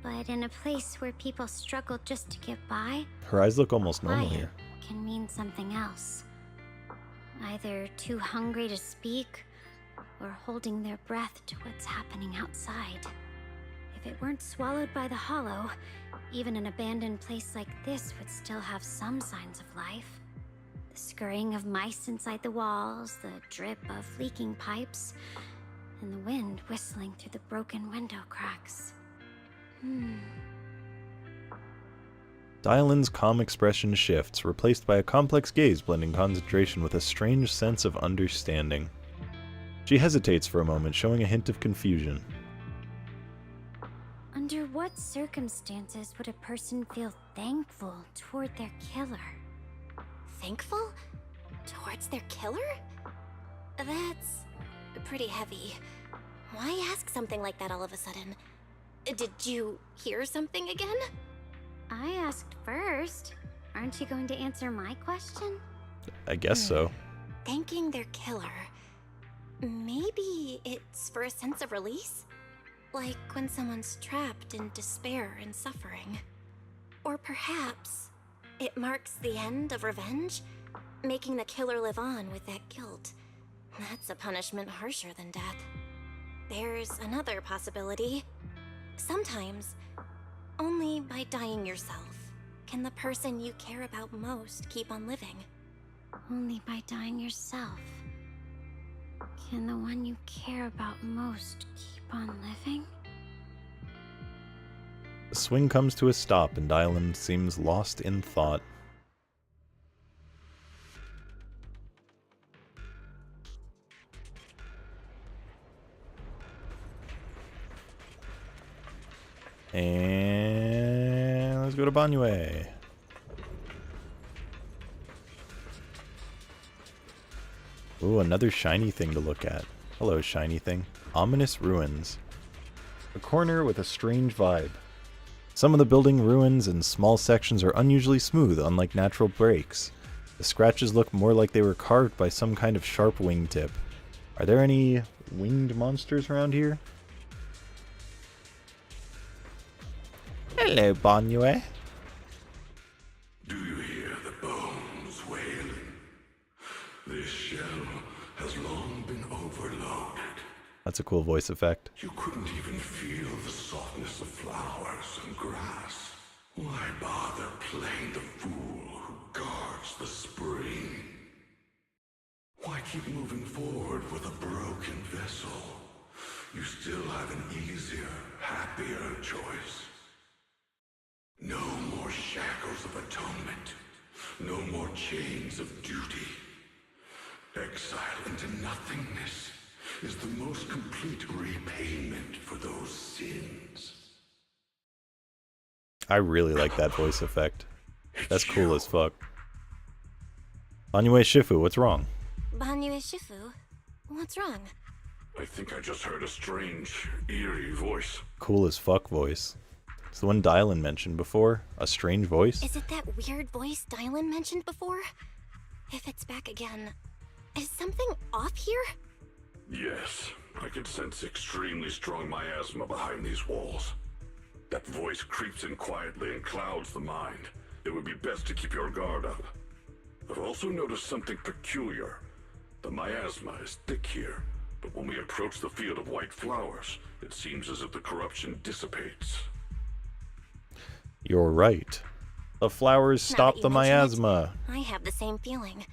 But in a place where people struggle just to get by, Her eyes look almost normal quiet here. can mean something else. Either too hungry to speak, or holding their breath to what's happening outside. If it weren't swallowed by the hollow, even an abandoned place like this would still have some signs of life. The scurrying of mice inside the walls, the drip of leaking pipes, and the wind whistling through the broken window cracks. Dylan's calm expression shifts, replaced by a complex gaze blending concentration with a strange sense of understanding. She hesitates for a moment, showing a hint of confusion. Under what circumstances would a person feel thankful toward their killer? Thankful? Towards their killer? That's pretty heavy. Why ask something like that all of a sudden? Did you hear something again? I asked first. Aren't you going to answer my question? I guess so. Thanking their killer. Maybe it's for a sense of release? Like when someone's trapped in despair and suffering. Or perhaps it marks the end of revenge, making the killer live on with that guilt. That's a punishment harsher than death. There's another possibility. Sometimes, only by dying yourself can the person you care about most keep on living. Only by dying yourself can the one you care about most keep on living? The swing comes to a stop and Dylan seems lost in thought. And let's go to Banyue. Ooh, another shiny thing to look at. Hello, shiny thing. Ominous ruins. A corner with a strange vibe. Some of the building ruins and small sections are unusually smooth, unlike natural breaks. The scratches look more like they were carved by some kind of sharp wingtip. Are there any winged monsters around here? Hello, Banyue. Do you hear the bones wailing? This shell has long been overloaded. That's a cool voice effect. You couldn't even feel the softness of flowers and grass. Why bother playing the fool who guards the spring? Why keep moving forward with a broken vessel? You still have an easier, happier choice. No more shackles of atonement. No more chains of duty. Exile into nothingness is the most complete repayment for those sins. I really like that voice effect. That's cool as fuck. Banyue Shifu, what's wrong? Banyue Shifu? What's wrong? I think I just heard a strange, eerie voice. Cool as fuck voice. It's the one Dylan mentioned before. A strange voice. Is it that weird voice Dylan mentioned before? If it's back again, is something off here? Yes, I can sense extremely strong miasma behind these walls. That voice creeps in quietly and clouds the mind. It would be best to keep your guard up. I've also noticed something peculiar. The miasma is thick here, but when we approach the field of white flowers, it seems as if the corruption dissipates. You're right. The flowers stop the miasma. I have the same feeling.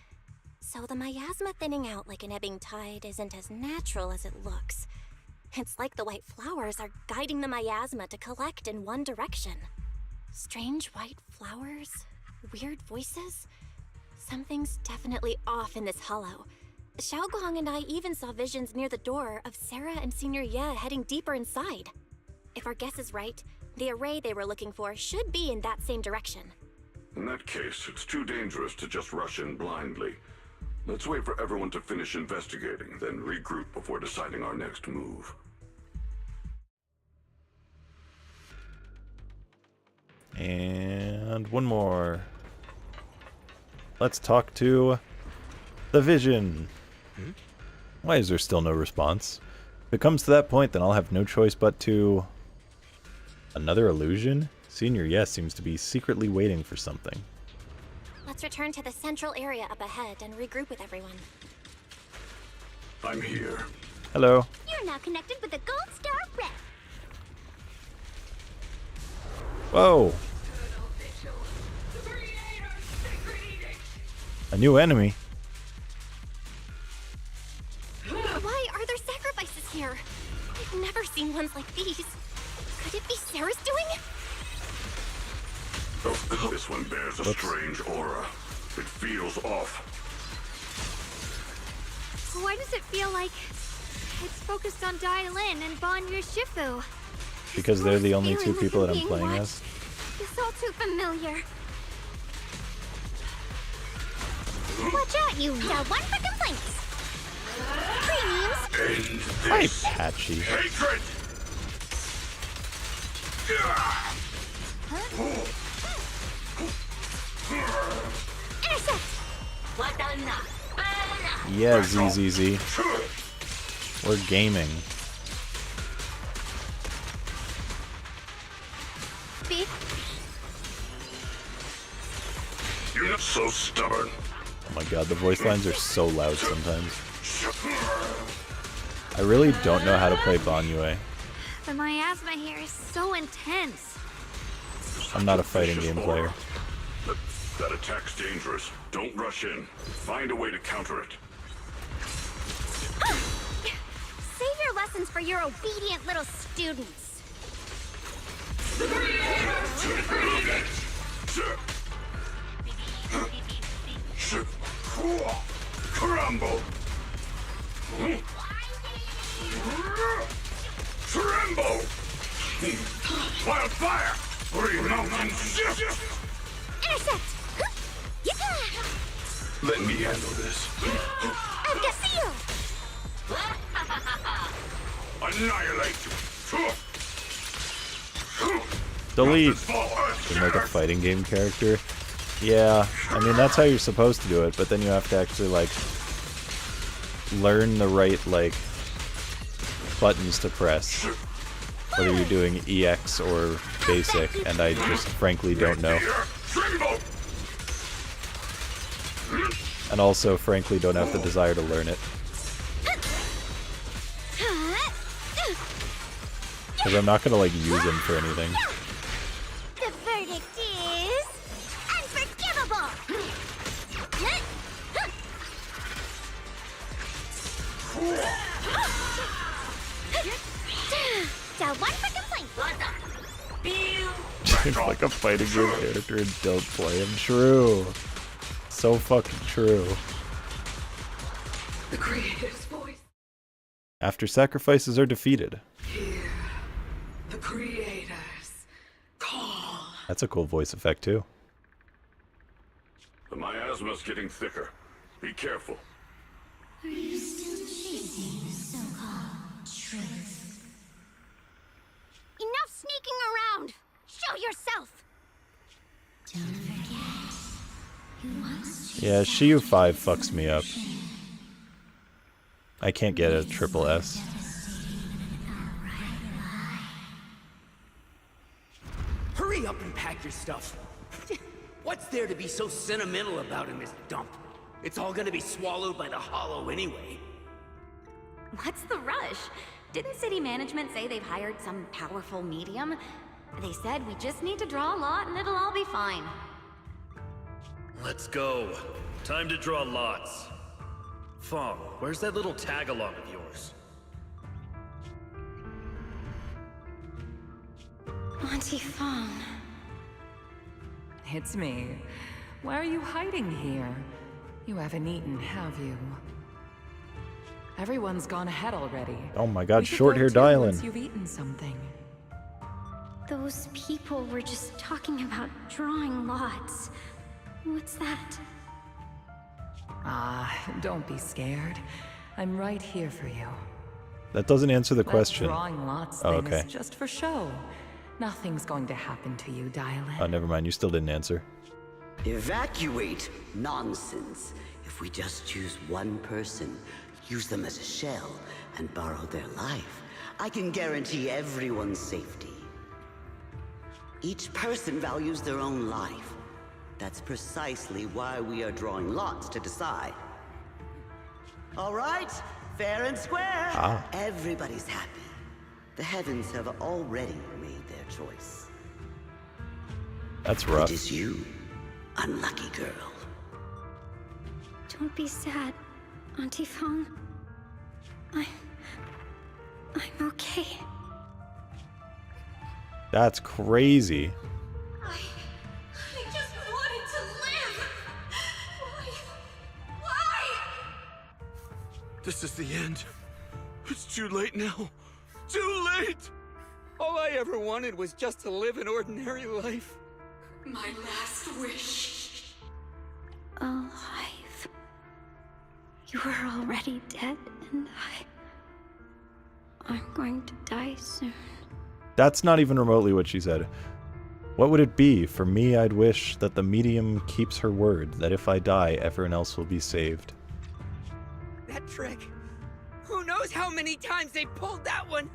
So the miasma thinning out like an ebbing tide isn't as natural as it looks. It's like the white flowers are guiding the miasma to collect in one direction. Strange white flowers? Weird voices? Something's definitely off in this hollow. Xiaoguang and I even saw visions near the door of Sarah and Senior Ye heading deeper inside. If our guess is right, the array they were looking for should be in that same direction. In that case, it's too dangerous to just rush in blindly. Let's wait for everyone to finish investigating, then regroup before deciding our next move. And one more. Let's talk to the Vision. Why is there still no response? If it comes to that point, then I'll have no choice but to... Another illusion? Senior Yes seems to be secretly waiting for something. Let's return to the central area up ahead and regroup with everyone. I'm here. Hello. You're now connected with the Gold Star Rep. Whoa. A new enemy. Why are there sacrifices here? I've never seen ones like these. Could it be Sarah's doing? This one bears a strange aura. It feels off. Why does it feel like it's focused on Dylan and Banyue Shifu? Because they're the only two people that I'm being playing watched. as. It's all too familiar. Watch out, you no one for complaints. Premiums. Hi, Patchy. Hatred! Intercept. Yeah, ZZZ. We're gaming. B. You're not so stubborn. Oh my god, the voice lines are so loud sometimes. I really don't know how to play Banyue. The miasma here is so intense. I'm not a fighting game player. That attack's dangerous. Don't rush in. Find a way to counter it. Save your lessons for your obedient little students. Crumble! Tremble! Wildfire! Three mountains! Intercept. Let me handle this. I've got seal. Annihilate! Delete. Seem like a fighting game character. Yeah, I mean that's how you're supposed to do it, but then you have to actually like learn the right like buttons to press, whether you're doing EX or basic, and I just frankly don't know. And also frankly don't have the desire to learn it. Because I'm not gonna like use him for anything. The verdict like a fighting game character and don't play him. True. So fucking true. The creator's voice. After sacrifices are defeated. Hear the creators call. That's a cool voice effect too. The miasma's getting thicker. Be careful. Are you still chasing the so-called truth? Enough sneaking around! Show yourself! Don't forget, who wants to Yeah, Shiyu 5 fucks me up. I can't get a triple S. Hurry up and pack your stuff. What's there to be so sentimental about in this dump? It's all gonna be swallowed by the hollow anyway. What's the rush? Didn't city management say they've hired some powerful medium? They said we just need to draw a lot and it'll all be fine. Let's go. Time to draw lots. Fong, where's that little tag-along of yours? Auntie Fong. It's me. Why are you hiding here? You haven't eaten, have you? Everyone's gone ahead already. Oh my god, We should short go hair too once Dylan. you've eaten something. Those people were just talking about drawing lots. What's that? Ah, don't be scared. I'm right here for you. That doesn't answer the That question. drawing lots Oh, thing okay. is just for show. Nothing's going to happen to you, Dylan. Oh, never mind. You still didn't answer. Evacuate? Nonsense. If we just choose one person, use them as a shell, and borrow their life, I can guarantee everyone's safety. Each person values their own life. That's precisely why we are drawing lots to decide. All right, fair and square. Ah. Everybody's happy. The heavens have already made their choice. That's rough. It is you, unlucky girl. Don't be sad, Auntie Fong. I'm okay. That's crazy. I just wanted to live. Why? This is the end. It's too late now. Too late! All I ever wanted was just to live an ordinary life. My last wish. Alive. You were already dead, and I'm going to die soon. That's not even remotely what she said. What would it be? For me, I'd wish that the medium keeps her word, that if I die, everyone else will be saved. That trick. Who knows how many times they pulled that one?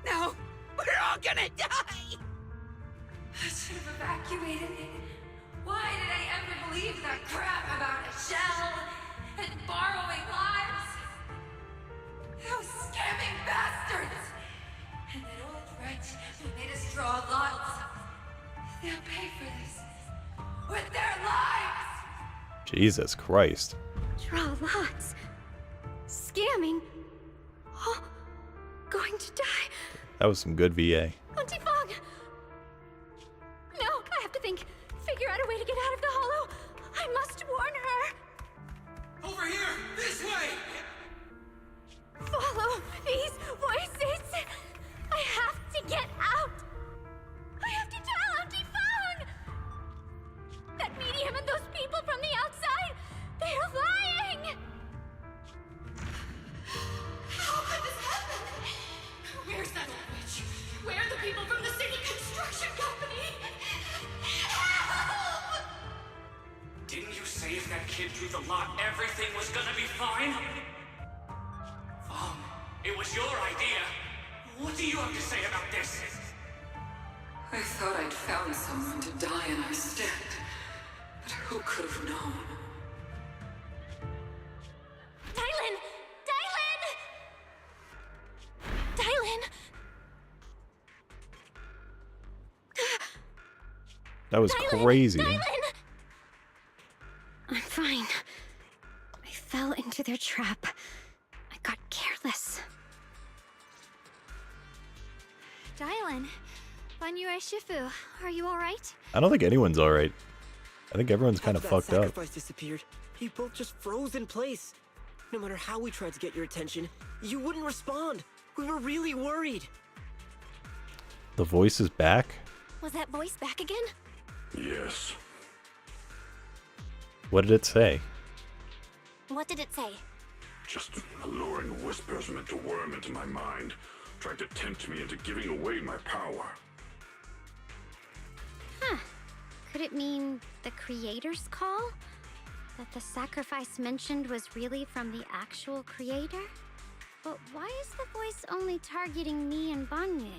Now, we're all gonna die! I should have evacuated. Why did I ever believe that crap about a shell and borrowing lives? Those scamming bastards! And that old wretch who made us draw lots. They'll pay for this with their lives! Jesus Christ. Draw lots. Scamming. Oh, going to die. That was some good VA. Auntie Fong! No, I have to think. Figure out a way to get out of the hollow. I must warn her. Over here! This way! Follow these voices. I have to get out. I have to tell Auntie Fong. That medium and those people from the outside, they're lying. How could this happen? Where's that old witch? Where are the people from the city construction company? Help! Didn't you say if that kid drew the lot, everything was gonna be fine? It was your idea. What do you have to say about this? I thought I'd found someone to die in our stead, but who could have known? Dylan! Dylan! Dylan! That was Dylan! crazy. Dylan! I'm fine. I fell into their trap. I got careless. Dylan, Banyue Shifu, are you alright? I don't think anyone's alright. I think everyone's kind of After that fucked up. sacrifice disappeared, you both just froze in place. No matter how we tried to get your attention, you wouldn't respond. We were really worried. The voice is back? Was that voice back again? Yes. What did it say? What did it say? Just alluring whispers meant to worm into my mind, trying to tempt me into giving away my power. Huh. Could it mean the creator's call? That the sacrifice mentioned was really from the actual creator? But why is the voice only targeting me and Banyue?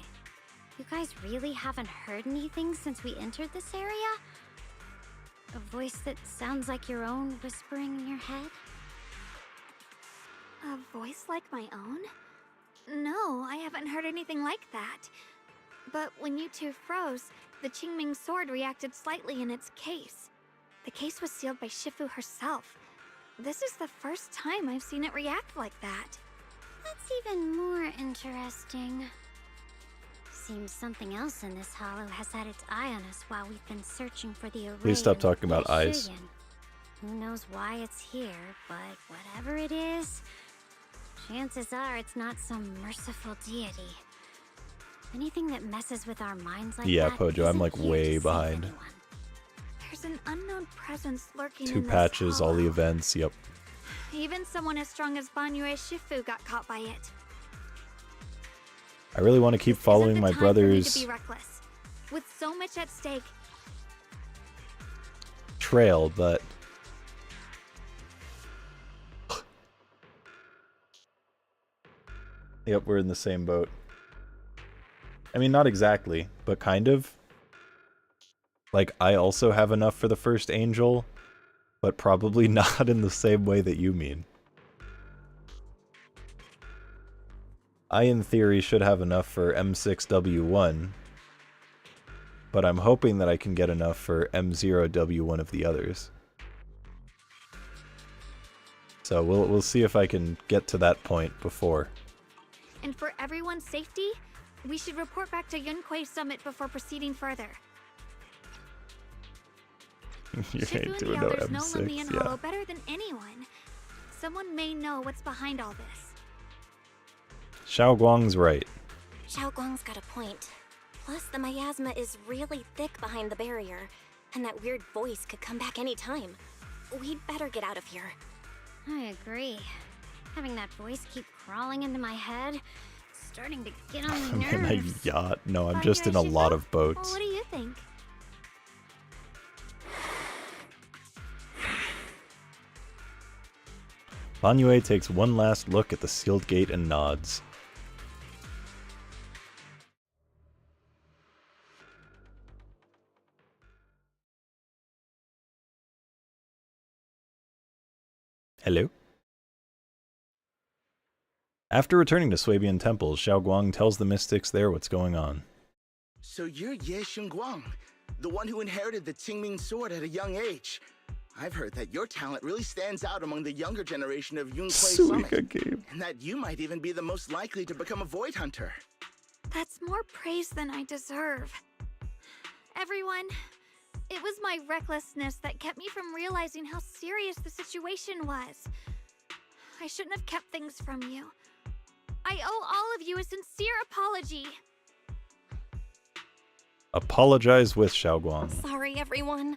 You guys really haven't heard anything since we entered this area? A voice that sounds like your own whispering in your head? A voice like my own? No, I haven't heard anything like that. But when you two froze, the Qingming sword reacted slightly in its case. The case was sealed by Shifu herself. This is the first time I've seen it react like that. That's even more interesting. Seems something else in this hollow has had its eye on us while we've been searching for the array. Please stop in talking about eyes. Shuyan. Who knows why it's here, but whatever it is, chances are it's not some merciful deity. Anything that messes with our minds like Yeah, that Pojo, I'm isn't like here to way save behind. anyone. There's an unknown presence lurking 2 in this patches, all the hollow. events, yep. Even someone as strong as Banyue Shifu got caught by it. I really want to keep following Isn't my the time for me brother's to be reckless. With so much at stake, trail, but... Yep, we're in the same boat. I mean, not exactly, but kind of. Like, I also have enough for the first angel, but probably not in the same way that you mean. I, in theory, should have enough for M6W1, but I'm hoping that I can get enough for M0W1 of the others. So we'll see if I can get to that point before. and for everyone's safety, we should report back to Yunquei Summit before proceeding further. You Shifu ain't and doing the no others know Lumion M6, Hollow yeah. better than anyone. Someone may know what's behind all this. Xiao Guang's right. Xiao Guang's got a point. Plus, the miasma is really thick behind the barrier, and that weird voice could come back any time. We'd better get out of here. I agree. Having that voice keep crawling into my head, it's starting to get on my I'm in a nerves. yacht. No, I'm just in a lot of boats. What do you think? Banyue takes one last look at the sealed gate and nods. Hello? After returning to Swabian Temple, Xiao Guang tells the mystics there what's going on. So you're Ye Xingguang, the one who inherited the Qingming sword at a young age. I've heard that your talent really stands out among the younger generation of Yunquei Summit, Suika game. and that you might even be the most likely to become a Void Hunter. That's more praise than I deserve. Everyone, it was my recklessness that kept me from realizing how serious the situation was. I shouldn't have kept things from you. I owe all of you a sincere apology. Apologize with Xiao Guang. Sorry, everyone.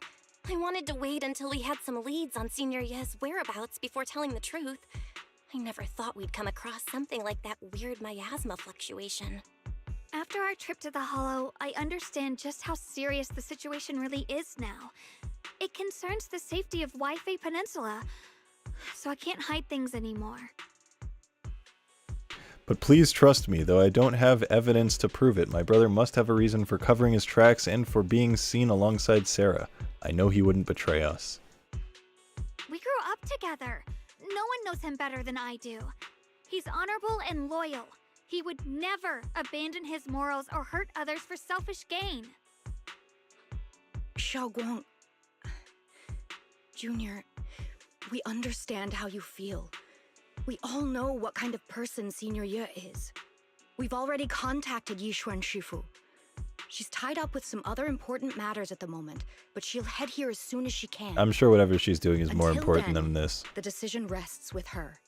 I wanted to wait until we had some leads on Senior Ye's whereabouts before telling the truth. I never thought we'd come across something like that weird miasma fluctuation. After our trip to the Hollow, I understand just how serious the situation really is now. It concerns the safety of Waifei Peninsula, so I can't hide things anymore. But please trust me, though I don't have evidence to prove it. My brother must have a reason for covering his tracks and for being seen alongside Sarah. I know he wouldn't betray us. We grew up together. No one knows him better than I do. He's honorable and loyal. He would never abandon his morals or hurt others for selfish gain. Xiao Guang, Junior, we understand how you feel. We all know what kind of person Senior Ye is. We've already contacted Yishuan Shifu. She's tied up with some other important matters at the moment, but she'll head here as soon as she can. I'm sure whatever she's doing is more Until important then, than this. The decision rests with her.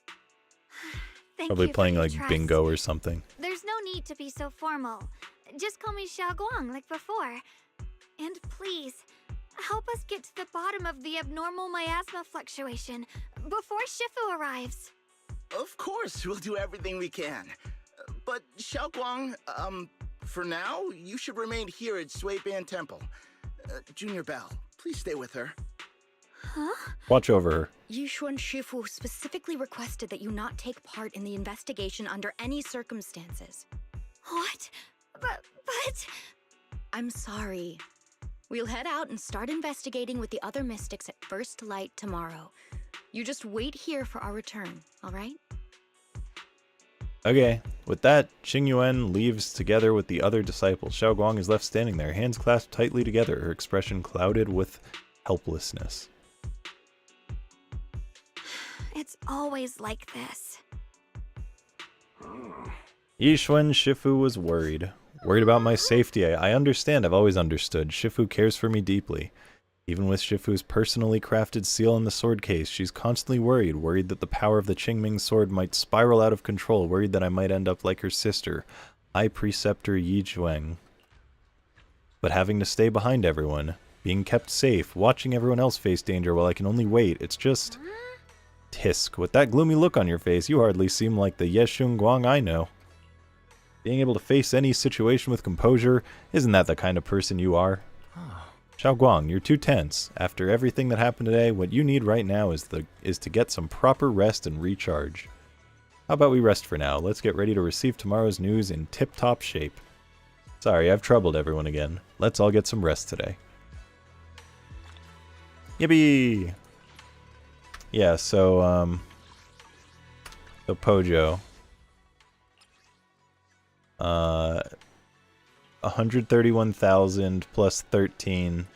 Thank Probably you for playing your like trust. bingo or something. There's no need to be so formal. Just call me Xiaoguang like before. And please, help us get to the bottom of the abnormal miasma fluctuation before Shifu arrives. Of course, we'll do everything we can. But Xiaoguang, for now, you should remain here at Suiban Temple. Junior Bell, please stay with her. Huh? Watch over her. Yushuan Shifu specifically requested that you not take part in the investigation under any circumstances. What? But... I'm sorry. We'll head out and start investigating with the other mystics at first light tomorrow. You just wait here for our return, alright? Okay, with that, Xingyuan leaves together with the other disciples. Xiaoguang is left standing there, hands clasped tightly together, her expression clouded with helplessness. It's always like this. Yishuan Shifu was worried. Worried about my safety. I understand, I've always understood. Shifu cares for me deeply. Even with Shifu's personally crafted seal in the sword case, she's constantly worried. Worried that the power of the Qingming sword might spiral out of control. Worried that I might end up like her sister, High Preceptor Yi Zhuang. But having to stay behind everyone, being kept safe, watching everyone else face danger while I can only wait, it's just... Tisk, with that gloomy look on your face, you hardly seem like the Yeshun Guang I know. Being able to face any situation with composure, isn't that the kind of person you are? Xiaoguang, you're too tense. After everything that happened today, what you need right now is to get some proper rest and recharge. How about we rest for now? Let's get ready to receive tomorrow's news in tip-top shape. Sorry, I've troubled everyone again. Let's all get some rest today. Yippee! Yeah, so Pojo. 131,000 plus 13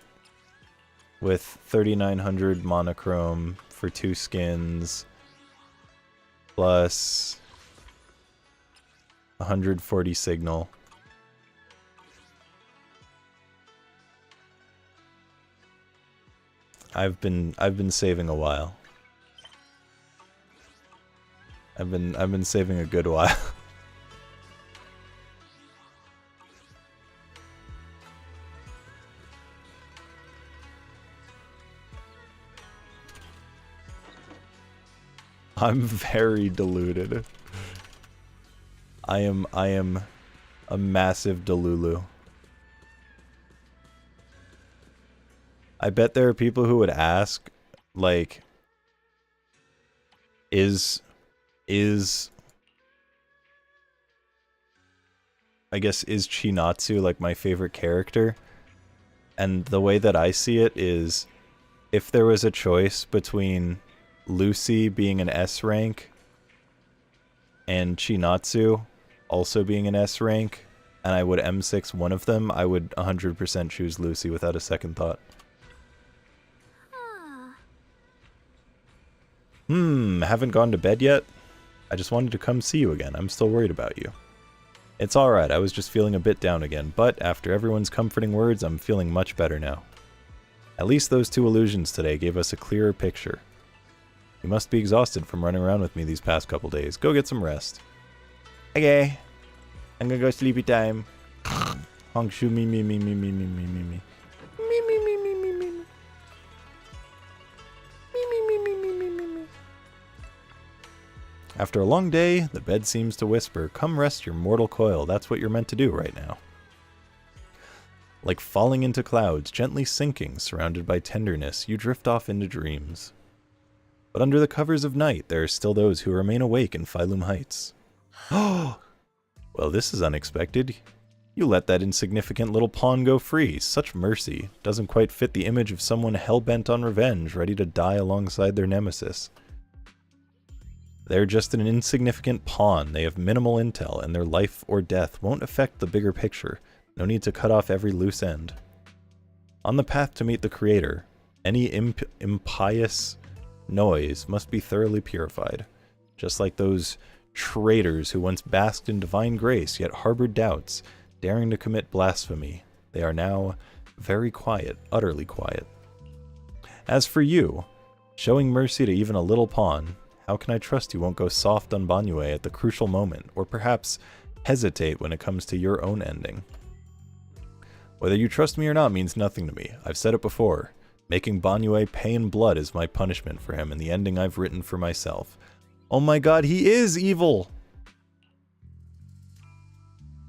with 3,900 monochrome for 2 skins plus 140 signal. I've been saving a while. I've been saving a good while. I'm very deluded. I am a massive delulu. I bet there are people who would ask, like, is Chinatsu like my favorite character? And the way that I see it is, if there was a choice between Lucy being an S rank and Chinatsu also being an S rank, and I would M6 one of them, I would 100% choose Lucy without a second thought. Haven't gone to bed yet? I just wanted to come see you again. I'm still worried about you. It's alright, I was just feeling a bit down again, but after everyone's comforting words, I'm feeling much better now. At least those 2 illusions today gave us a clearer picture. You must be exhausted from running around with me these past couple days. Go get some rest. Okay. I'm gonna go sleepy time. Honk shoo me me me me me me me me me. Me me me me me me me. Me me me me me me me me. After a long day, the bed seems to whisper, "Come rest your mortal coil. That's what you're meant to do right now." Like falling into clouds, gently sinking, surrounded by tenderness, you drift off into dreams. But under the covers of night, there are still those who remain awake in Phylum Heights. Oh! Well, this is unexpected. You let that insignificant little pawn go free. Such mercy. Doesn't quite fit the image of someone hell-bent on revenge, ready to die alongside their nemesis. They're just an insignificant pawn. They have minimal intel, and their life or death won't affect the bigger picture. No need to cut off every loose end. On the path to meet the Creator, any impious noise must be thoroughly purified, just like those traitors who once basked in divine grace yet harbored doubts, daring to commit blasphemy. They are now very quiet, utterly quiet. As for you, showing mercy to even a little pawn, how can I trust you won't go soft on Banyue at the crucial moment, or perhaps hesitate when it comes to your own ending? Whether you trust me or not means nothing to me. I've said it before. Making Banyue pay in blood is my punishment for him and the ending I've written for myself. Oh my god, he is evil!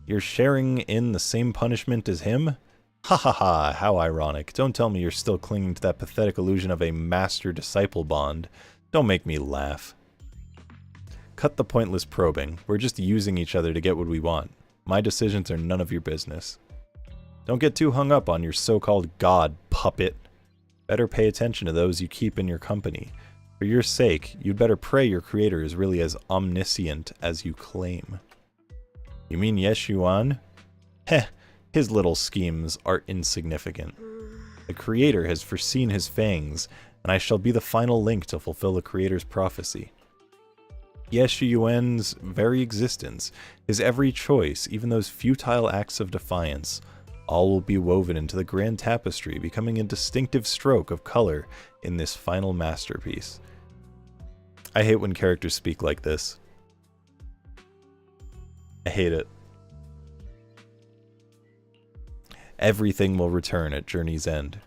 You're sharing in the same punishment as him? Ha ha ha, how ironic. Don't tell me you're still clinging to that pathetic illusion of a master-disciple bond. Don't make me laugh. Cut the pointless probing. We're just using each other to get what we want. My decisions are none of your business. Don't get too hung up on your so-called god, puppet. Better pay attention to those you keep in your company. For your sake, you'd better pray your creator is really as omniscient as you claim. You mean Yes Yuan? Heh, his little schemes are insignificant. The creator has foreseen his fangs, and I shall be the final link to fulfill the creator's prophecy. Yes Yuan's very existence, his every choice, even those futile acts of defiance, all will be woven into the grand tapestry, becoming a distinctive stroke of color in this final masterpiece. I hate when characters speak like this. I hate it. Everything will return at journey's end.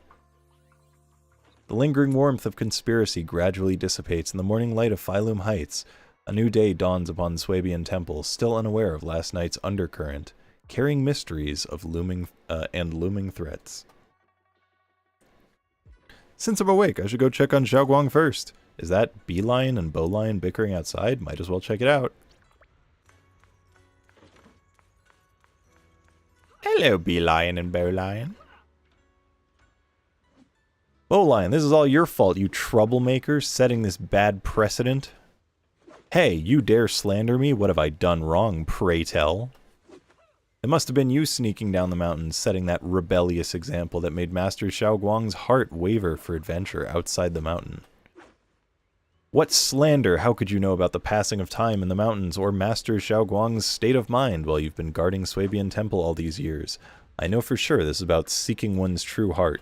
The lingering warmth of conspiracy gradually dissipates in the morning light of Phylum Heights. A new day dawns upon the Swabian Temple, still unaware of last night's undercurrent, carrying mysteries of looming threats. Since I'm awake, I should go check on Xiaoguang first. Is that Beeline and Bowline bickering outside? Might as well check it out. Hello, Beeline and Bowline. Bowline, this is all your fault, you troublemaker, setting this bad precedent. Hey, you dare slander me? What have I done wrong, pray tell? It must have been you sneaking down the mountain, setting that rebellious example that made Master Xiaoguang's heart waver for adventure outside the mountain. What slander? How could you know about the passing of time in the mountains, or Master Xiaoguang's state of mind while you've been guarding Swabian Temple all these years? I know for sure this is about seeking one's true heart.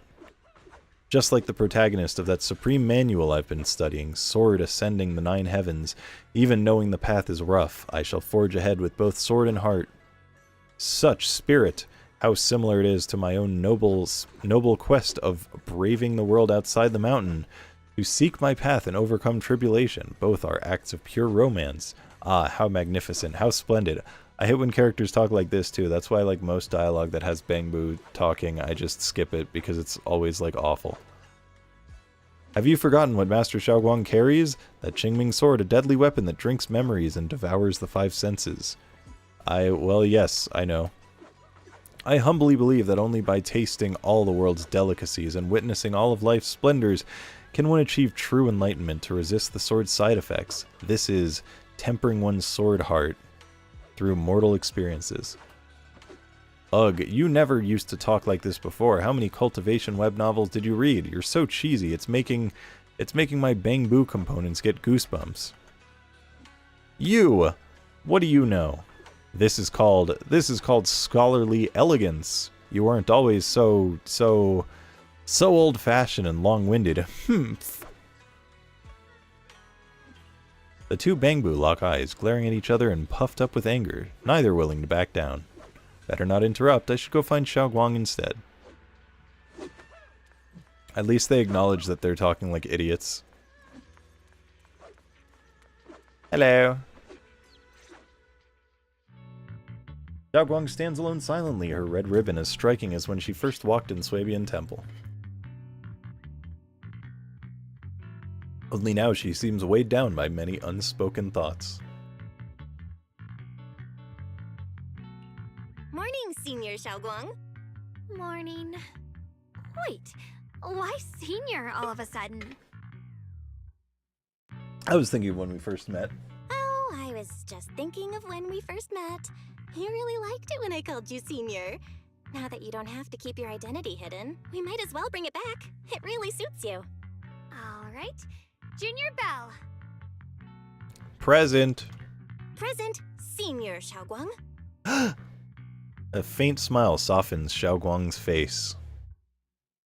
Just like the protagonist of that supreme manual I've been studying, Sword Ascending the Nine Heavens, even knowing the path is rough, I shall forge ahead with both sword and heart. Such spirit! How similar it is to my own noble quest of braving the world outside the mountain, to seek my path and overcome tribulation. Both are acts of pure romance. Ah, how magnificent, how splendid. I hate when characters talk like this too. That's why, like, most dialogue that has Bangbu talking, I just skip it because it's always, like, awful. Have you forgotten what Master Xiaoguang carries? That Qingming sword, a deadly weapon that drinks memories and devours the five senses. Well, yes, I know. I humbly believe that only by tasting all the world's delicacies and witnessing all of life's splendors can one achieve true enlightenment to resist the sword's side effects. This is tempering one's sword heart through mortal experiences. Ugh, you never used to talk like this before. How many cultivation web novels did you read? You're so cheesy. It's making my Bangbu components get goosebumps. You! What do you know? This is called scholarly elegance. You weren't always so old-fashioned and long-winded. The two Bangbu lock eyes, glaring at each other and puffed up with anger, neither willing to back down. Better not interrupt, I should go find Xiaoguang instead. At least they acknowledge that they're talking like idiots. Hello. Xiaoguang stands alone silently, her red ribbon as striking as when she first walked in Swabian Temple. Only now she seems weighed down by many unspoken thoughts. Morning, Senior Xiaoguang. Morning. Wait, why Senior all of a sudden? I was thinking of when we first met. Oh, I was just thinking of when we first met. You really liked it when I called you Senior. Now that you don't have to keep your identity hidden, we might as well bring it back. It really suits you. All right. Junior Bell. Present. Present, Senior Xiaoguang. A faint smile softens Xiaoguang's face.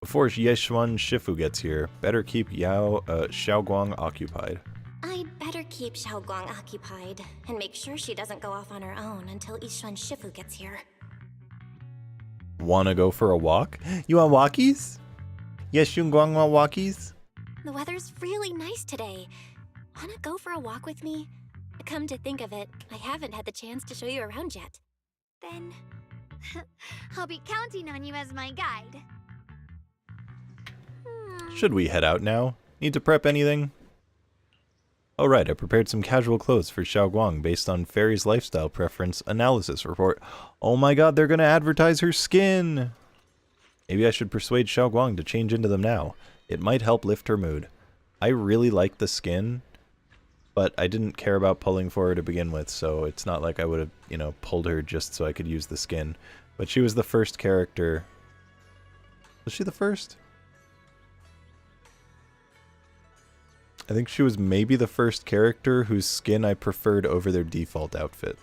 Before Yeshuan Shifu gets here, better keep Xiaoguang occupied. I'd better keep Xiaoguang occupied and make sure she doesn't go off on her own until Yishuan Shifu gets here. Wanna go for a walk? You want walkies? Yes, Xiaoguang want walkies? The weather's really nice today. Wanna go for a walk with me? Come to think of it, I haven't had the chance to show you around yet. Then I'll be counting on you as my guide. Should we head out now? Need to prep anything? Oh right, I prepared some casual clothes for Xiaoguang based on Fairy's lifestyle preference analysis report. Oh my god, they're gonna advertise her skin! Maybe I should persuade Xiaoguang to change into them now. It might help lift her mood. I really like the skin, but I didn't care about pulling for her to begin with, so it's not like I would have, you know, pulled her just so I could use the skin. But she was the first character. Was she the first? I think she was maybe the first character whose skin I preferred over their default outfit.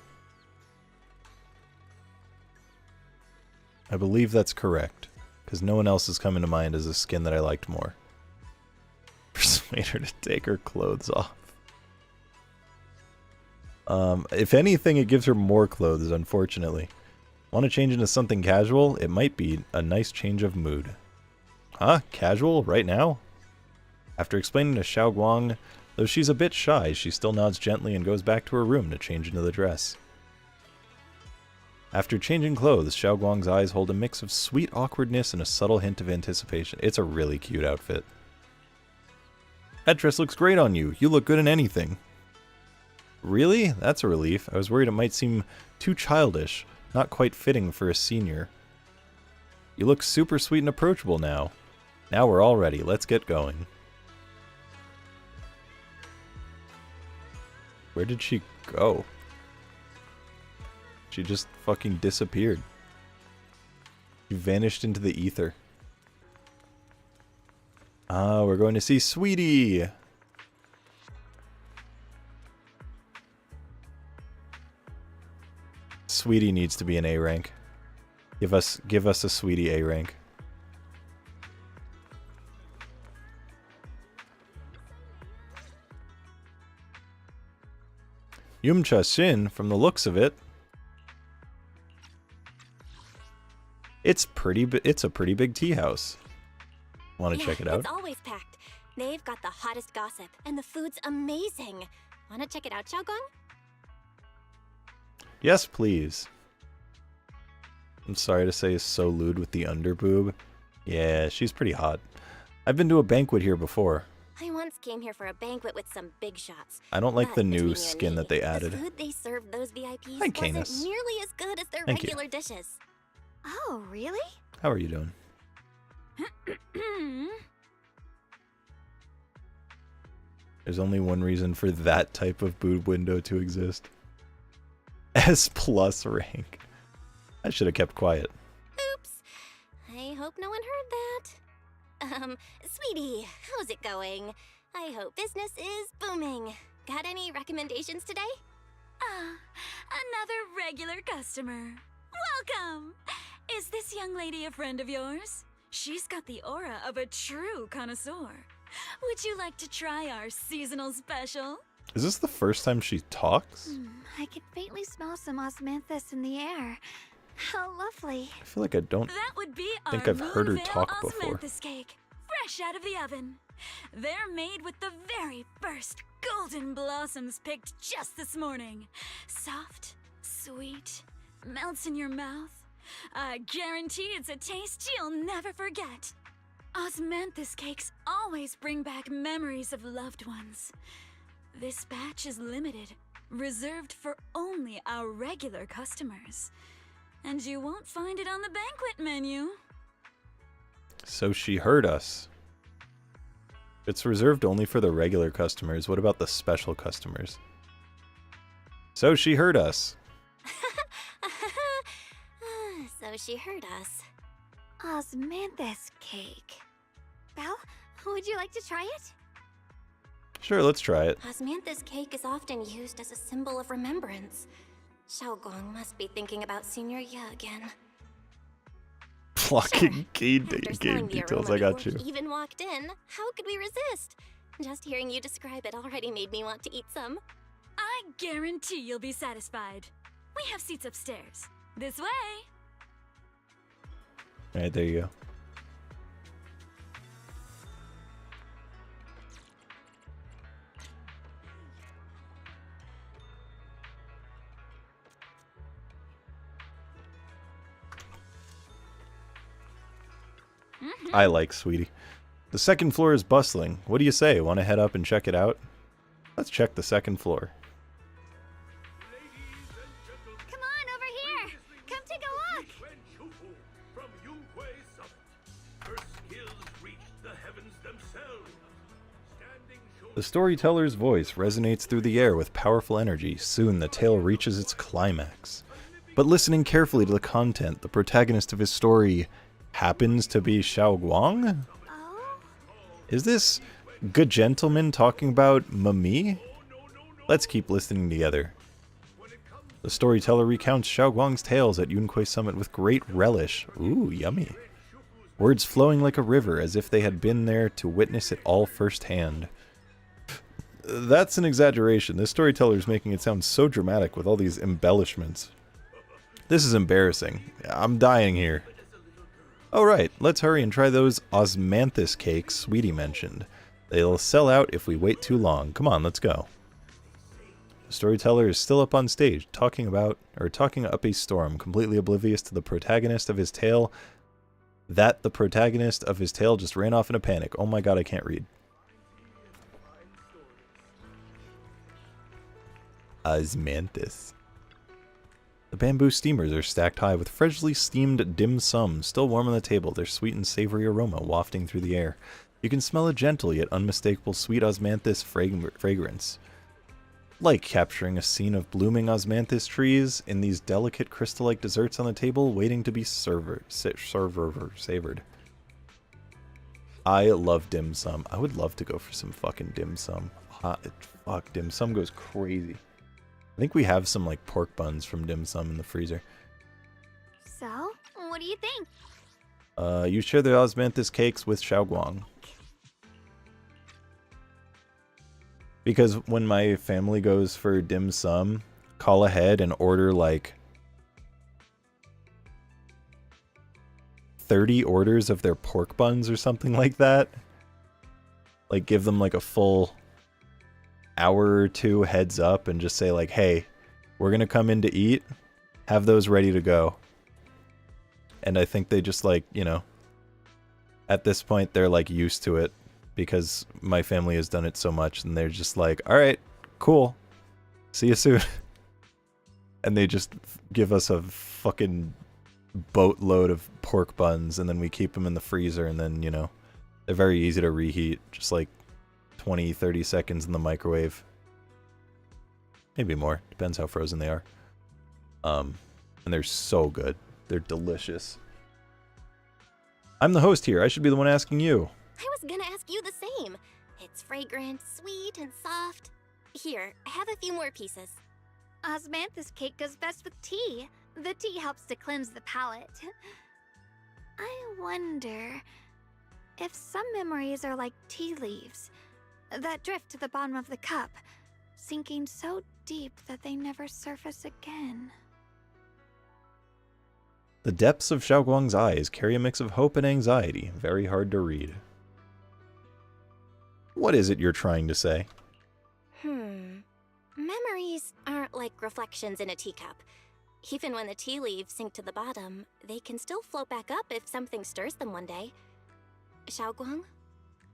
I believe that's correct, because no one else is coming to mind as a skin that I liked more. Persuade her to take her clothes off. If anything, it gives her more clothes, unfortunately. Want to change into something casual? It might be a nice change of mood. Huh? Casual? Right now? After explaining to Xiaoguang, though she's a bit shy, she still nods gently and goes back to her room to change into the dress. After changing clothes, Xiaoguang's eyes hold a mix of sweet awkwardness and a subtle hint of anticipation. It's a really cute outfit. That dress looks great on you. You look good in anything. Really? That's a relief. I was worried it might seem too childish, not quite fitting for a senior. You look super sweet and approachable now. Now we're all ready. Let's get going. Where did she go? She just fucking disappeared. She vanished into the ether. Ah, we're going to see Sweetie! Sweetie needs to be an A rank. Give us a Sweetie A rank. Yumcha Shin, from the looks of it, it's a pretty big tea house. Want to check it out? It's always packed. They've got the hottest gossip, and the food's amazing. Want to check it out, Xiaoguang? Yes, please. I'm sorry to say, is so lewd with the underboob. Yeah, she's pretty hot. I've been to a banquet here before. I once came here for a banquet with some big shots. I don't like the new skin that they added. The food they served those VIPs Hi, wasn't Canis. nearly as good as their Thank you. regular dishes. Oh, really? How are you doing? There's only one reason for that type of boob window to exist. S+ rank. I should have kept quiet. Oops. I hope no one heard that. Sweetie, how's it going? I hope business is booming. Got any recommendations today? Another regular customer. Welcome! Is this young lady a friend of yours? She's got the aura of a true connoisseur. Would you like to try our seasonal special? Is this the first time she talks? I can faintly smell some osmanthus in the air. How lovely. I feel like I don't That would be think our I've heard her Moonvale talk before. osmanthus cake, fresh out of the oven. They're made with the very first golden blossoms picked just this morning. Soft, sweet, melts in your mouth. I guarantee it's a taste you'll never forget. Osmanthus cakes always bring back memories of loved ones. This batch is limited, reserved for only our regular customers. And you won't find it on the banquet menu. So she heard us. It's reserved only for the regular customers. What about the special customers? So she heard us. So she heard us. Osmanthus cake. Belle, would you like to try it? Sure, let's try it. Osmanthus cake is often used as a symbol of remembrance. Xiaoguang must be thinking about Senior Ye again. Fucking game After smelling the details, aroma I got before you. he even walked in, how could we resist? Just hearing you describe it already made me want to eat some. I guarantee you'll be satisfied. We have seats upstairs. This way. Alright, there you go. I like Sweetie. The second floor is bustling. What do you say? Want to head up and check it out? Let's check the second floor. Come on, over here! Come take a look! The storyteller's voice resonates through the air with powerful energy. Soon the tale reaches its climax. But listening carefully to the content, the protagonist of his story happens to be Xiaoguang? Is this good gentleman talking about Mami? Let's keep listening together. The storyteller recounts Xiaoguang's tales at Yunque Summit with great relish. Ooh, yummy. Words flowing like a river as if they had been there to witness it all firsthand. That's an exaggeration. This storyteller is making it sound so dramatic with all these embellishments. This is embarrassing. I'm dying here. Alright, let's hurry and try those osmanthus cakes Sweetie mentioned. They'll sell out if we wait too long. Come on, let's go. The storyteller is still up on stage, talking up a storm, completely oblivious to the protagonist of his tale. The protagonist of his tale just ran off in a panic. Oh my god, I can't read. Osmanthus. The bamboo steamers are stacked high with freshly steamed dim sum, still warm on the table, their sweet and savory aroma wafting through the air. You can smell a gentle yet unmistakable sweet osmanthus fragrance. Like capturing a scene of blooming osmanthus trees in these delicate crystal-like desserts on the table, waiting to be savored. I love dim sum. I would love to go for some fucking dim sum. Fuck, dim sum goes crazy. I think we have some like pork buns from dim sum in the freezer. So, what do you think? You share the osmanthus cakes with Xiaoguang. Because when my family goes for dim sum, call ahead and order like 30 orders of their pork buns or something like that. Like give them like a full hour or two heads up and just say like, hey, we're gonna come in to eat, have those ready to go. And I think they just like, you know, at this point they're like used to it because my family has done it so much and they're just like, all right, cool, see you soon. And they just give us a fucking boatload of pork buns and then we keep them in the freezer and then, you know, they're very easy to reheat, just like 20-30 seconds in the microwave. Maybe more. Depends how frozen they are. And they're so good. They're delicious. I'm the host here. I should be the one asking you. I was gonna ask you the same. It's fragrant, sweet, and soft. Here, have a few more pieces. Osmanthus cake goes best with tea. The tea helps to cleanse the palate. I wonder if some memories are like tea leaves that drift to the bottom of the cup, sinking so deep that they never surface again. The depths of Xiaoguang's eyes carry a mix of hope and anxiety, very hard to read. What is it you're trying to say? Memories aren't like reflections in a teacup. Even when the tea leaves sink to the bottom, they can still float back up if something stirs them one day. Xiaoguang,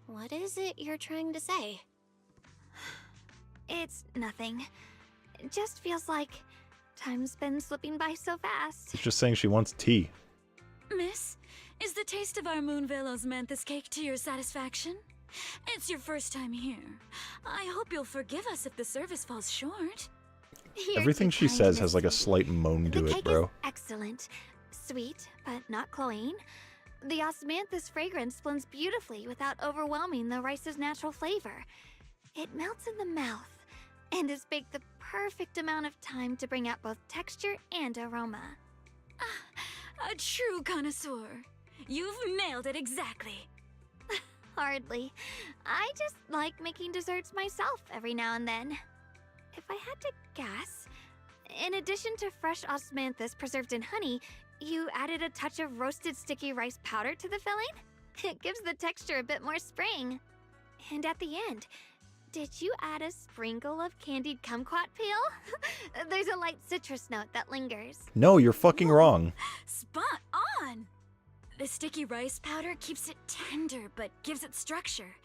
what is it you're trying to say? It's nothing. It just feels like time's been slipping by so fast. She's just saying she wants tea. Miss, is the taste of our Moonvale osmanthus cake to your satisfaction? It's your first time here. I hope you'll forgive us if the service falls short. Everything she says has like a slight moan to The it, cake bro. is excellent. Sweet, but not cloying. The osmanthus fragrance blends beautifully without overwhelming the rice's natural flavor. It melts in the mouth, and is baked the perfect amount of time to bring out both texture and aroma. A true connoisseur. You've nailed it exactly. Hardly. I just like making desserts myself every now and then. If I had to guess, in addition to fresh osmanthus preserved in honey, you added a touch of roasted sticky rice powder to the filling? It gives the texture a bit more spring. And at the end, did you add a sprinkle of candied kumquat peel? There's a light citrus note that lingers. No, you're fucking wrong. Spot on! The sticky rice powder keeps it tender but gives it structure.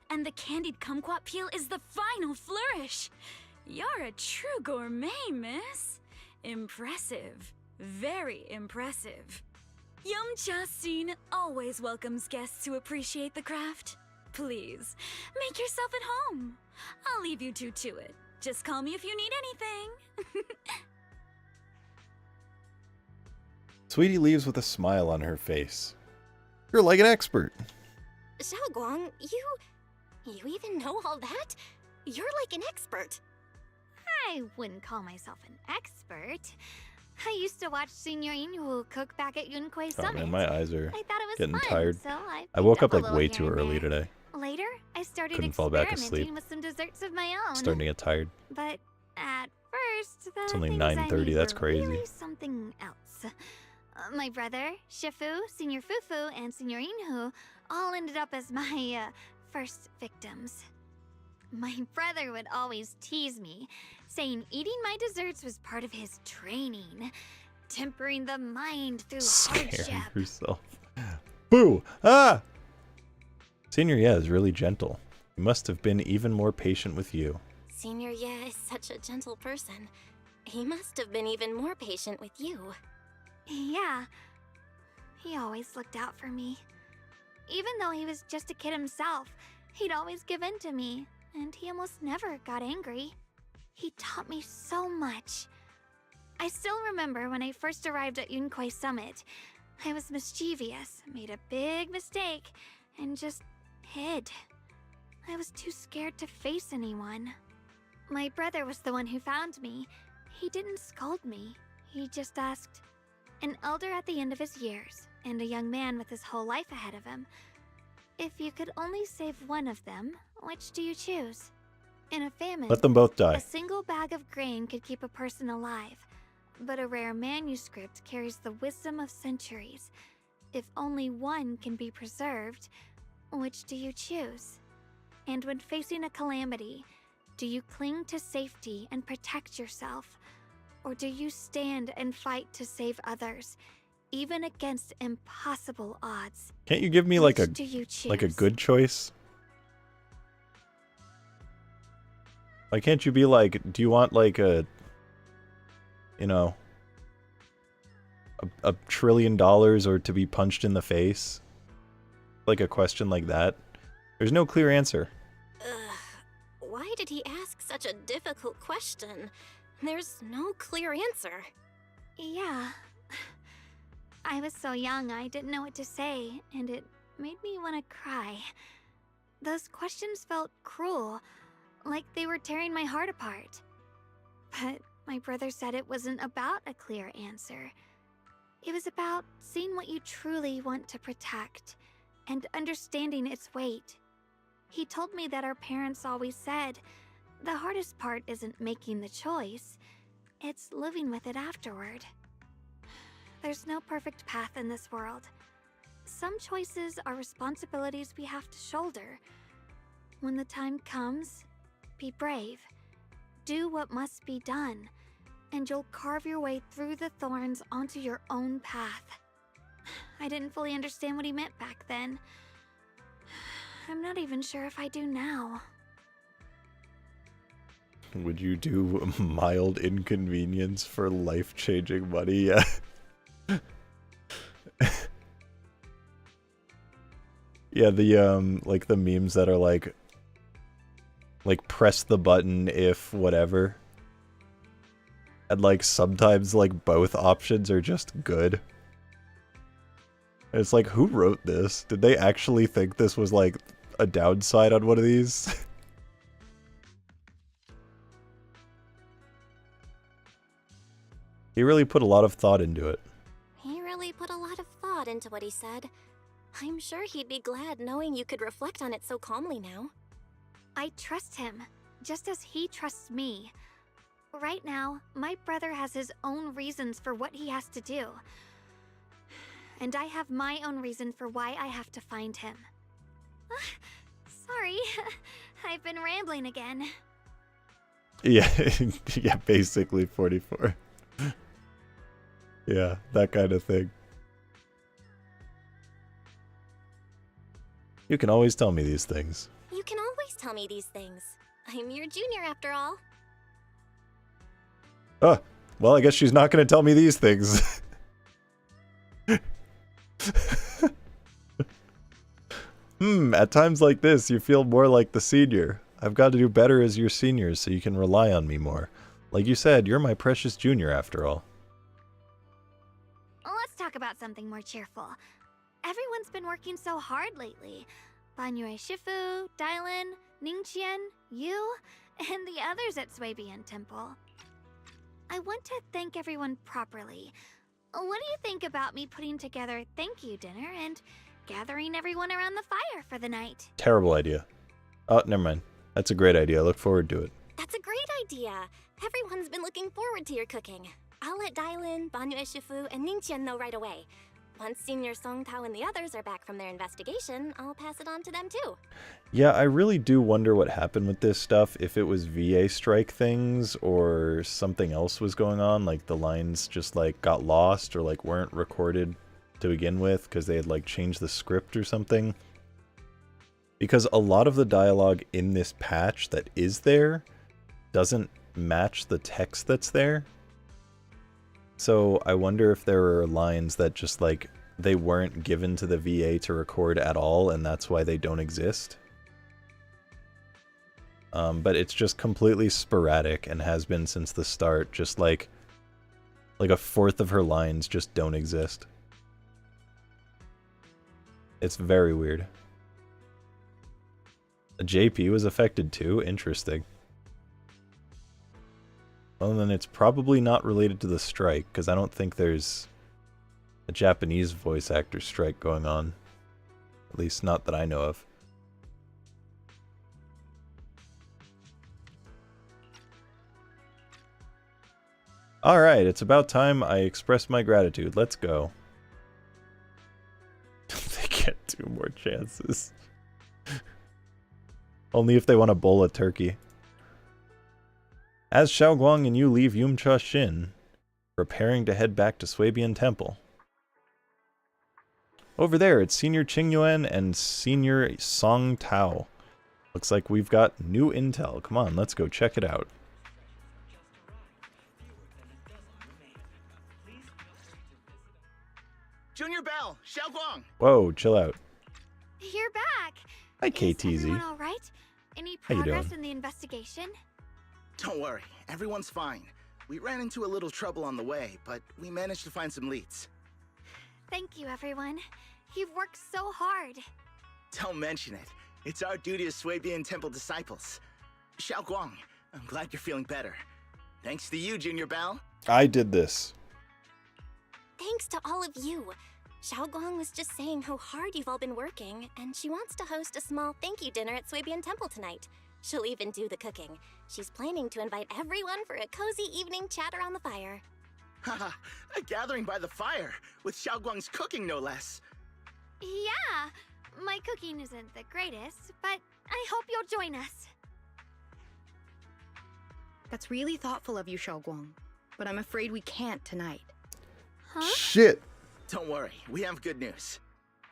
And the candied kumquat peel is the final flourish. You're a true gourmet, miss. Impressive. Very impressive. Yum-Cha Scene always welcomes guests who appreciate the craft. Please, make yourself at home. I'll leave you two to it. Just call me if you need anything. Sweetie leaves with a smile on her face. You're like an expert. Xiaoguang, you even know all that? You're like an expert. I wouldn't call myself an expert. I used to watch Senior Inhu cook back at Yunquei Oh Summit. man, my eyes are I thought it was getting fun, tired. So I I woke picked up a like little way here too and early there. today. Later, I started Couldn't fall back experimenting asleep. with some desserts of my own. Starting to get tired. But at first, the It's only things I 9:30, made that's were crazy. really something else. My brother, Shifu, Senior Fufu, and Senior Inhu all ended up as my first victims. My brother would always tease me, saying eating my desserts was part of his training, tempering the mind through hardship. Scaring yourself. Boo! Ah! Senior Ye is really gentle. He must have been even more patient with you. Senior Ye is such a gentle person. He must have been even more patient with you. Yeah, he always looked out for me. Even though he was just a kid himself, he'd always give in to me, and he almost never got angry. He taught me so much. I still remember when I first arrived at Yunquei Summit. I was mischievous, made a big mistake, and just hid. I was too scared to face anyone. My brother was the one who found me. He didn't scold me. He just asked, an elder at the end of his years, and a young man with his whole life ahead of him. If you could only save one of them, which do you choose? In a famine, Let them both die. a single bag of grain could keep a person alive, but a rare manuscript carries the wisdom of centuries. If only one can be preserved, which do you choose? And when facing a calamity, do you cling to safety and protect yourself? Or do you stand and fight to save others, even against impossible odds? Can't you give me like Which do you a choose? good choice? Why can't you be like, do you want like a, you know, $1 trillion or to be punched in the face? Like a question like that. There's no clear answer. Why did he ask such a difficult question? There's no clear answer. Yeah. I was so young I didn't know what to say, and it made me want to cry. Those questions felt cruel, like they were tearing my heart apart. But my brother said it wasn't about a clear answer. It was about seeing what you truly want to protect, and understanding its weight. He told me that our parents always said, the hardest part isn't making the choice, it's living with it afterward. There's no perfect path in this world. Some choices are responsibilities we have to shoulder. When the time comes, be brave. Do what must be done, and you'll carve your way through the thorns onto your own path. I didn't fully understand what he meant back then. I'm not even sure if I do now. Would you do a mild inconvenience for life-changing money? Yeah. Yeah, the like the memes that are like press the button if whatever. And like sometimes like both options are just good. And it's like, who wrote this? Did they actually think this was like a downside on one of these? He really put a lot of thought into it. He really put a lot of thought into what he said. I'm sure he'd be glad knowing you could reflect on it so calmly now. I trust him, just as he trusts me. Right now, my brother has his own reasons for what he has to do. And I have my own reason for why I have to find him. Sorry, I've been rambling again. Yeah, yeah, basically 44. Yeah, that kind of thing. You can always tell me these things. You can always tell me these things. I'm your junior after all. Oh, well, I guess she's not going to tell me these things. At times like this, you feel more like the senior. I've got to do better as your senior so you can rely on me more. Like you said, you're my precious junior after all. Let's talk about something more cheerful. Everyone's been working so hard lately. Banyue Shifu, Dylan, Ningqian, you, and the others at Swabian Temple. I want to thank everyone properly. What do you think about me putting together thank you dinner and gathering everyone around the fire for the night? Terrible idea. Oh, never mind. That's a great idea. I look forward to it. That's a great idea. Everyone's been looking forward to your cooking. I'll let Dylan, Banyue Shifu, and Ningqian know right away. Once Senior Song Tao and the others are back from their investigation, I'll pass it on to them too. Yeah, I really do wonder what happened with this stuff, if it was VA strike things or something else was going on, like the lines just like got lost or like weren't recorded to begin with because they had like changed the script or something. Because a lot of the dialogue in this patch that is there doesn't match the text that's there. So I wonder if there are lines that just like they weren't given to the VA to record at all and that's why they don't exist. But it's just completely sporadic and has been since the start. Just like a fourth of her lines just don't exist. It's very weird. JP was affected too? Interesting. Well, then it's probably not related to the strike, because I don't think there's a Japanese voice actor strike going on. At least not that I know of. Alright, it's about time I express my gratitude. Let's go. They get 2 more chances. Only if they want to bowl a turkey. As Xiaoguang and you leave Yumcha Shin, preparing to head back to Swabian Temple. Over there, it's Senior Qingyuan and Senior Song Tao. Looks like we've got new intel. Come on, let's go check it out. Junior Bell, Xiaoguang. Whoa, chill out. You're back. Hi, Is KTZ. everyone all right? Any How you progress doing? in the investigation? Don't worry, everyone's fine. We ran into a little trouble on the way, but we managed to find some leads. Thank you, everyone. You've worked so hard. Don't mention it. It's our duty as Swabian Temple disciples. Xiaoguang, I'm glad you're feeling better. Thanks to you, Junior Bell. I did this. Thanks to all of you. Xiaoguang was just saying how hard you've all been working, and she wants to host a small thank you dinner at Swabian Temple tonight. She'll even do the cooking. She's planning to invite everyone for a cozy evening chat around the fire. Haha, a gathering by the fire, with Xiaoguang's cooking no less. Yeah, my cooking isn't the greatest, but I hope you'll join us. That's really thoughtful of you, Xiaoguang, but I'm afraid we can't tonight. Huh? Shit. Don't worry, we have good news.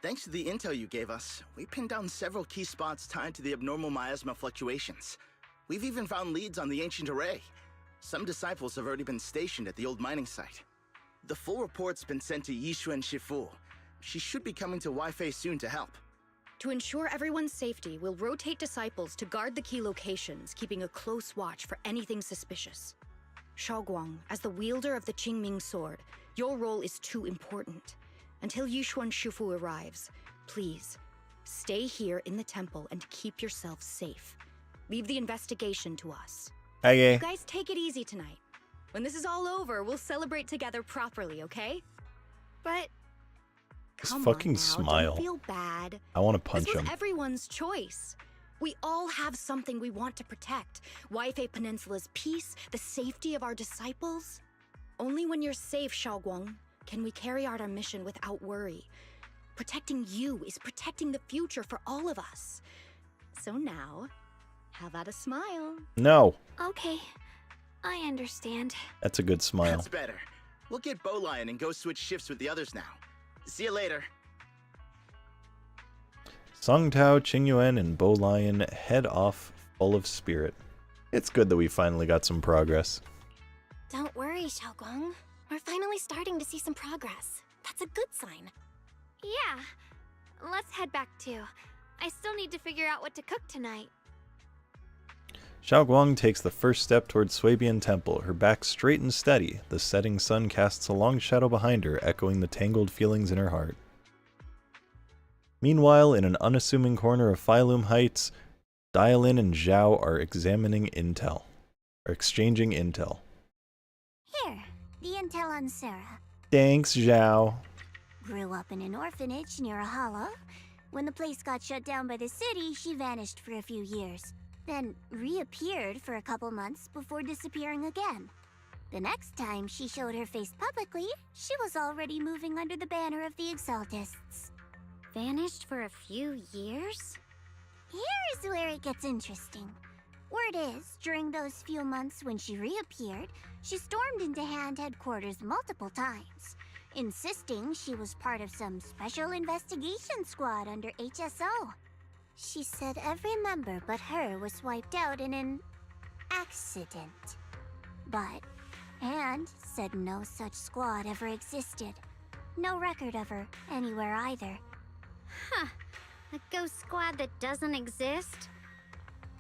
Thanks to the intel you gave us, we pinned down several key spots tied to the abnormal miasma fluctuations. We've even found leads on the ancient array. Some disciples have already been stationed at the old mining site. The full report's been sent to Yishuan Shifu. She should be coming to Weifei soon to help. To ensure everyone's safety, we'll rotate disciples to guard the key locations, keeping a close watch for anything suspicious. Xiaoguang, as the wielder of the Qingming sword, your role is too important. Until Yishuan Shifu arrives, please, stay here in the temple and keep yourself safe. Leave the investigation to us. Okay. You guys take it easy tonight. When this is all over, we'll celebrate together properly, okay? But This come fucking on now, smile. Don't feel bad. I want to punch This was him. everyone's choice. We all have something we want to protect. Waifei Peninsula's peace, the safety of our disciples. Only when you're safe, Xiaoguang, can we carry out our mission without worry. Protecting you is protecting the future for all of us. So now, how about a smile? No. Okay, I understand. That's a good smile. That's better. We'll get Bowlion and go switch shifts with the others now. See you later. Song Tao, Qingyuan, and Bo Lion head off full of spirit. It's good that we finally got some progress. Don't worry, Xiaoguang. We're finally starting to see some progress. That's a good sign. Yeah, let's head back too. I still need to figure out what to cook tonight. Xiaoguang takes the first step towards Swabian Temple, her back straight and steady. The setting sun casts a long shadow behind her, echoing the tangled feelings in her heart. Meanwhile, in an unassuming corner of Phylum Heights, Dialin and Zhao are exchanging intel. Here, the intel on Sarah. Thanks, Zhao. Grew up in an orphanage near a hollow. When the place got shut down by the city, she vanished for a few years. Then reappeared for a couple months before disappearing again. The next time she showed her face publicly, she was already moving under the banner of the Exaltists. Vanished for a few years? Here's where it gets interesting. Word is, during those few months when she reappeared, she stormed into Hand headquarters multiple times, insisting she was part of some special investigation squad under HSO. She said every member but her was wiped out in an accident. But Hand said no such squad ever existed. No record of her anywhere either. Huh. A ghost squad that doesn't exist?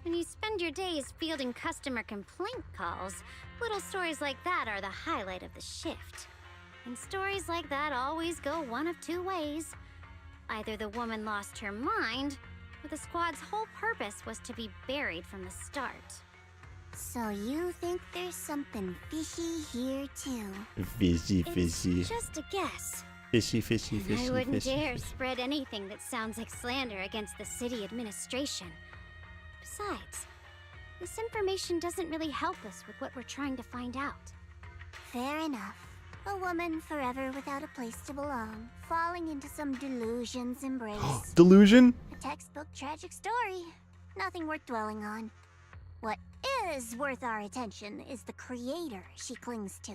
When you spend your days fielding customer complaint calls, little stories like that are the highlight of the shift. And stories like that always go one of two ways. Either the woman lost her mind, or the squad's whole purpose was to be buried from the start. So you think there's something fishy here too? Fishy, fishy. It's just a guess. Fishy, fishy, fishy, I wouldn't fishy. dare spread anything that sounds like slander against the city administration. Besides, this information doesn't really help us with what we're trying to find out. Fair enough. A woman forever without a place to belong, falling into some delusion's embrace. Delusion? A textbook tragic story. Nothing worth dwelling on. What is worth our attention is the creator she clings to.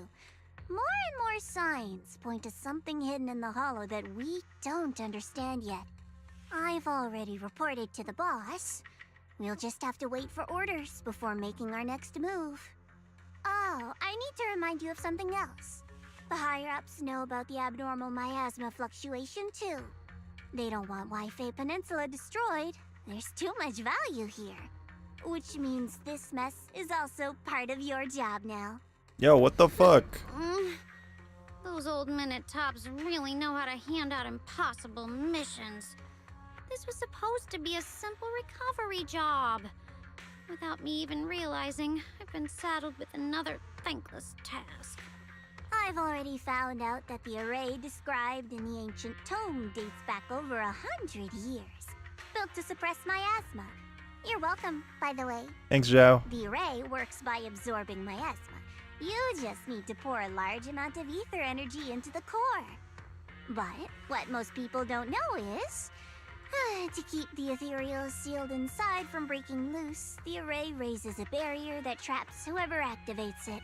More and more signs point to something hidden in the hollow that we don't understand yet. I've already reported to the boss. We'll just have to wait for orders before making our next move. Oh, I need to remind you of something else. The higher-ups know about the abnormal miasma fluctuation, too. They don't want Waifei Peninsula destroyed. There's too much value here. Which means this mess is also part of your job now. Yo, what the fuck? Those old men at Tops really know how to hand out impossible missions. This was supposed to be a simple recovery job. Without me even realizing, I've been saddled with another thankless task. I've already found out that the array described in the ancient tome dates back over 100 years. Built to suppress miasma. You're welcome, by the way. Thanks, Zhao. The array works by absorbing miasma. You just need to pour a large amount of ether energy into the core. But what most people don't know is, to keep the ethereal sealed inside from breaking loose, the array raises a barrier that traps whoever activates it.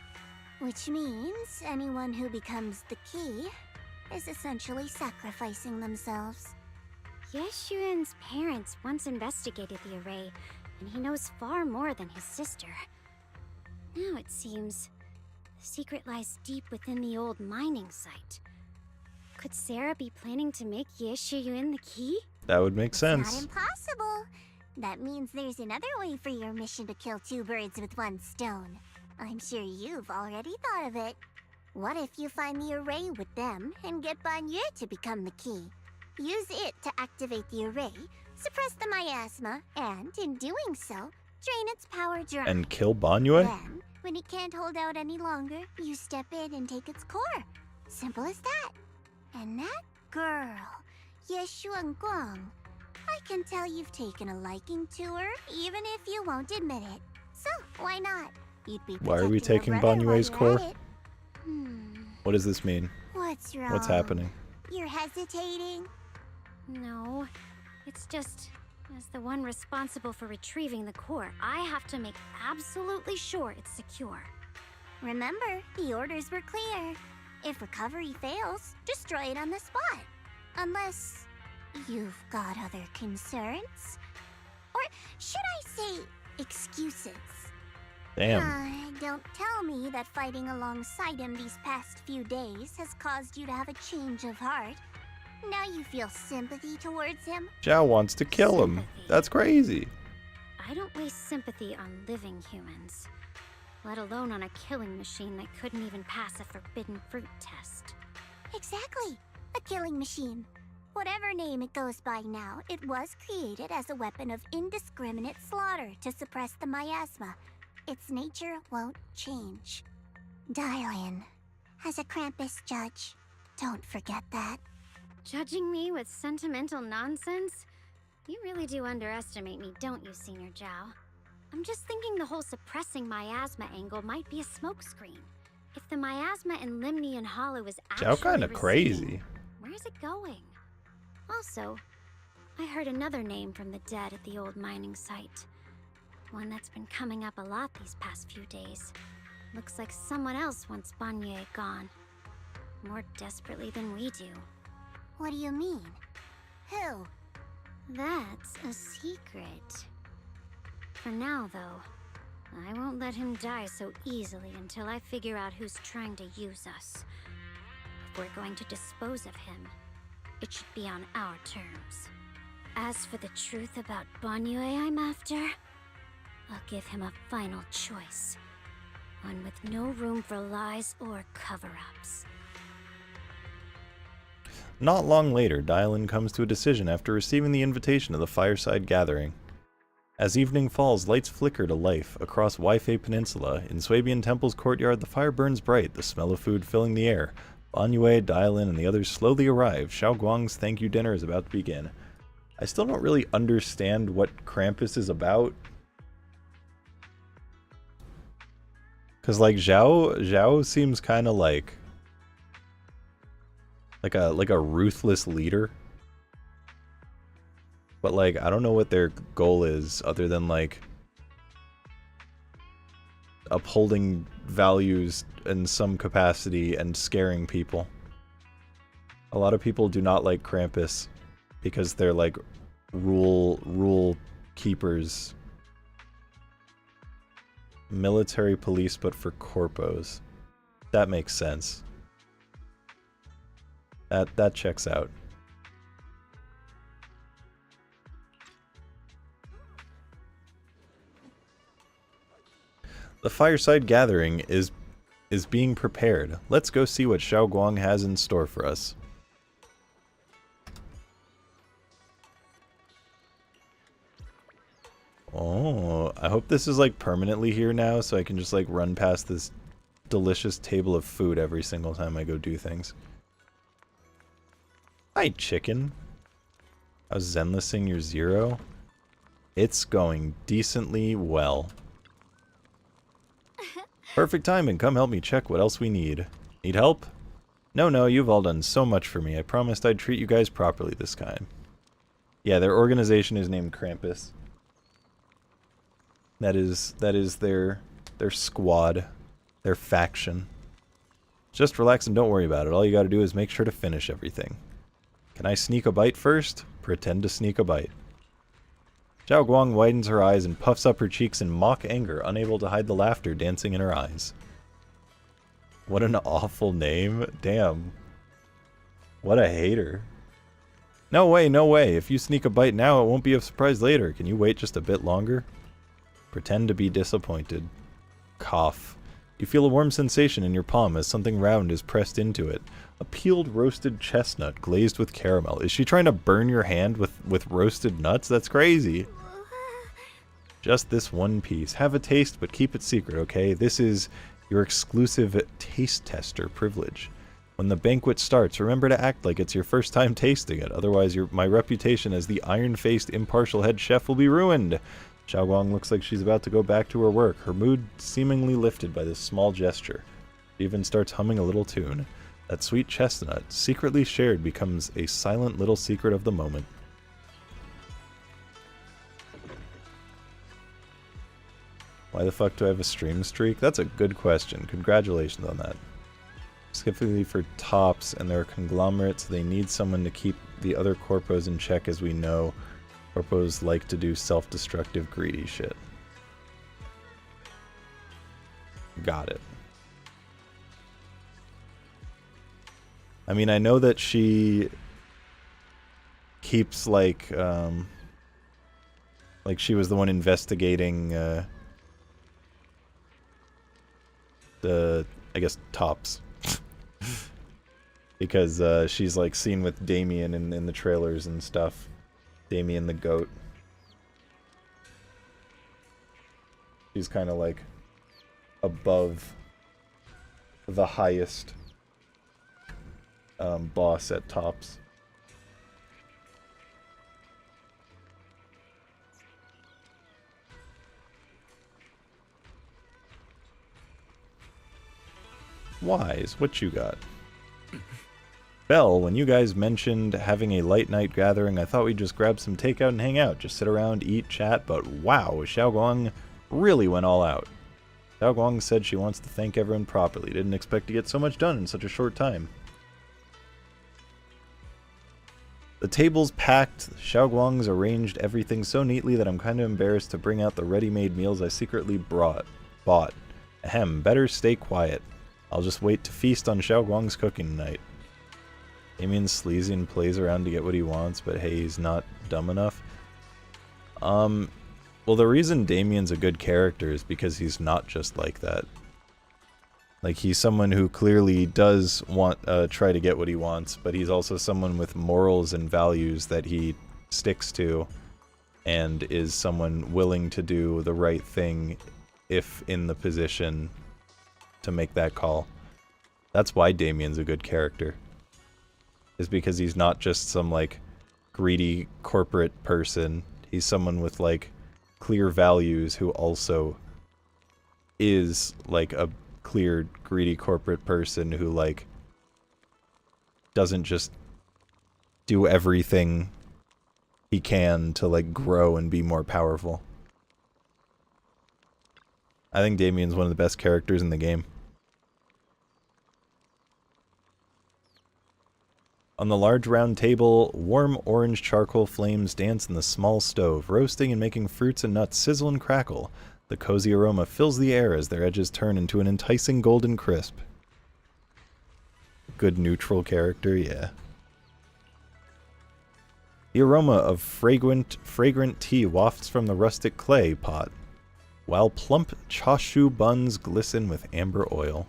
Which means anyone who becomes the key is essentially sacrificing themselves. Yeshuan's parents once investigated the array, and he knows far more than his sister. Now it seems the secret lies deep within the old mining site. Could Sarah be planning to make Yeshuyun the key? That would make Not sense. impossible. That means there's another way for your mission to kill two birds with one stone. I'm sure you've already thought of it. What if you find the array with them and get Banyu to become the key? Use it to activate the array, suppress the miasma, and in doing so, drain its power dry. And kill Banyue? Then, When it can't hold out any longer, you step in and take its core. Simple as that. And that girl, Yeshuan Guang, I can tell you've taken a liking to her, even if you won't admit it. So, why not? You'd be Why are we protecting taking your brother while Banyue's you're core? at it. What does this mean? What's wrong? What's happening? You're hesitating? No, it's just, as the one responsible for retrieving the core, I have to make absolutely sure it's secure. Remember, the orders were clear. If recovery fails, destroy it on the spot. Unless you've got other concerns. Or should I say, excuses? Damn. Don't tell me that fighting alongside him these past few days has caused you to have a change of heart. Now you feel sympathy towards him? Zhao wants to kill him. That's crazy. I don't waste sympathy on living humans, let alone on a killing machine that couldn't even pass a forbidden fruit test. Exactly. A killing machine. Whatever name it goes by now, it was created as a weapon of indiscriminate slaughter to suppress the miasma. Its nature won't change. Dial in. As a Krampus judge, don't forget that. Judging me with sentimental nonsense? You really do underestimate me, don't you, Senior Zhao? I'm just thinking the whole suppressing miasma angle might be a smokescreen. If the miasma in Limnian Hollow is actually Zhao kinda receding, crazy. where's it going? Also, I heard another name from the dead at the old mining site. One that's been coming up a lot these past few days. Looks like someone else wants Banyue gone. More desperately than we do. What do you mean? Who? That's a secret. For now, though, I won't let him die so easily until I figure out who's trying to use us. If we're going to dispose of him, it should be on our terms. As for the truth about Banyue I'm after, I'll give him a final choice. One with no room for lies or cover-ups. Not long later, Dylan comes to a decision after receiving the invitation to the fireside gathering. As evening falls, lights flicker to life across Waifei Peninsula. In Swabian Temple's courtyard, the fire burns bright, the smell of food filling the air. Banyue, Dylan, and the others slowly arrive. Xiao Guang's thank you dinner is about to begin. I still don't really understand what Krampus is about. Cause like Zhao seems kind of like a ruthless leader. But like I don't know what their goal is other than like upholding values in some capacity and scaring people. A lot of people do not like Krampus because they're like rule keepers. Military police, but for corpos. That makes sense. That checks out. The fireside gathering is being prepared. Let's go see what Xiao Guang has in store for us. Oh, I hope this is like permanently here now so I can just like run past this delicious table of food every single time I go do things. Hi, chicken. How's Zenlessing your zero? It's going decently well. Perfect timing. Come help me check what else we need. Need help? No, you've all done so much for me. I promised I'd treat you guys properly this time. Yeah, their organization is named Krampus. That is their squad, their faction. Just relax and don't worry about it. All you gotta do is make sure to finish everything. Can I sneak a bite first? Pretend to sneak a bite. Xiao Guang widens her eyes and puffs up her cheeks in mock anger, unable to hide the laughter dancing in her eyes. What an awful name. Damn. What a hater. No way. If you sneak a bite now, it won't be a surprise later. Can you wait just a bit longer? Pretend to be disappointed. Cough. You feel a warm sensation in your palm as something round is pressed into it. A peeled roasted chestnut glazed with caramel. Is she trying to burn your hand with roasted nuts? That's crazy. Just this one piece. Have a taste, but keep it secret, okay? This is your exclusive taste tester privilege. When the banquet starts, remember to act like it's your first time tasting it. Otherwise, my reputation as the iron-faced, impartial head chef will be ruined. Xiaoguang looks like she's about to go back to her work, her mood seemingly lifted by this small gesture. She even starts humming a little tune. That sweet chestnut, secretly shared, becomes a silent little secret of the moment. Why the fuck do I have a stream streak? That's a good question. Congratulations on that. Specifically for tops and their conglomerates, they need someone to keep the other corpos in check, as we know. Corpos like to do self-destructive, greedy shit. Got it. I mean, I know that she keeps, like she was the one investigating, the, I guess, tops. Because she's, like, seen with Damien in the trailers and stuff. Damien the goat. She's kind of, like, above the highest boss at tops. Wise, what you got? Belle, when you guys mentioned having a light night gathering, I thought we'd just grab some takeout and hang out. Just sit around, eat, chat, but wow, Xiaoguang really went all out. Xiaoguang said she wants to thank everyone properly. Didn't expect to get so much done in such a short time. The table's packed. Xiaoguang's arranged everything so neatly that I'm kind of embarrassed to bring out the ready-made meals I secretly bought. Ahem, better stay quiet. I'll just wait to feast on Xiaoguang's cooking tonight. Damien's sleazy and plays around to get what he wants, but hey, he's not dumb enough. Well, the reason Damien's a good character is because he's not just like that. Like, he's someone who clearly does want, try to get what he wants, but he's also someone with morals and values that he sticks to, and is someone willing to do the right thing if in the position to make that call. That's why Damien's a good character. Is because he's not just some, like, greedy corporate person. He's someone with, like, clear values who also is, like, a clear, greedy corporate person who, like, doesn't just do everything he can to, like, grow and be more powerful. I think Damien's one of the best characters in the game. On the large round table, warm orange charcoal flames dance in the small stove, roasting and making fruits and nuts sizzle and crackle. The cozy aroma fills the air as their edges turn into an enticing golden crisp. Good neutral character, yeah. The aroma of fragrant tea wafts from the rustic clay pot, while plump chashu buns glisten with amber oil.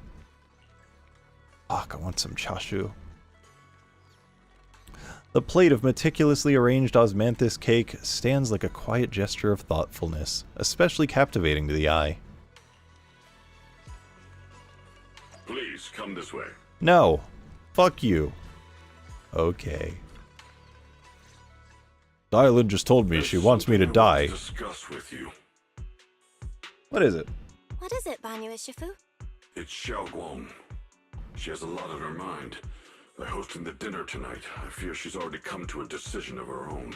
Fuck, I want some chashu. The plate of meticulously arranged osmanthus cake stands like a quiet gesture of thoughtfulness, especially captivating to the eye. Please, come this way. No. Fuck you. Okay. Dylan just told me she wants me to die. Discuss with you. What is it? What is it, Banyu Ishifu? It's Xiaoguang. She has a lot on her mind. By hosting the dinner tonight, I fear she's already come to a decision of her own.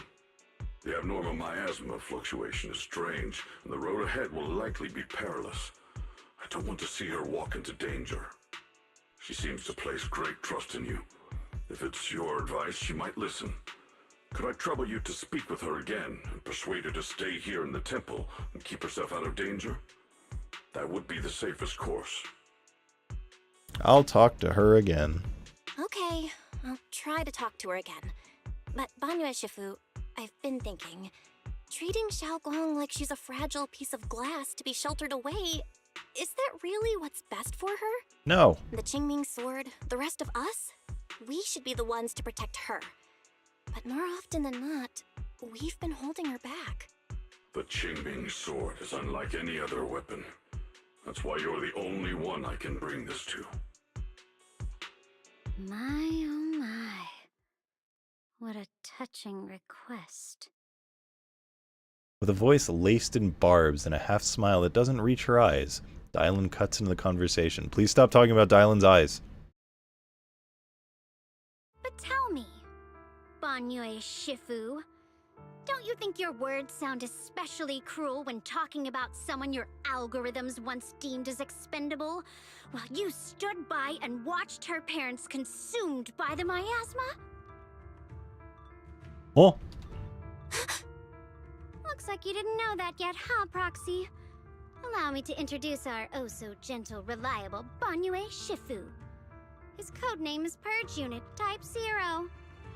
The abnormal miasma fluctuation is strange, and the road ahead will likely be perilous. I don't want to see her walk into danger. She seems to place great trust in you. If it's your advice, she might listen. Could I trouble you to speak with her again and persuade her to stay here in the temple and keep herself out of danger? That would be the safest course. I'll talk to her again. Okay, I'll try to talk to her again. But Banyu Ishifu, I've been thinking, treating Xiaoguang like she's a fragile piece of glass to be sheltered away, is that really what's best for her? No. The Qingming sword, the rest of us? We should be the ones to protect her. But more often than not, we've been holding her back. The Qingming sword is unlike any other weapon. That's why you're the only one I can bring this to. My, oh my. What a touching request. With a voice laced in barbs and a half smile that doesn't reach her eyes, Dylan cuts into the conversation. Please stop talking about Dylan's eyes. But tell me, Banyue Shifu, don't you think your words sound especially cruel when talking about someone your algorithms once deemed as expendable, while you stood by and watched her parents consumed by the miasma? Oh. Looks like you didn't know that yet, huh, Proxy? Allow me to introduce our oh-so-gentle, reliable Banyue Shifu. His codename is Purge Unit Type 0,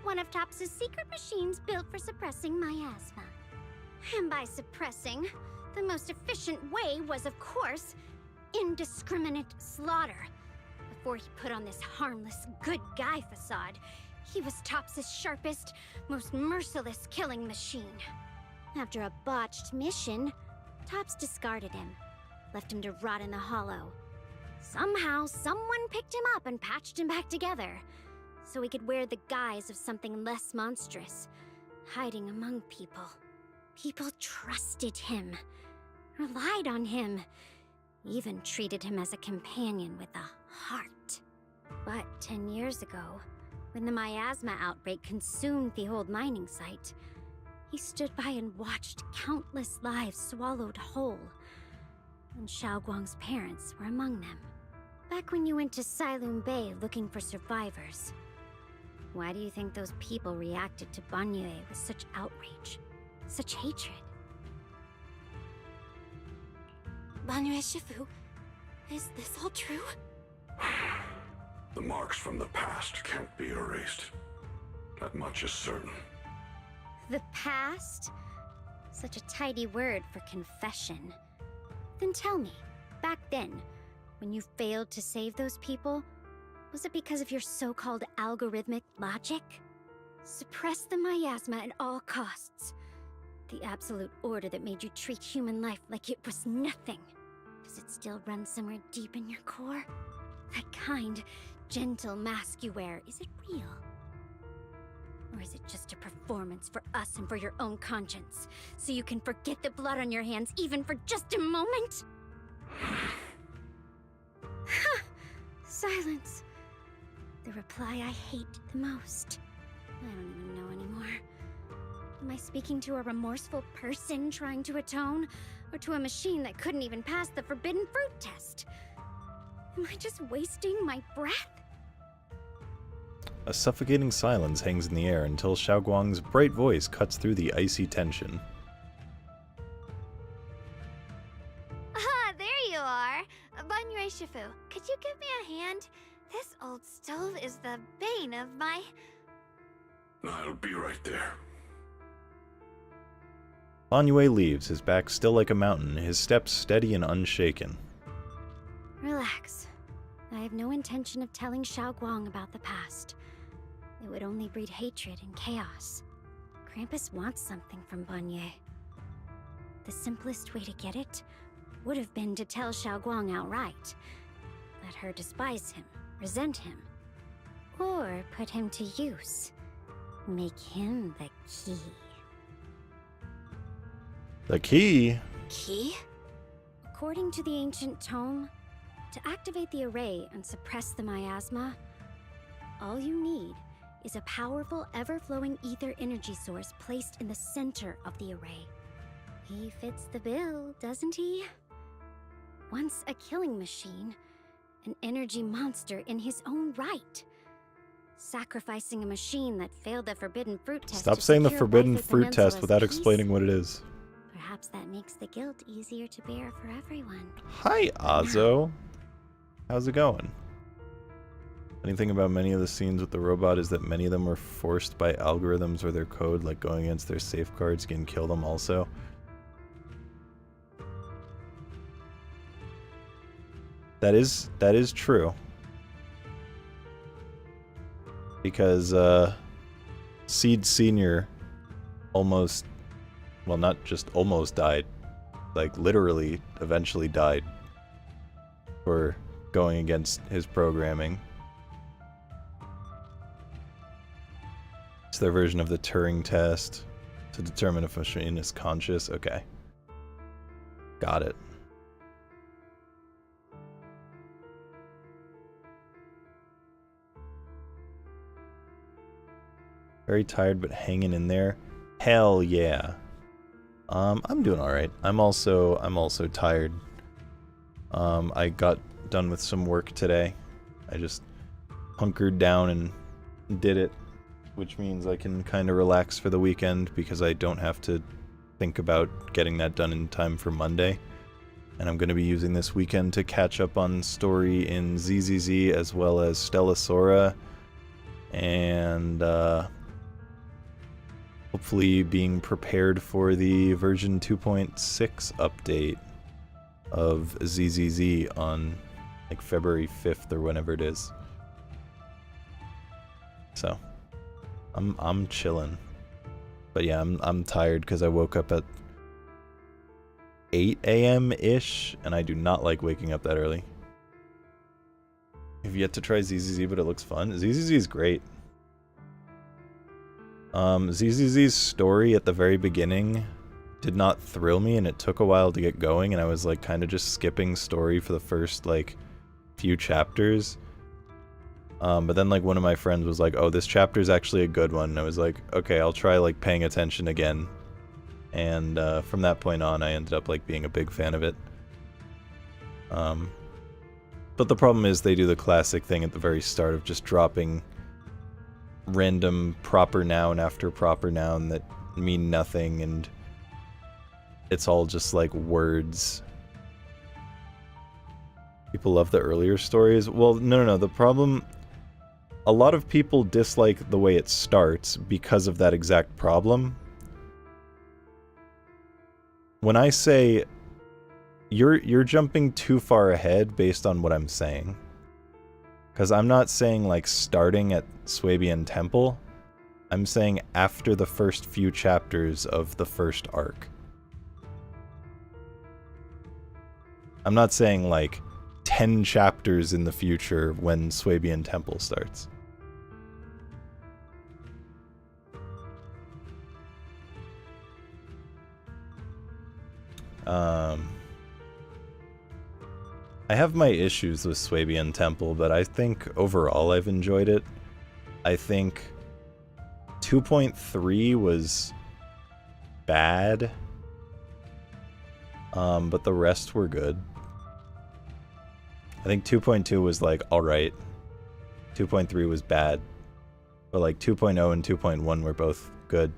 one of TOPS' secret machines built for suppressing miasma. And by suppressing, the most efficient way was, of course, indiscriminate slaughter. Before he put on this harmless, good guy facade, he was TOPS' sharpest, most merciless killing machine. After a botched mission, TOPS discarded him, left him to rot in the hollow. Somehow, someone picked him up and patched him back together, so he could wear the guise of something less monstrous, hiding among people. People trusted him, relied on him, even treated him as a companion with a heart. But 10 years ago, when the miasma outbreak consumed the old mining site, he stood by and watched countless lives swallowed whole. And Xiaoguang's parents were among them. Back when you went to Silum Bay looking for survivors, why do you think those people reacted to Banyue with such outrage, such hatred? Banyue Shifu, is this all true? The marks from the past can't be erased. That much is certain. The past? Such a tidy word for confession. Then tell me, back then, when you failed to save those people, was it because of your so-called algorithmic logic? Suppress the miasma at all costs. The absolute order that made you treat human life like it was nothing. Does it still run somewhere deep in your core? That kind, gentle mask you wear, is it real? Or is it just a performance for us and for your own conscience, so you can forget the blood on your hands even for just a moment? Silence. The reply I hate the most. I don't even know anymore. Am I speaking to a remorseful person trying to atone, or to a machine that couldn't even pass the forbidden fruit test? Am I just wasting my breath? A suffocating silence hangs in the air until Xiaoguang's bright voice cuts through the icy tension. Ah, there you are. Banyue Shifu, could you give me a hand? This old stove is the bane of my... I'll be right there. Banyue leaves, his back still like a mountain, his steps steady and unshaken. Relax. I have no intention of telling Xiaoguang about the past. It would only breed hatred and chaos. Krampus wants something from Banyue. The simplest way to get it would have been to tell Xiaoguang outright. Let her despise him, resent him, or put him to use. Make him the key. The key? Key? According to the ancient tome, to activate the array and suppress the miasma, all you need is a powerful, ever-flowing ether energy source placed in the center of the array. He fits the bill, doesn't he? Once a killing machine, an energy monster in his own right. Sacrificing a machine that failed the forbidden fruit test. Stop saying the forbidden fruit test without explaining what it is. Perhaps that makes the guilt easier to bear for everyone. Hi, Azo. How's it going? Anything about many of the scenes with the robot is that many of them were forced by algorithms or their code, like going against their safeguards, can kill them also. That is true. Because Seed Sr. almost well, not just almost died, like literally eventually died for going against his programming. It's their version of the Turing test to determine if a machine is conscious. Okay. Got it. Very tired, but hanging in there. Hell yeah. I'm doing all right. I'm also tired. I got done with some work today. I just hunkered down and did it, which means I can kind of relax for the weekend because I don't have to think about getting that done in time for Monday. And I'm going to be using this weekend to catch up on story in ZZZ as well as Stellasora, and hopefully being prepared for the version 2.6 update of ZZZ on like February 5th or whenever it is. So I'm chilling. But yeah, I'm tired because I woke up at 8 a.m. ish, and I do not like waking up that early. I've yet to try ZZZ, but it looks fun. ZZZ is great. ZZZ's story at the very beginning did not thrill me, and it took a while to get going, and I was like kind of just skipping story for the first like few chapters. But then like one of my friends was like, oh, this chapter is actually a good one, and I was like, okay, I'll try like paying attention again. And from that point on, I ended up like being a big fan of it. But the problem is they do the classic thing at the very start of just dropping random proper noun after proper noun that mean nothing, and it's all just like words. People love the earlier stories. Well, no. The problem, a lot of people dislike the way it starts because of that exact problem. When I say you're jumping too far ahead based on what I'm saying. Because I'm not saying like starting at Swabian Temple. I'm saying after the first few chapters of the first arc. I'm not saying like 10 chapters in the future when Swabian Temple starts. I have my issues with Swabian Temple, but I think overall I've enjoyed it. I think 2.3 was bad, but the rest were good. I think 2.2 was like alright. 2.3 was bad, but like 2.0 and 2.1 were both good.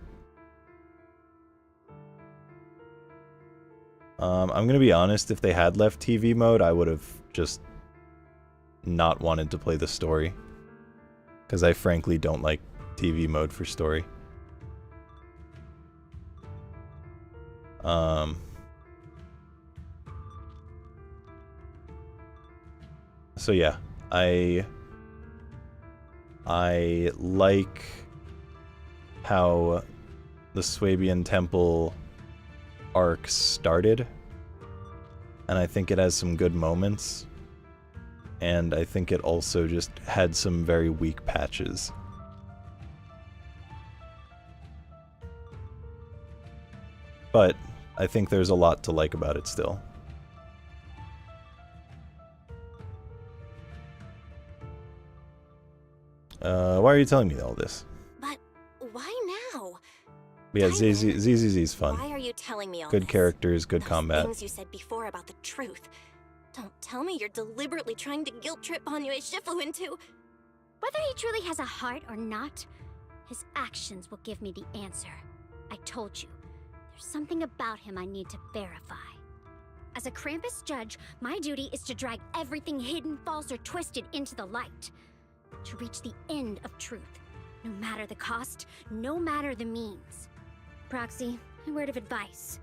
I'm gonna be honest, if they had left TV mode, I would have just not wanted to play the story. Because I frankly don't like TV mode for story. So yeah, I like how the Swabian Temple arc started, and I think it has some good moments, and I think it also just had some very weak patches. But I think there's a lot to like about it still. Why are you telling me all this? But why now? Yeah, ZZZ's fun. Why are you telling me all Good this? characters, good Those combat. things you said before about the truth. Don't tell me you're deliberately trying to guilt trip Banyue Shifu into... Whether he truly has a heart or not, his actions will give me the answer. I told you, there's something about him I need to verify. As a Krampus judge, my duty is to drag everything hidden, false, or twisted into the light. To reach the end of truth, no matter the cost, no matter the means. Proxy, a word of advice.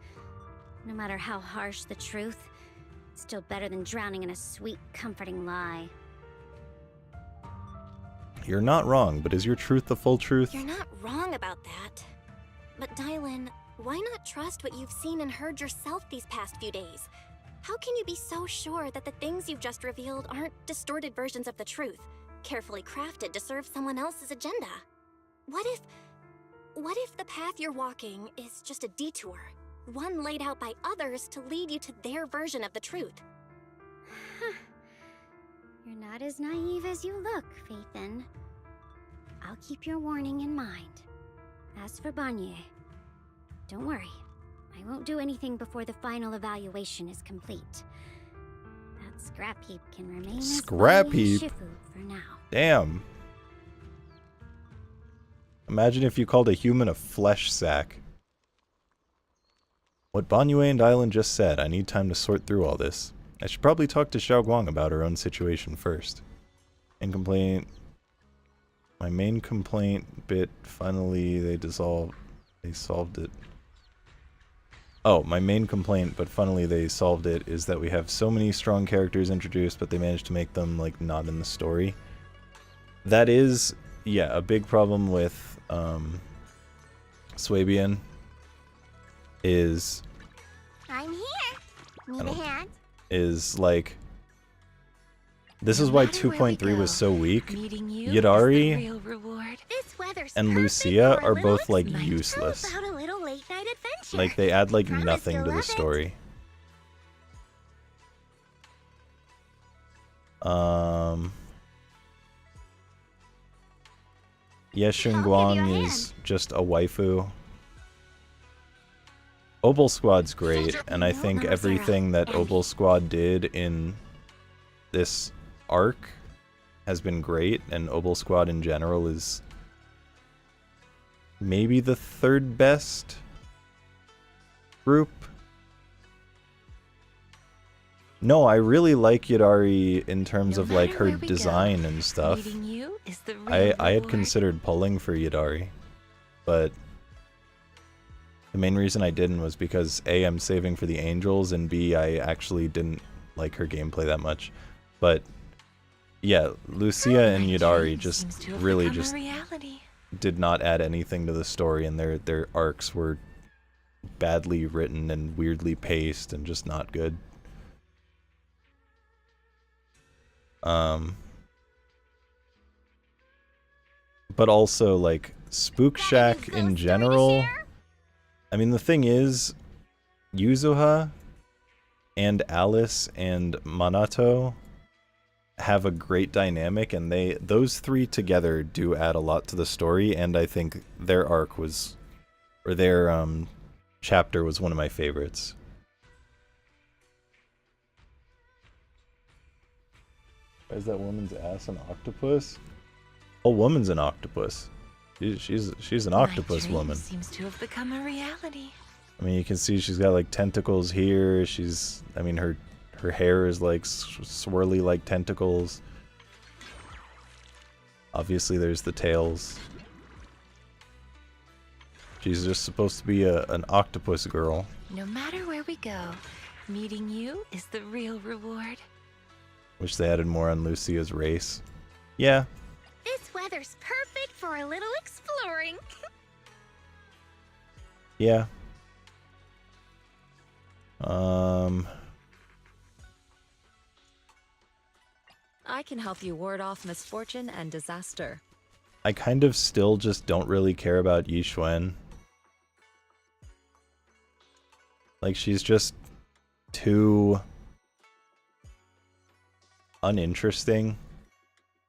No matter how harsh the truth, it's still better than drowning in a sweet, comforting lie. You're not wrong, but is your truth the full truth? You're not wrong about that. But Dylan, Why not trust what you've seen and heard yourself these past few days? How can you be so sure that the things you've just revealed aren't distorted versions of the truth, carefully crafted to serve someone else's agenda? What if the path you're walking is just a detour, one laid out by others to lead you to their version of the truth? You're not as naive as you look, Faithin. I'll keep your warning in mind. As for Banye, don't worry. I won't do anything before the final evaluation is complete. That scrap heap can remain Scrap as heap? Shifu for now. Damn. Imagine if you called a human a flesh sack. What Banyue and Island just said, I need time to sort through all this. I should probably talk to Xiaoguang about her own situation first. My main complaint bit, finally they solved it. Oh, my main complaint, but funnily they solved it, is that we have so many strong characters introduced, but they managed to make them, like, not in the story. That is, yeah, a big problem with, Swabian is... I'm here. Need a hand? Is, like... This is why 2.3 was so weak. Yadari and Lucia are both, like, useless. Like, they add, like, nothing to the story. Yes, Guang is just a waifu. Obel Squad's great, and I think everything that Obel Squad did in this arc has been great, and Obel Squad in general is maybe the third best group. No, I really like Yadari in terms of like her design and stuff. I had considered pulling for Yadari, but the main reason I didn't was because A, I'm saving for the Angels, and B, I actually didn't like her gameplay that much. But yeah, Lucia and Yadari just really just did not add anything to the story, and their arcs were badly written and weirdly paced and just not good. But also, like, Spook Shack in general, I mean, the thing is, Yuzuha and Alice and Manato have a great dynamic, and those three together do add a lot to the story, and I think their arc was, or their chapter was one of my favorites. Why is that woman's ass an octopus? Oh, woman's an octopus. She's an octopus woman. Seems to have become a reality. I mean, you can see she's got like tentacles here. I mean, her hair is like swirly like tentacles. Obviously, there's the tails. She's just supposed to be an octopus girl. No matter where we go, meeting you is the real reward. Wish they added more on Lucia's race. Yeah. This weather's perfect for a little exploring. Yeah. I can help you ward off misfortune and disaster. I kind of still just don't really care about Yi Xuan. Like, she's just too uninteresting.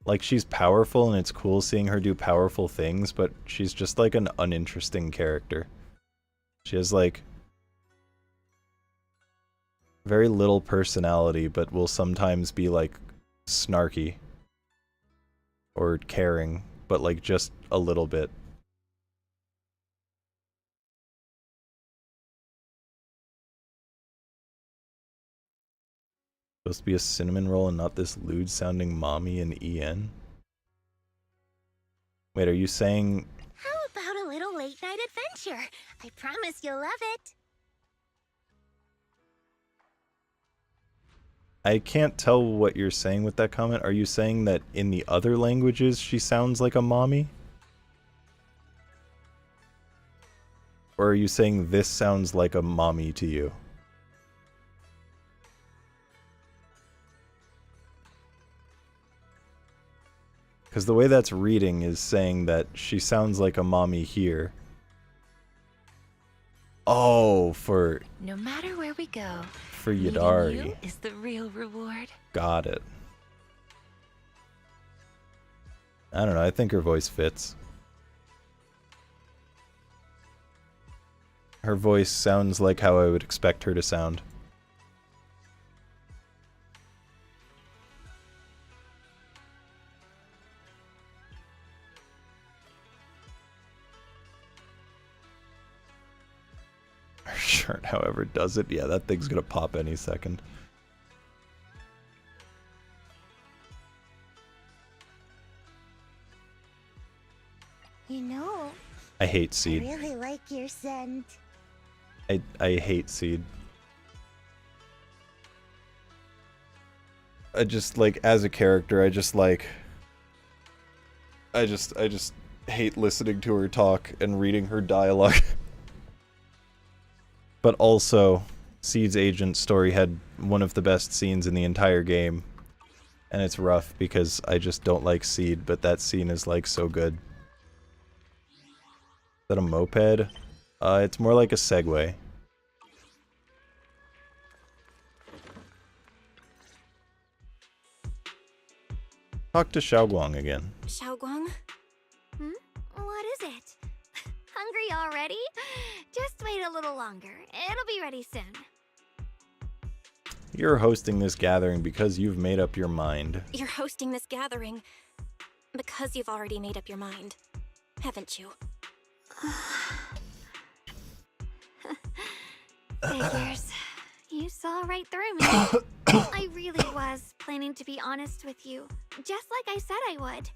Like, she's powerful and it's cool seeing her do powerful things, but she's just like an uninteresting character. She has like very little personality, but will sometimes be like snarky or caring, but like just a little bit. Supposed to be a cinnamon roll and not this lewd sounding mommy in EN? Wait, are you saying... How about a little late night adventure? I promise you'll love it. I can't tell what you're saying with that comment. Are you saying that in the other languages she sounds like a mommy? Or are you saying this sounds like a mommy to you? Because the way that's reading is saying that she sounds like a mommy here. Oh, for No matter where we go, Yadari. meeting you is the real reward. Got it. I don't know, I think her voice fits. Her voice sounds like how I would expect her to sound. Her shirt, however, does it. Yeah, that thing's gonna pop any second. You know, I hate I Seed. really like your scent. I hate Seed. I just, like, as a character, I just hate listening to her talk and reading her dialogue. But also, Seed's agent story had one of the best scenes in the entire game. And it's rough because I just don't like Seed, but that scene is, like, so good. Is that a moped? It's more like a Segway. Talk to Xiaoguang again. Xiaoguang? What is it? Hungry already? Just wait a little longer. It'll be ready soon. You're hosting this gathering because you've made up your mind. You're hosting this gathering because you've already made up your mind, haven't you? Figures. You saw right through me. I really was planning to be honest with you, just like I said I would.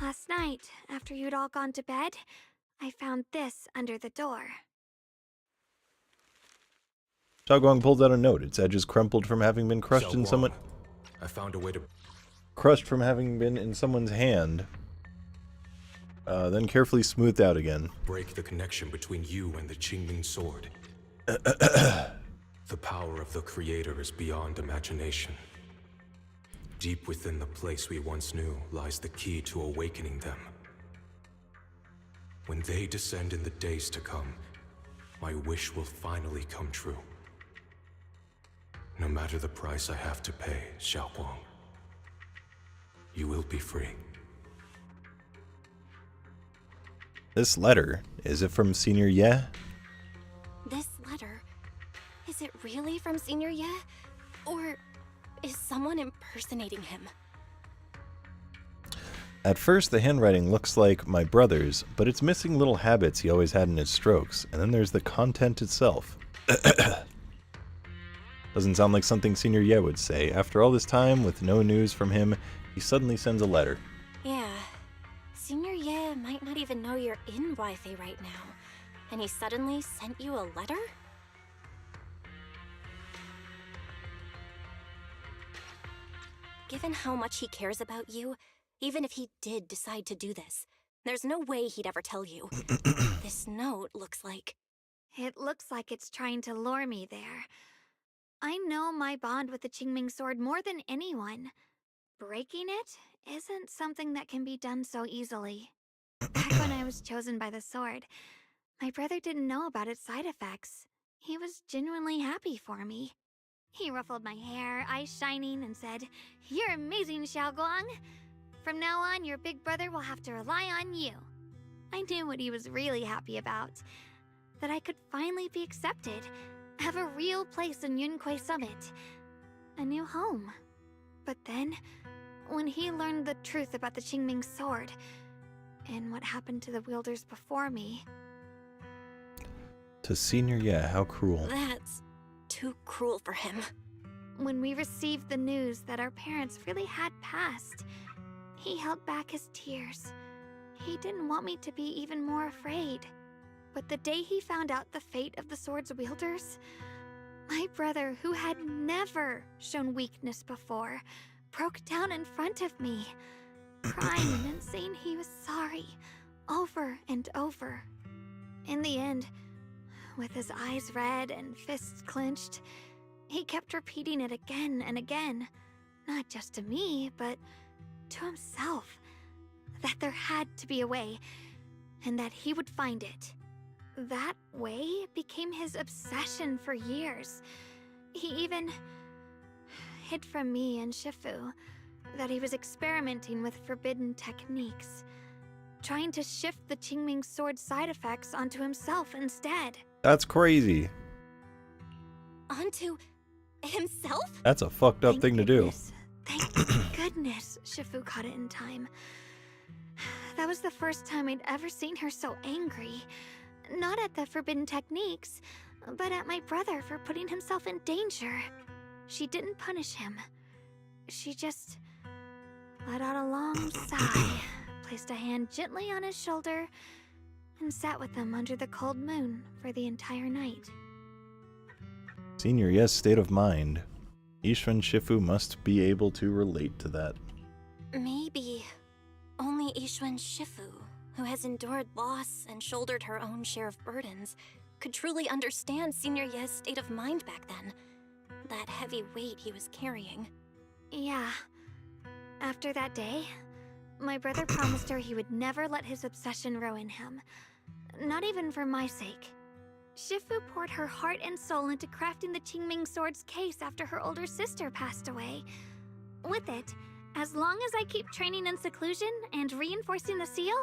Last night, after you'd all gone to bed, I found this under the door. Xiaoguang pulls out a note. Its edges crumpled from having been crushed in someone. I found a way to... Crushed from having been in someone's hand. Then carefully smoothed out again. break the connection between you and the Qingming sword. The power of the Creator is beyond imagination. Deep within the place we once knew lies the key to awakening them. When they descend in the days to come, my wish will finally come true. No matter the price I have to pay, Xiaoguang, you will be free. This letter, is it from Senior Ye? This letter, is it really from Senior Ye? Or is someone impersonating him? At first, the handwriting looks like my brother's, but it's missing little habits he always had in his strokes, and then there's the content itself. Doesn't sound like something Senior Ye would say. After all this time, with no news from him, he suddenly sends a letter. Yeah. Senior Ye might not even know you're in Wi-Fi right now, and he suddenly sent you a letter? Given how much he cares about you, even if he did decide to do this, there's no way he'd ever tell you. This note looks like... It looks like it's trying to lure me there. I know my bond with the Qingming sword more than anyone. Breaking it isn't something that can be done so easily. Back when I was chosen by the sword, my brother didn't know about its side effects. He was genuinely happy for me. He ruffled my hair, eyes shining, and said, "You're amazing, Xiaoguang. From now on, your big brother will have to rely on you." I knew what he was really happy about. That I could finally be accepted, have a real place in Yunquei Summit, a new home. But then, when he learned the truth about the Qingming sword, and what happened to the wielders before me... To Senior Ye, how cruel. That's too cruel for him. When we received the news that our parents really had passed, he held back his tears. He didn't want me to be even more afraid. But the day he found out the fate of the sword's wielders, my brother, who had never shown weakness before, broke down in front of me, crying and saying he was sorry, over and over. In the end, with his eyes red and fists clenched. He kept repeating it again and again, not just to me, but to himself, that there had to be a way, and that he would find it. That way became his obsession for years. He even hid from me and Shifu that he was experimenting with forbidden techniques, trying to shift the Qingming sword side effects onto himself instead. That's crazy. Onto himself? That's a fucked up thing to do. Thank goodness Shifu caught it in time. That was the first time I'd ever seen her so angry. Not at the forbidden techniques, but at my brother for putting himself in danger. She didn't punish him. She just let out a long sigh, placed a hand gently on his shoulder, and sat with him under the cold moon for the entire night. Senior Ye's state of mind. Ishun Shifu must be able to relate to that. Maybe only Ishun Shifu, who has endured loss and shouldered her own share of burdens, could truly understand Senior Ye's state of mind back then. That heavy weight he was carrying. Yeah. After that day, my brother promised her he would never let his obsession ruin him. Not even for my sake. Shifu poured her heart and soul into crafting the Qingming sword's case after her older sister passed away. With it, as long as I keep training in seclusion and reinforcing the seal,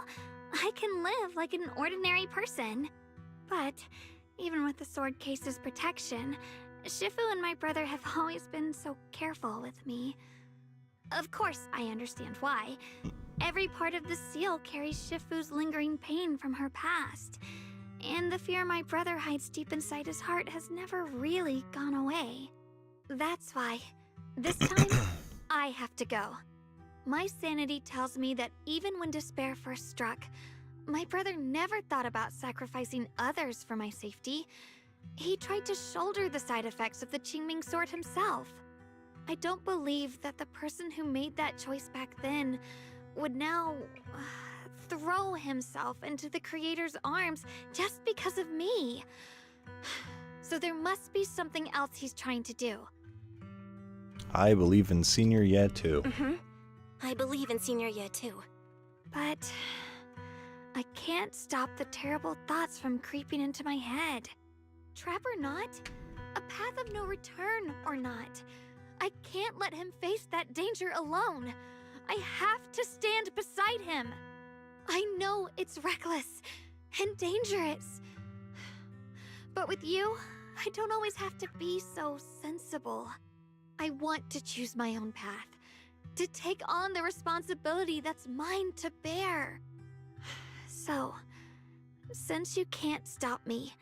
I can live like an ordinary person. But, even with the sword case's protection, Shifu and my brother have always been so careful with me. Of course, I understand why. Every part of the seal carries Shifu's lingering pain from her past. And the fear my brother hides deep inside his heart has never really gone away. That's why, this time, I have to go. My sanity tells me that even when despair first struck, my brother never thought about sacrificing others for my safety. He tried to shoulder the side effects of the Qingming sword himself. I don't believe that the person who made that choice back then would now throw himself into the Creator's arms just because of me. So there must be something else he's trying to do. I believe in Senior Ye too. I believe in Senior Ye too. But I can't stop the terrible thoughts from creeping into my head. Trap or not, a path of no return or not, I can't let him face that danger alone. I have to stand beside him. I know it's reckless and dangerous. But with you, I don't always have to be so sensible. I want to choose my own path, to take on the responsibility that's mine to bear. So, since you can't stop me,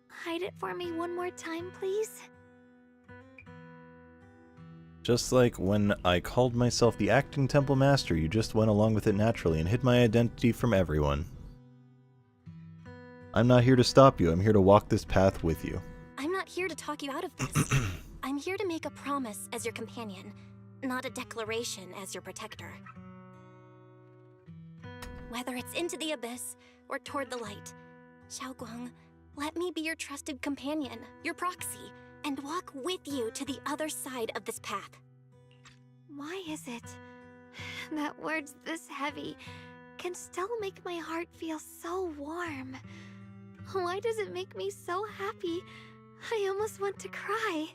hide it for me one more time, please? Just like when I called myself the acting temple master, you just went along with it naturally and hid my identity from everyone. I'm not here to stop you, I'm here to walk this path with you. I'm not here to talk you out of this. I'm here to make a promise as your companion, not a declaration as your protector. Whether it's into the abyss or toward the light, Xiaoguang, let me be your trusted companion, your proxy, and walk with you to the other side of this path. Why is it that words this heavy can still make my heart feel so warm? Why does it make me so happy? I almost want to cry.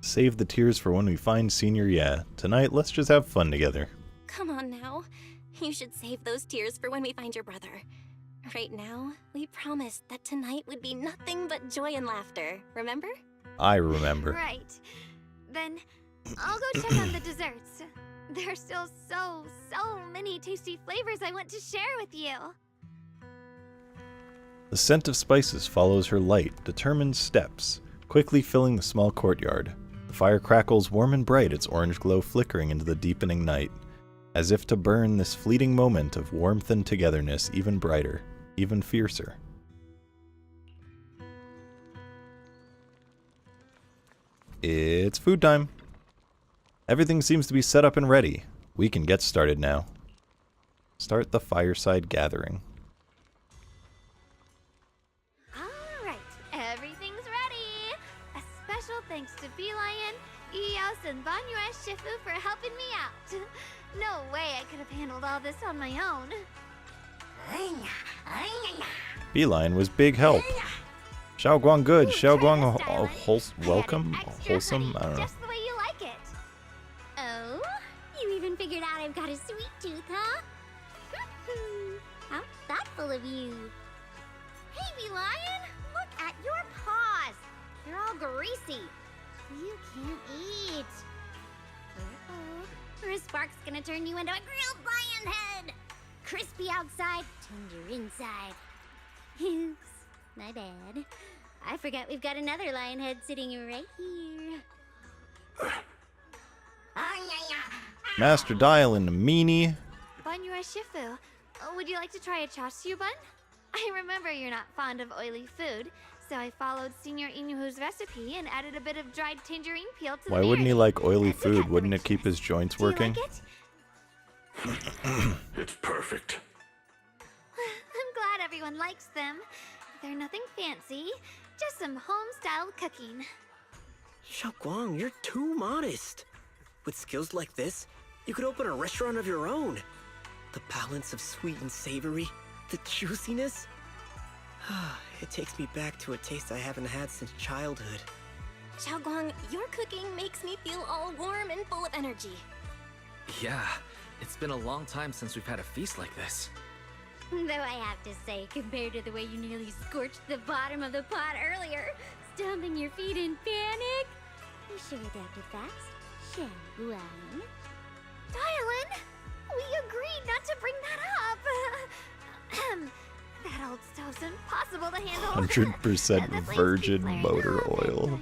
Save the tears for when we find Senior Ye. Tonight, let's just have fun together. Come on now. You should save those tears for when we find your brother. Right now, we promised that tonight would be nothing but joy and laughter, remember? I remember. Right. Then I'll go check on the desserts. There's still so many tasty flavors I want to share with you. The scent of spices follows her light, determined steps, quickly filling the small courtyard. The fire crackles warm and bright, its orange glow flickering into the deepening night, as if to burn this fleeting moment of warmth and togetherness even brighter, even fiercer. It's food time. Everything seems to be set up and ready. We can get started now. Start the fireside gathering. and Banyue Shifu for helping me out. No way I could have handled all this on my own. Beeline was big help. Xiaoguang good, Xiaoguang welcome? Wholesome? I don't know. Just the way you like it. Oh? You even figured out I've got a sweet tooth, huh? How thoughtful of you. Hey, Bee-Lion! Look at your paws! They're all greasy. You can't eat. Or a spark's gonna turn you into a grilled lion head! Crispy outside, tender inside. Oops, my bad. I forgot we've got another lion head sitting right here. Master Dial and meanie. Banyue Shifu, would you like to try a chasu bun? I remember you're not fond of oily food, so I followed Senior Inuhu's recipe and added a bit of dried tangerine peel to the Why wouldn't he marinade. like oily food? Wouldn't it keep his joints working? Do you like it? It's perfect. I'm glad everyone likes them. They're nothing fancy, just some home-style cooking. Xiaoguang, you're too modest. With skills like this, you could open a restaurant of your own. The balance of sweet and savory, the juiciness. It takes me back to a taste I haven't had since childhood. Xiaoguang, your cooking makes me feel all warm and full of energy. Yeah, it's been a long time since we've had a feast like this. Though I have to say, compared to the way you nearly scorched the bottom of the pot earlier, stomping your feet in panic, you sure adapted fast, Xiaoguang. Dialin, we agreed not to bring that up. That old stove's impossible to handle. 100% virgin motor oil.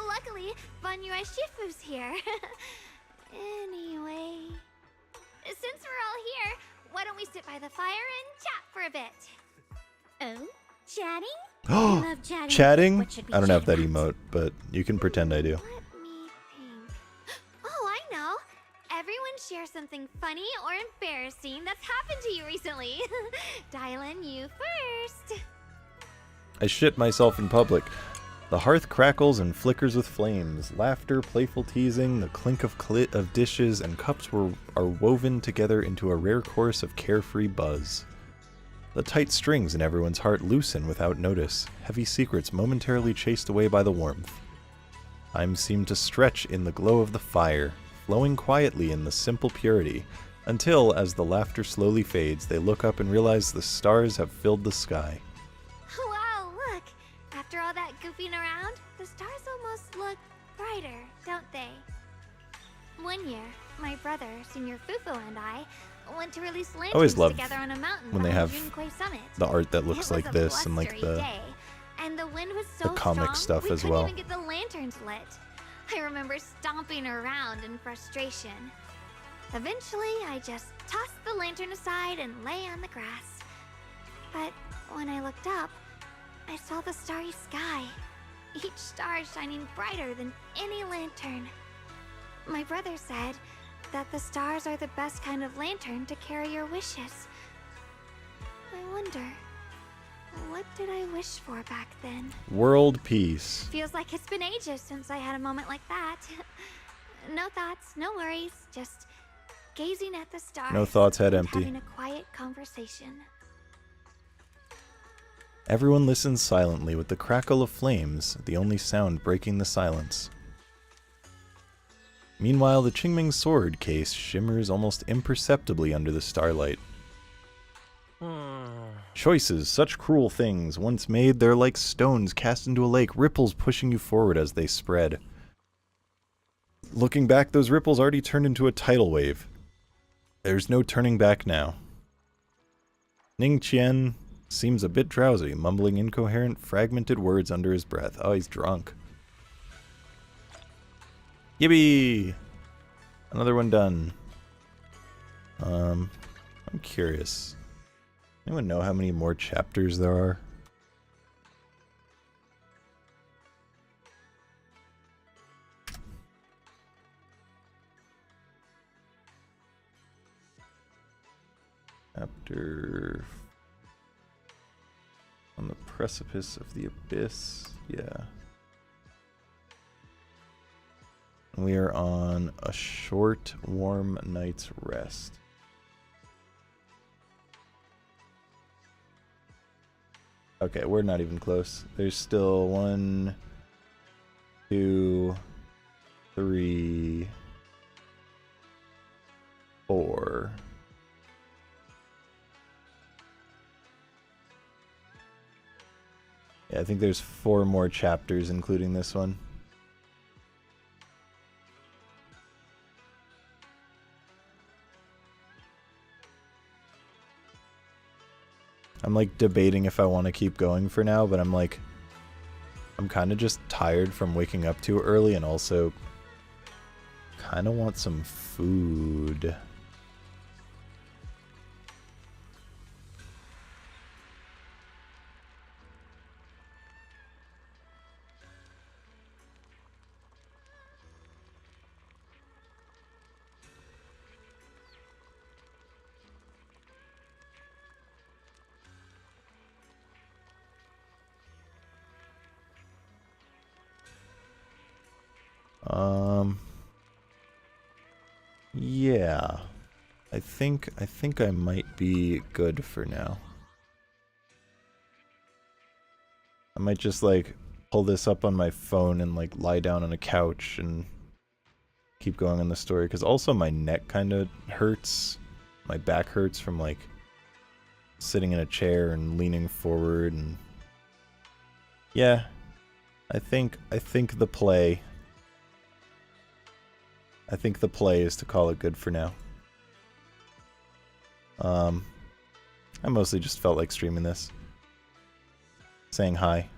Luckily, Banyue Shifu's here. Anyway, since we're all here, why don't we sit by the fire and chat for a bit? Oh, chatting? I love chatting. Chatting? What should we I don't have chat that about? emote, but you can pretend I do. Oh, I know. Everyone share something funny or embarrassing that's happened to you recently. Dialin, you first. I shit myself in public. The hearth crackles and flickers with flames. Laughter, playful teasing, the clink of dishes and cups are woven together into a rare chorus of carefree buzz. The tight strings in everyone's heart loosen without notice, heavy secrets momentarily chased away by the warmth. Time seemed to stretch in the glow of the fire, flowing quietly in the simple purity, until, as the laughter slowly fades, they look up and realize the stars have filled the sky. Wow, look. After all that goofing around, the stars almost look brighter, don't they? One year, my brother, Senior Fufu, and I went to release I always lanterns love together on a mountain when they have Junquei Summit. the art that looks It was like a this and like blustery the day, and the wind was so comic strong, stuff we as couldn't well. even get the lanterns lit. I remember stomping around in frustration. Eventually, I just tossed the lantern aside and lay on the grass. But when I looked up, I saw the starry sky, each star shining brighter than any lantern. My brother said that the stars are the best kind of lantern to carry your wishes. I wonder, what did I wish for back then? world peace. Feels like it's been ages since I had a moment like that. No thoughts, no worries, just gazing at the stars. No thoughts, head and empty. Having a quiet conversation. Everyone listens silently with the crackle of flames, the only sound breaking the silence. Meanwhile, the Qingming sword case shimmers almost imperceptibly under the starlight. Choices, such cruel things. Once made, they're like stones cast into a lake, ripples pushing you forward as they spread. Looking back, those ripples already turned into a tidal wave. There's no turning back now. Ning Qian seems a bit drowsy, mumbling incoherent, fragmented words under his breath. Oh, he's drunk. Yippee! Another one done. I'm curious. Anyone know how many more chapters there are? Chapter... On the precipice of the abyss. Yeah. We are on a short, warm night's rest. Okay, we're not even close. There's still 1, 2, 3, 4. Yeah, I think there's 4 more chapters, including this one. I'm like debating if I want to keep going for now, but I'm like, I'm kind of just tired from waking up too early and also kind of want some food. Yeah. I think I might be good for now. I might just like pull this up on my phone and like lie down on a couch and keep going on the story, because also my neck kind of hurts. My back hurts from like sitting in a chair and leaning forward, and yeah, I think the play is to call it good for now. I mostly just felt like streaming this, saying hi.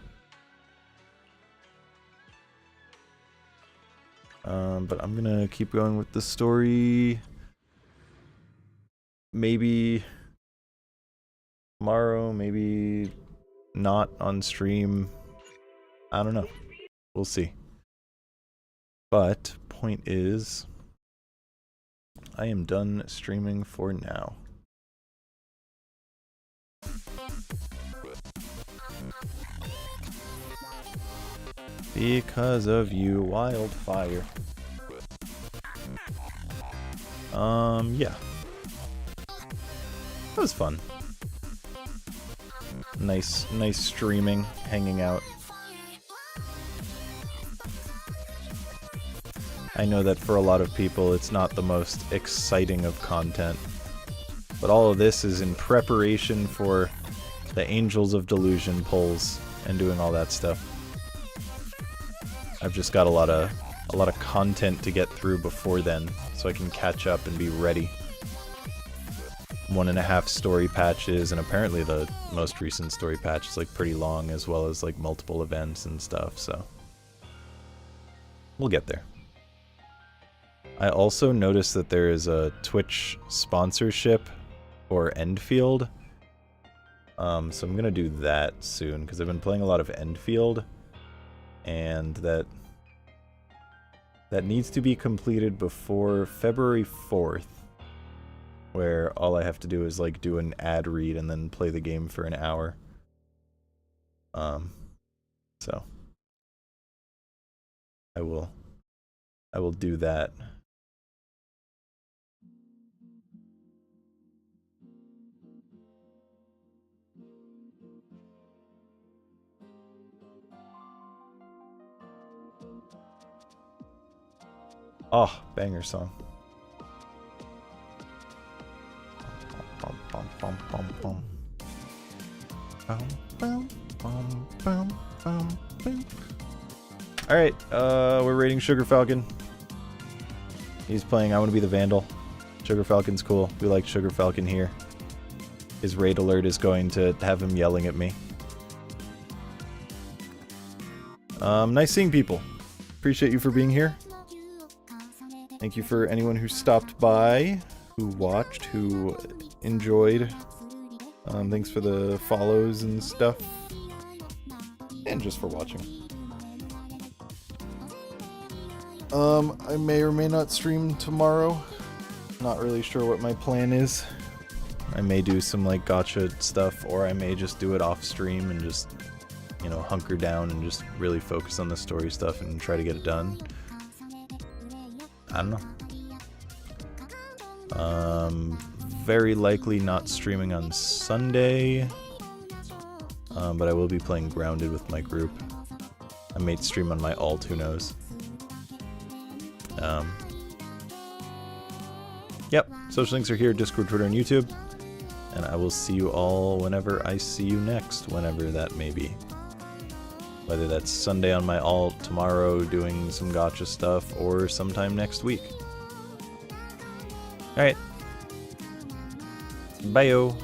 But I'm gonna keep going with the story. Maybe tomorrow, maybe not on stream. I don't know. We'll see. But point is, I am done streaming for now. Because of you, Wildfire. Yeah. That was fun. Nice streaming, hanging out. I know that for a lot of people it's not the most exciting of content, but all of this is in preparation for the Angels of Delusion polls and doing all that stuff. I've just got a lot of content to get through before then, so I can catch up and be ready. 1.5 story patches, and apparently the most recent story patch is like pretty long, as well as like multiple events and stuff, so we'll get there. I also noticed that there is a Twitch sponsorship for Endfield, so I'm gonna do that soon, because I've been playing a lot of Endfield, and that needs to be completed before February 4th, where all I have to do is like do an ad read and then play the game for an hour. So I will do that. Oh, banger song. Alright, we're raiding Sugar Falcon. He's playing I Want to Be the Vandal. Sugar Falcon's cool. We like Sugar Falcon here. His raid alert is going to have him yelling at me. Nice seeing people. Appreciate you for being here. Thank you for anyone who stopped by, who watched, who enjoyed. Thanks for the follows and stuff. And just for watching. I may or may not stream tomorrow. Not really sure what my plan is. I may do some like gacha stuff, or I may just do it off stream and just, you know, hunker down and just really focus on the story stuff and try to get it done. I don't know. Very likely not streaming on Sunday, but I will be playing Grounded with my group. I may stream on my alt, who knows. Yep, social links are here, Discord, Twitter, and YouTube. And I will see you all whenever I see you next, whenever that may be. Whether that's Sunday on my alt, tomorrow doing some gacha stuff, or sometime next week. Alright. Bye-o.